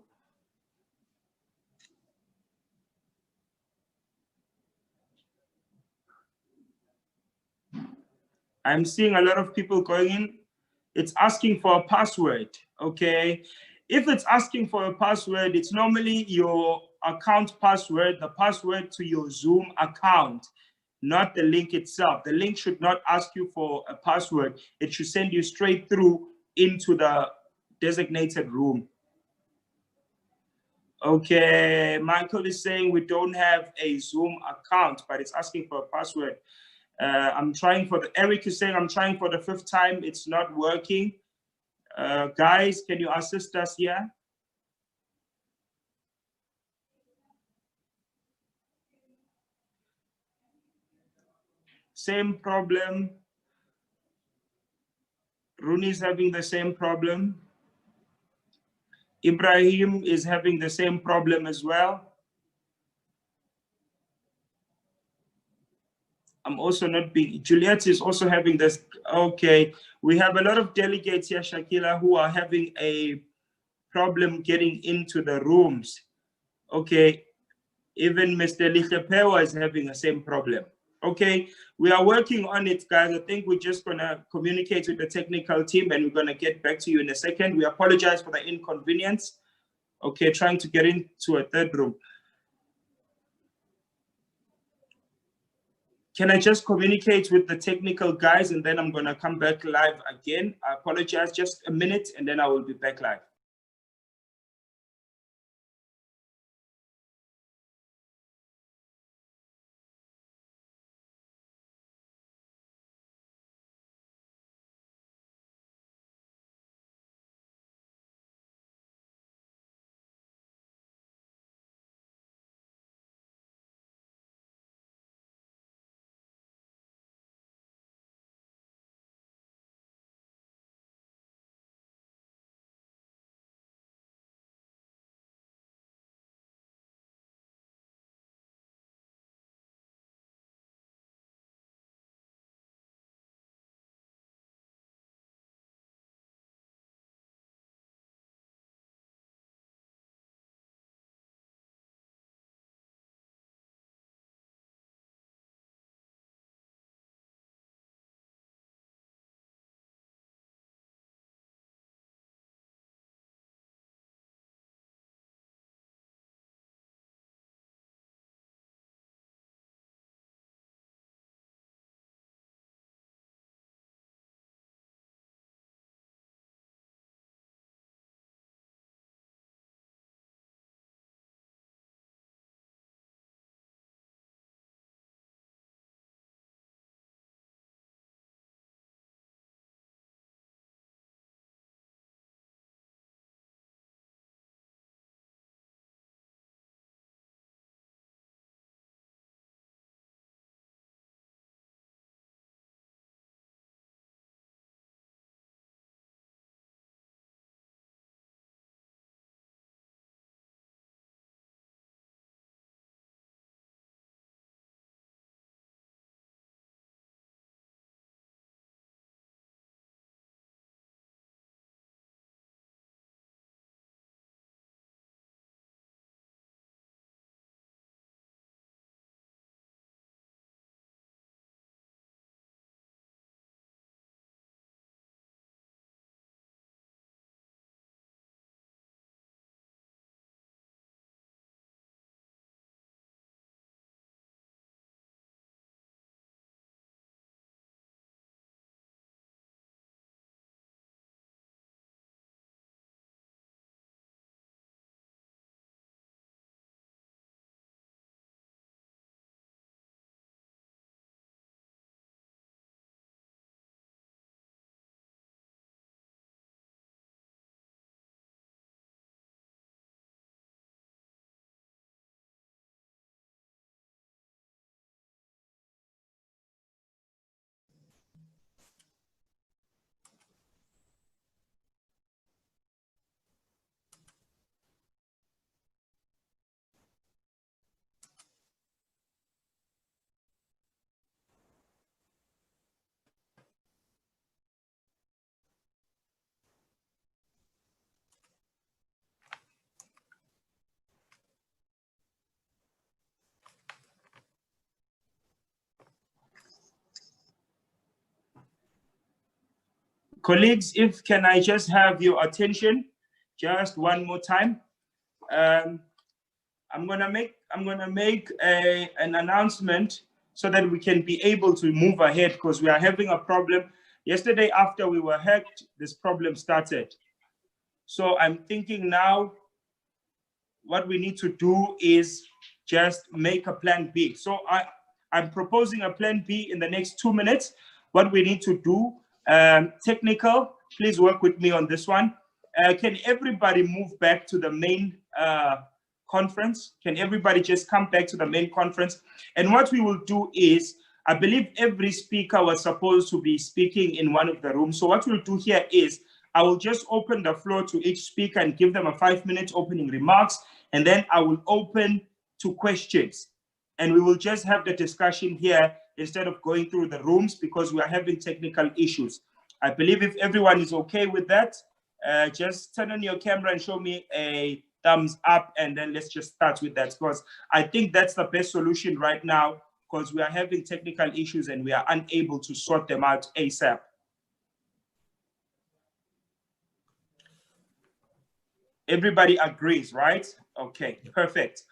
I'm seeing a lot of people going in. It's asking for a password, okay? If it's asking for a password, it's normally your account password, the password to your Zoom account, not the link itself. The link should not ask you for a password. It should send you straight through into the designated room. Okay, Michael is saying we don't have a Zoom account, but it's asking for a password. I'm trying for the, Eric is saying I'm trying for the 5th time, it's not working. Guys, can you assist us here? Same problem. Rooney is having the same problem. Ibrahim is having the same problem as well. I'm also not being, Juliet is also having this. Okay, we have a lot of delegates here, Shakila, who are having a problem getting into the rooms. Okay, even Mr. Lichepewa is having the same problem. Okay, we are working on it, guys. I think we're just gonna communicate with the technical team and we're gonna get back to you in a second. We apologize for the inconvenience. Okay, trying to get into a 3rd room. Can I just communicate with the technical guys and then I'm gonna come back live again? I apologize, just a minute and then I will be back live. Colleagues, if can I just have your attention just one more time? I'm gonna make an announcement so that we can be able to move ahead, because we are having a problem. Yesterday after we were hacked, this problem started. So I'm thinking now what we need to do is just make a plan B. So I'm proposing a plan B in the next 2 minutes. What we need to do, technical, please work with me on this one. Can everybody move back to the main conference? Can everybody just come back to the main conference? And what we will do is, I believe every speaker was supposed to be speaking in one of the rooms. So what we'll do here is, I will just open the floor to each speaker and give them a 5-minute opening remarks. And then I will open to questions. And we will just have the discussion here instead of going through the rooms, because we are having technical issues. I believe if everyone is okay with that, just turn on your camera and show me a thumbs up, and then let's just start with that, because I think that's the best solution right now, because we are having technical issues and we are unable to sort them out ASAP. Everybody agrees, right? Okay, perfect.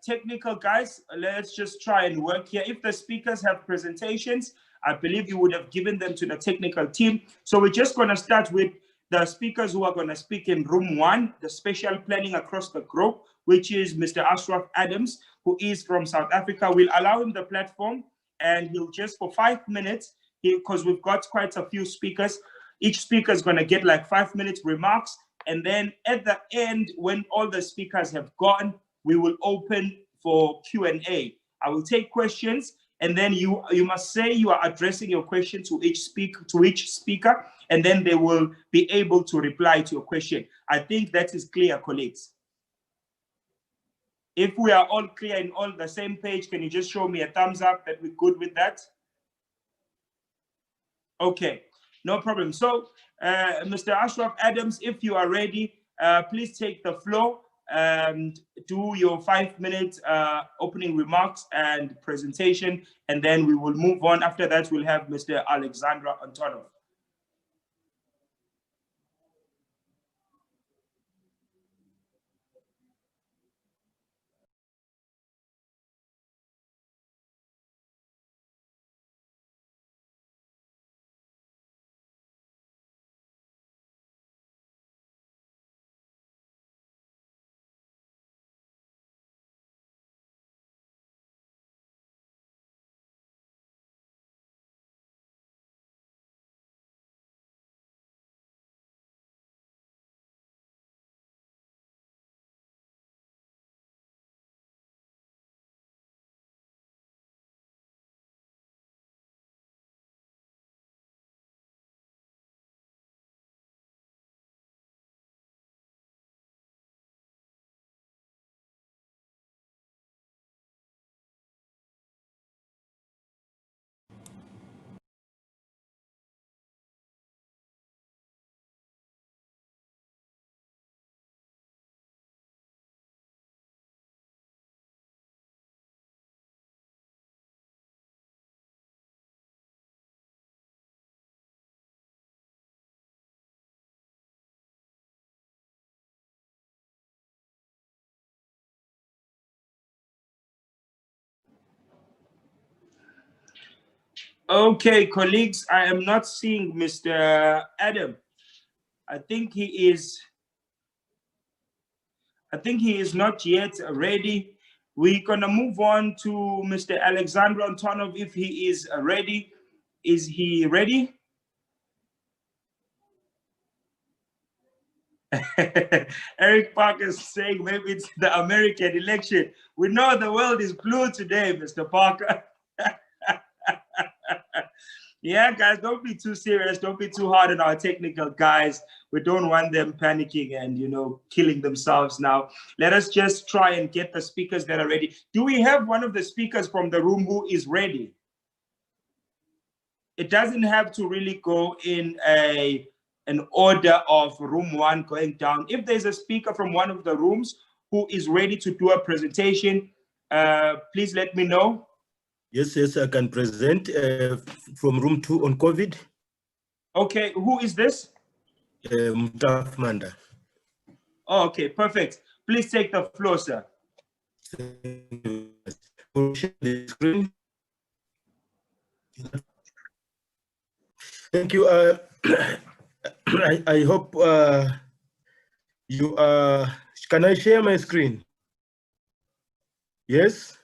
Technical guys, let's just try and work here. If the speakers have presentations, I believe you would have given them to the technical team. So we're just going to start with the speakers who are going to speak in room 1, the special planning across the group, which is Mr. Ashraf Adams, who is from South Africa. We'll allow him the platform, and he'll just for 5 minutes, because we've got quite a few speakers. Each speaker is going to get like 5-minute remarks. And then at the end, when all the speakers have gone, we will open for Q&A. I will take questions, and then you must say you are addressing your question to each speaker, and then they will be able to reply to your question. I think that is clear, colleagues. If we are all clear and on the same page, can you just show me a thumbs up that we're good with that? Okay, no problem. So, Mr. Ashraf Adams, if you are ready, please take the floor and do your 5-minute opening remarks and presentation, and then we will move on. After that, we'll have Mr. Alexandra Antonov. Okay, colleagues, I am not seeing Mr. Adam. I think he is not yet ready. We're gonna move on to Mr. Alexander Antonov if he is ready. Is he ready? Eric Parker is saying maybe it's the American election. We know the world is blue today, Mr. Parker. Yeah, guys, don't be too serious. Don't be too hard on our technical guys. We don't want them panicking and, you know, killing themselves now. Let us just try and get the speakers that are ready. Do we have one of the speakers from the room who is ready? It doesn't have to really go in an order of room 1 going down. If there's a speaker from one of the rooms who is ready to do a presentation, please let me know. Yes, I can present from room 2 on COVID. Okay, who is this? Manda. Oh, okay, perfect. Please take the floor, sir. The screen. Thank you. I hope you can I share my screen? Yes?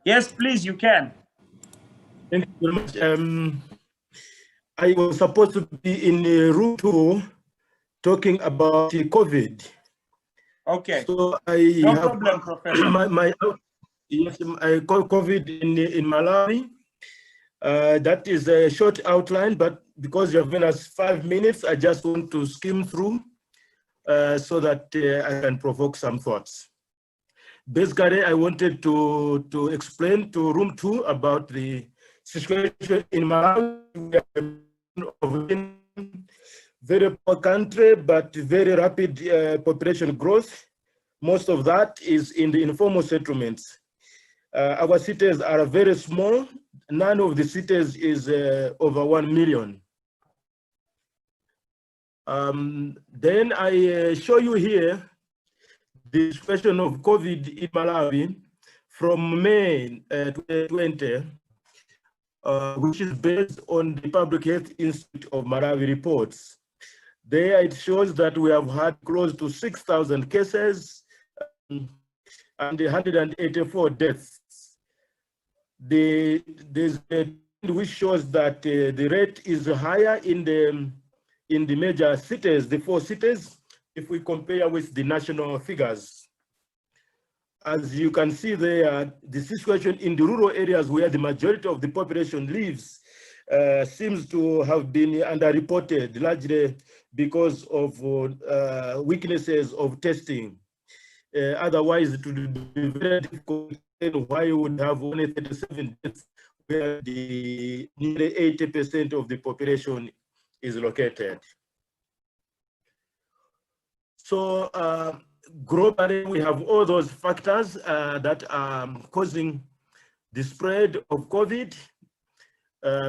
Yes, please, you can. Thank you very much. I was supposed to be in room 2 talking about COVID. Okay. So I No have problem, Professor. yes, I call COVID in Malawi. That is a short outline, but because you have given us 5 minutes, I just want to skim through so that I can provoke some thoughts. Basically, I wanted to explain to room 2 about the situation in Malawi. Very poor country, but very rapid population growth. Most of that is in the informal settlements. Our cities are very small. None of the cities is over 1 million. Then I show you here the situation of COVID in Malawi from May 2020, which is based on the Public Health Institute of Malawi reports. There it shows that we have had close to 6,000 cases and 184 deaths. There's a trend which shows that the rate is higher in the major cities, the 4 cities, if we compare with the national figures. As you can see there, the situation in the rural areas where the majority of the population lives seems to have been underreported, largely because of weaknesses of testing. Otherwise, it would be very difficult to tell why you would have only 37 deaths where the nearly 80% of the population is located. So globally, we have all those factors that are causing the spread of COVID.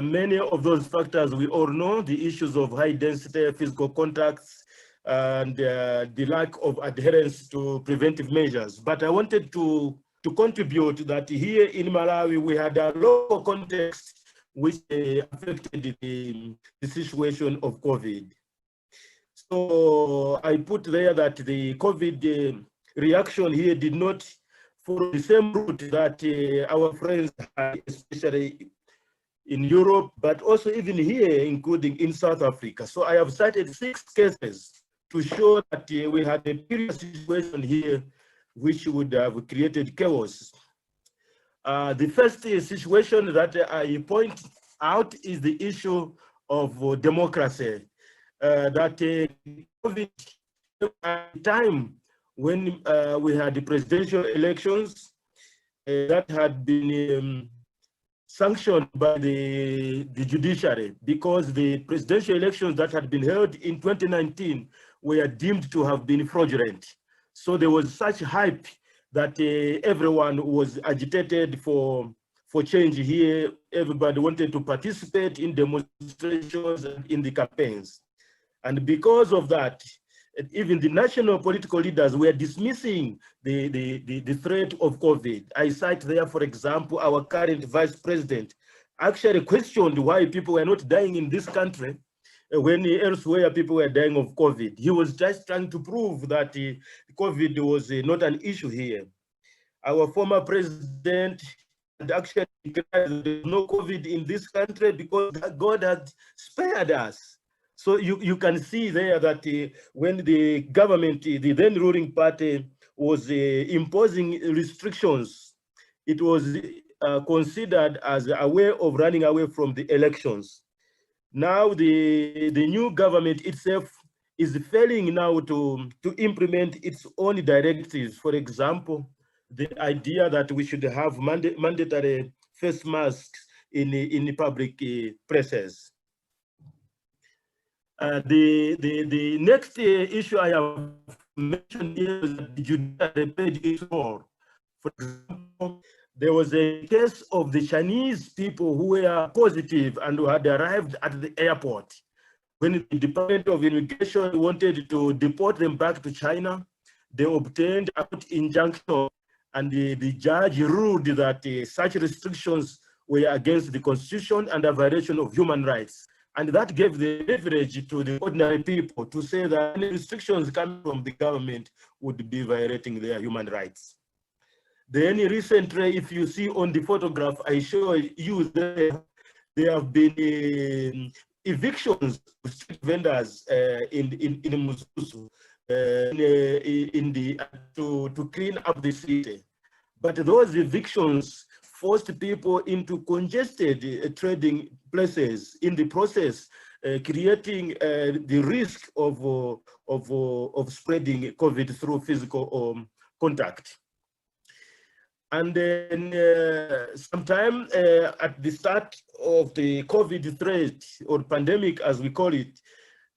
Many of those factors we all know, the issues of high density physical contacts and the lack of adherence to preventive measures. But I wanted to contribute that here in Malawi, we had a local context which affected the situation of COVID. So I put there that the COVID reaction here did not follow the same route that our friends had, especially in Europe, but also even here, including in South Africa. So I have cited 6 cases to show that we had a serious situation here which would have created chaos. The first situation that I point out is the issue of democracy. That COVID at the time when we had the presidential elections that had been sanctioned by the judiciary, because the presidential elections that had been held in 2019 were deemed to have been fraudulent. So there was such hype that everyone was agitated for change here. Everybody wanted to participate in demonstrations and in the campaigns. And because of that, even the national political leaders were dismissing the threat of COVID. I cite there, for example, our current vice president actually questioned why people were not dying in this country when elsewhere people were dying of COVID. He was just trying to prove that COVID was not an issue here. Our former president had actually declared there's no COVID in this country because God had spared us. So you can see there that when the government, the then ruling party, was imposing restrictions, it was considered as a way of running away from the elections. Now the new government itself is failing now to implement its own directives. For example, the idea that we should have mandatory face masks in public places. The next issue I have mentioned here is that the judiciary played its role. For example, there was a case of the Chinese people who were positive and who had arrived at the airport. When the Department of Immigration wanted to deport them back to China, they obtained an injunction, and the judge ruled that such restrictions were against the Constitution and a violation of human rights. And that gave the leverage to the ordinary people to say that any restrictions coming from the government would be violating their human rights. Then recently, if you see on the photograph I show you there have been evictions of street vendors in Mususu to clean up the city. But those evictions forced people into congested trading places, in the process creating the risk of spreading COVID through physical contact. And then sometime at the start of the COVID threat or pandemic, as we call it,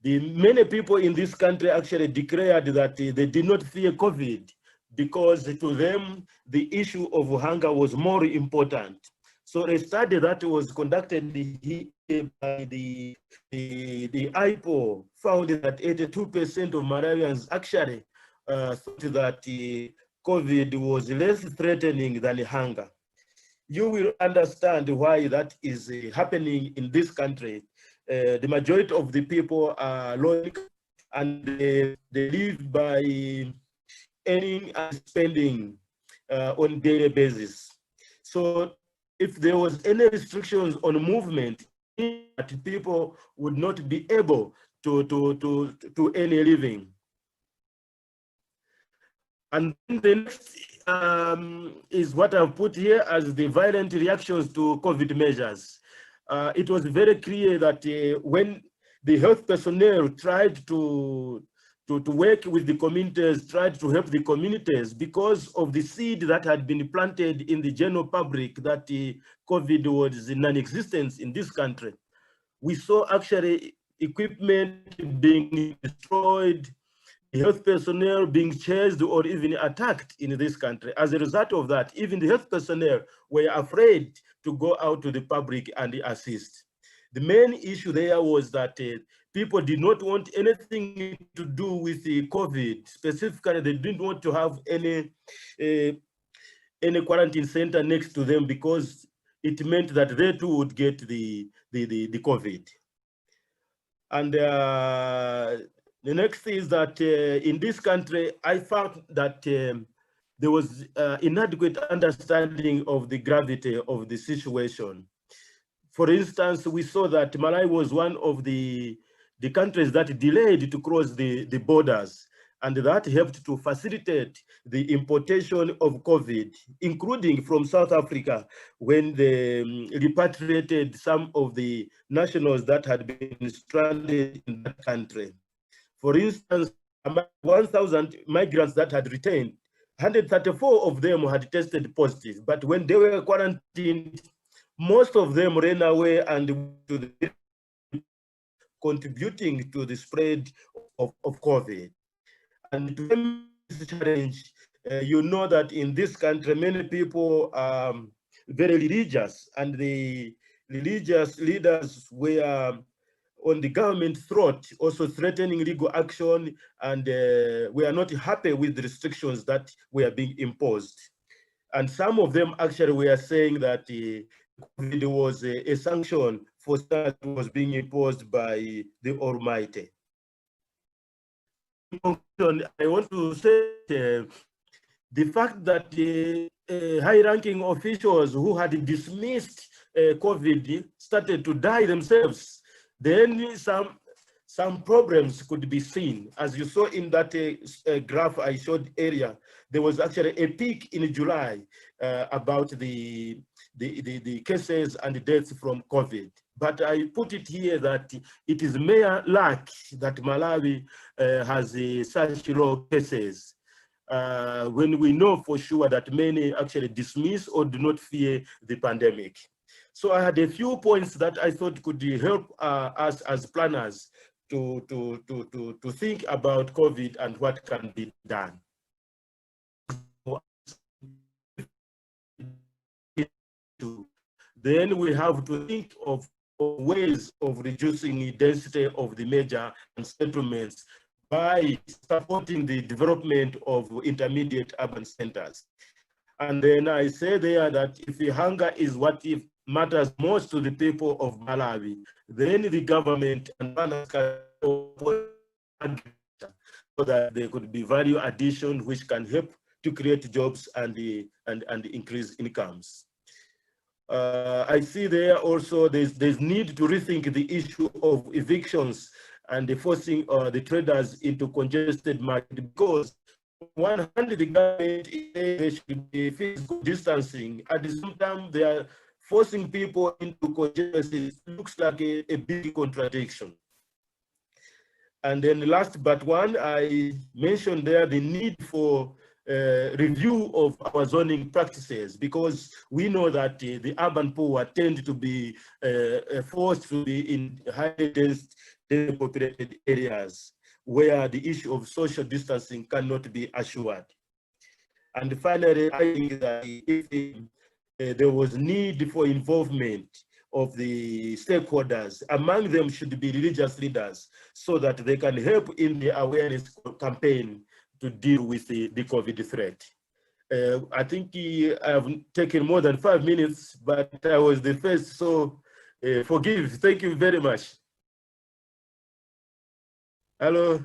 many people in this country actually declared that they did not fear COVID because to them, the issue of hunger was more important. So a study that was conducted by the IPO found that 82% of Malawians actually thought that COVID was less threatening than hunger. You will understand why that is happening in this country. The majority of the people are low income and they live by earning and spending on daily basis. So if there was any restrictions on movement, people would not be able to earn a living. And the next is what I've put here as the violent reactions to COVID measures. It was very clear that when the health personnel tried to work with the communities, tried to help the communities because of the seed that had been planted in the general public that COVID was non-existent in this country. We saw actually equipment being destroyed, health personnel being chased or even attacked in this country. As a result of that, even the health personnel were afraid to go out to the public and assist. The main issue there was that people did not want anything to do with the COVID. Specifically, they didn't want to have any quarantine center next to them because it meant that they too would get the COVID. And the next is that in this country, I found that there was inadequate understanding of the gravity of the situation. For instance, we saw that Malawi was one of the countries that delayed to cross the borders, and that helped to facilitate the importation of COVID, including from South Africa, when they repatriated some of the nationals that had been stranded in that country. For instance, 1,000 migrants that had returned, 134 of them had tested positive, but when they were quarantined, most of them ran away and contributing to the spread of COVID. And to end this challenge, you know that in this country, many people are very religious, and the religious leaders were on the government throat, also threatening legal action, and we are not happy with the restrictions that were being imposed. And some of them actually were saying that COVID was a sanction for that was being imposed by the Almighty. In conclusion, I want to say the fact that high-ranking officials who had dismissed COVID started to die themselves, then some problems could be seen. As you saw in that graph I showed earlier, there was actually a peak in July about the cases and deaths from COVID. But I put it here that it is mere luck that Malawi has such low cases, when we know for sure that many actually dismiss or do not fear the pandemic. So I had a few points that I thought could help us as planners to think about COVID and what can be done. to. Then we have to think of ways of reducing the density of the major settlements by supporting the development of intermediate urban centers. And then I say there that if the hunger is what matters most to the people of Malawi, then the government and so that there could be value addition which can help to create jobs and increase incomes. I see there also there's need to rethink the issue of evictions and the forcing the traders into congested market, because on one hand the government they should be physical distancing, at the same time they are forcing people into congested. It looks like a big contradiction. And then last but one, I mentioned there the need for review of our zoning practices, because we know that the urban poor tend to be forced to be in highly dense populated areas where the issue of social distancing cannot be assured. And finally, I think that if there was need for involvement of the stakeholders, among them should be religious leaders, so that they can help in the awareness campaign to deal with the COVID threat. I think I've taken more than 5 minutes, but I was the first, so forgive. Thank you very much. Hello.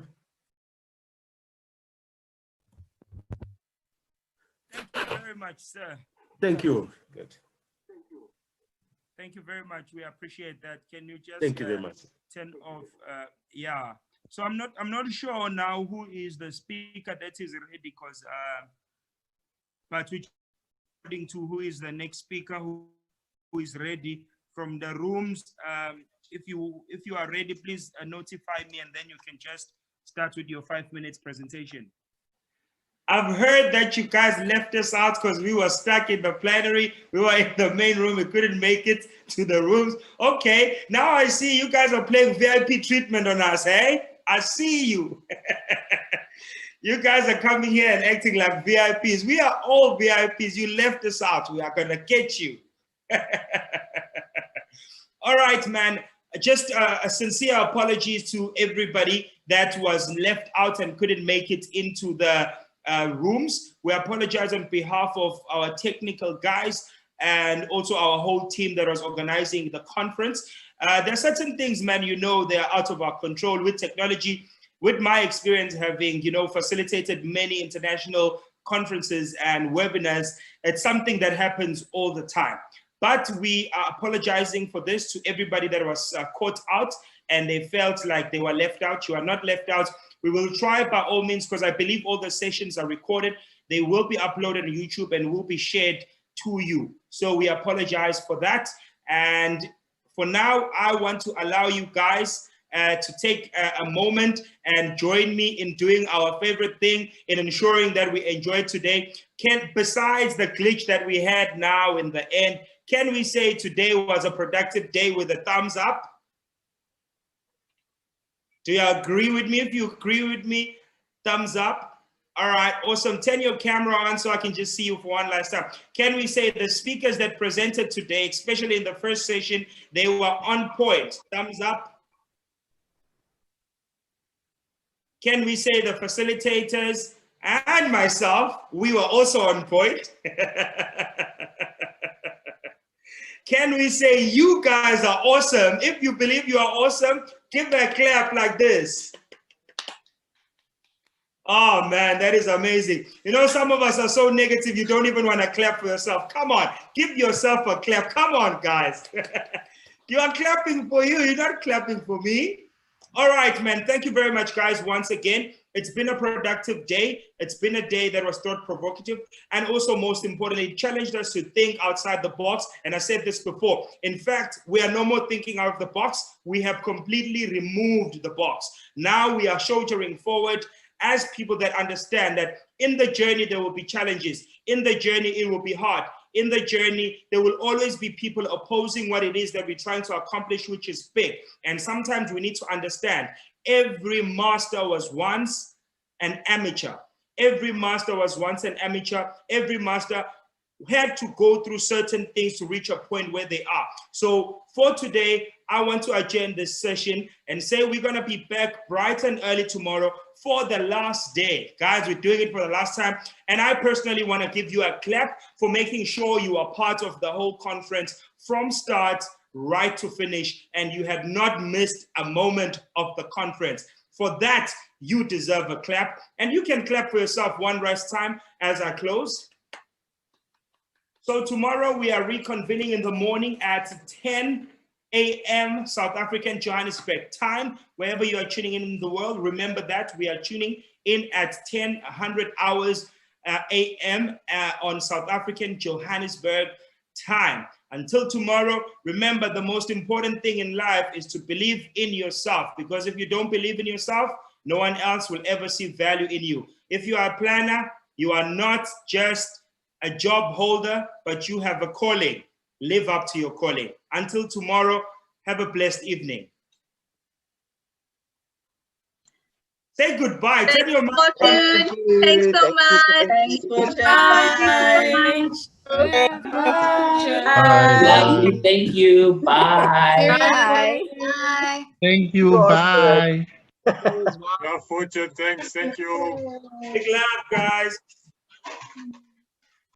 Thank you very much, sir. Thank you. Good. Thank you very much. We appreciate that. Can you just thank you very much. Turn off? Yeah. So I'm not sure now who is the speaker that is ready, because but we're according to who is the next speaker who is ready from the rooms. If you are ready, please notify me, and then you can just start with your 5 minutes presentation. I've heard that you guys left us out because we were stuck in the plenary. We were in the main room. We couldn't make it to the rooms. Okay, now I see you guys are playing VIP treatment on us, hey? I see you. You guys are coming here and acting like VIPs. We are all VIPs. You left us out. We are going to get you. All right, man. Just a sincere apologies to everybody that was left out and couldn't make it into the rooms. We apologize on behalf of our technical guys and also our whole team that was organizing the conference. There are certain things, man, you know, they're out of our control with technology. With my experience having, you know, facilitated many international conferences and webinars, it's something that happens all the time. But we are apologizing for this to everybody that was caught out and they felt like they were left out. You are not left out. We will try by all means, because I believe all the sessions are recorded. They will be uploaded on YouTube and will be shared to you. So we apologize for that. And for now, I want to allow you guys to take a moment and join me in doing our favorite thing, in ensuring that we enjoy today. Besides the glitch that we had now in the end, can we say today was a productive day with a thumbs up? Do you agree with me? If you agree with me, thumbs up. All right, awesome. Turn your camera on so I can just see you for one last time. Can we say the speakers that presented today, especially in the first session, they were on point? Thumbs up. Can we say the facilitators and myself, we were also on point? Can we say you guys are awesome? If you believe you are awesome, give a clap like this. Oh man, that is amazing. You know, some of us are so negative, you don't even want to clap for yourself. Come on, give yourself a clap. Come on, guys. You are clapping for you, you're not clapping for me. All right, man, thank you very much, guys, once again. It's been a productive day. It's been a day that was thought provocative, and also most importantly, it challenged us to think outside the box. And I said this before. In fact, we are no more thinking out of the box. We have completely removed the box. Now we are shouldering forward as people that understand that in the journey, there will be challenges. In the journey, it will be hard. In the journey, there will always be people opposing what it is that we're trying to accomplish, which is big. And sometimes we need to understand every master was once an amateur. Every master was once an amateur. Every master had to go through certain things to reach a point where they are. So for today, I want to adjourn this session and say we're going to be back bright and early tomorrow for the last day. Guys, we're doing it for the last time. And I personally want to give you a clap for making sure you are part of the whole conference from start right to finish, and you have not missed a moment of the conference. For that, you deserve a clap, and you can clap for yourself one last time as I close. So tomorrow we are reconvening in the morning at 10 a.m. South African Johannesburg time. Wherever you are tuning in the world, remember that we are tuning in at 10:00 hours a.m. On South African Johannesburg time. Until tomorrow, remember the most important thing in life is to believe in yourself, because if you don't believe in yourself, no one else will ever see value in you. If you are a planner, you are not just a job holder, but you have a calling. Live up to your calling. Until tomorrow, have a blessed evening. Say goodbye. Tell your mom. Thanks so much. Bye. Love you. Thank you. Bye. Bye. Bye. Thank you. Bye. Thanks. Thank you. Big love, guys.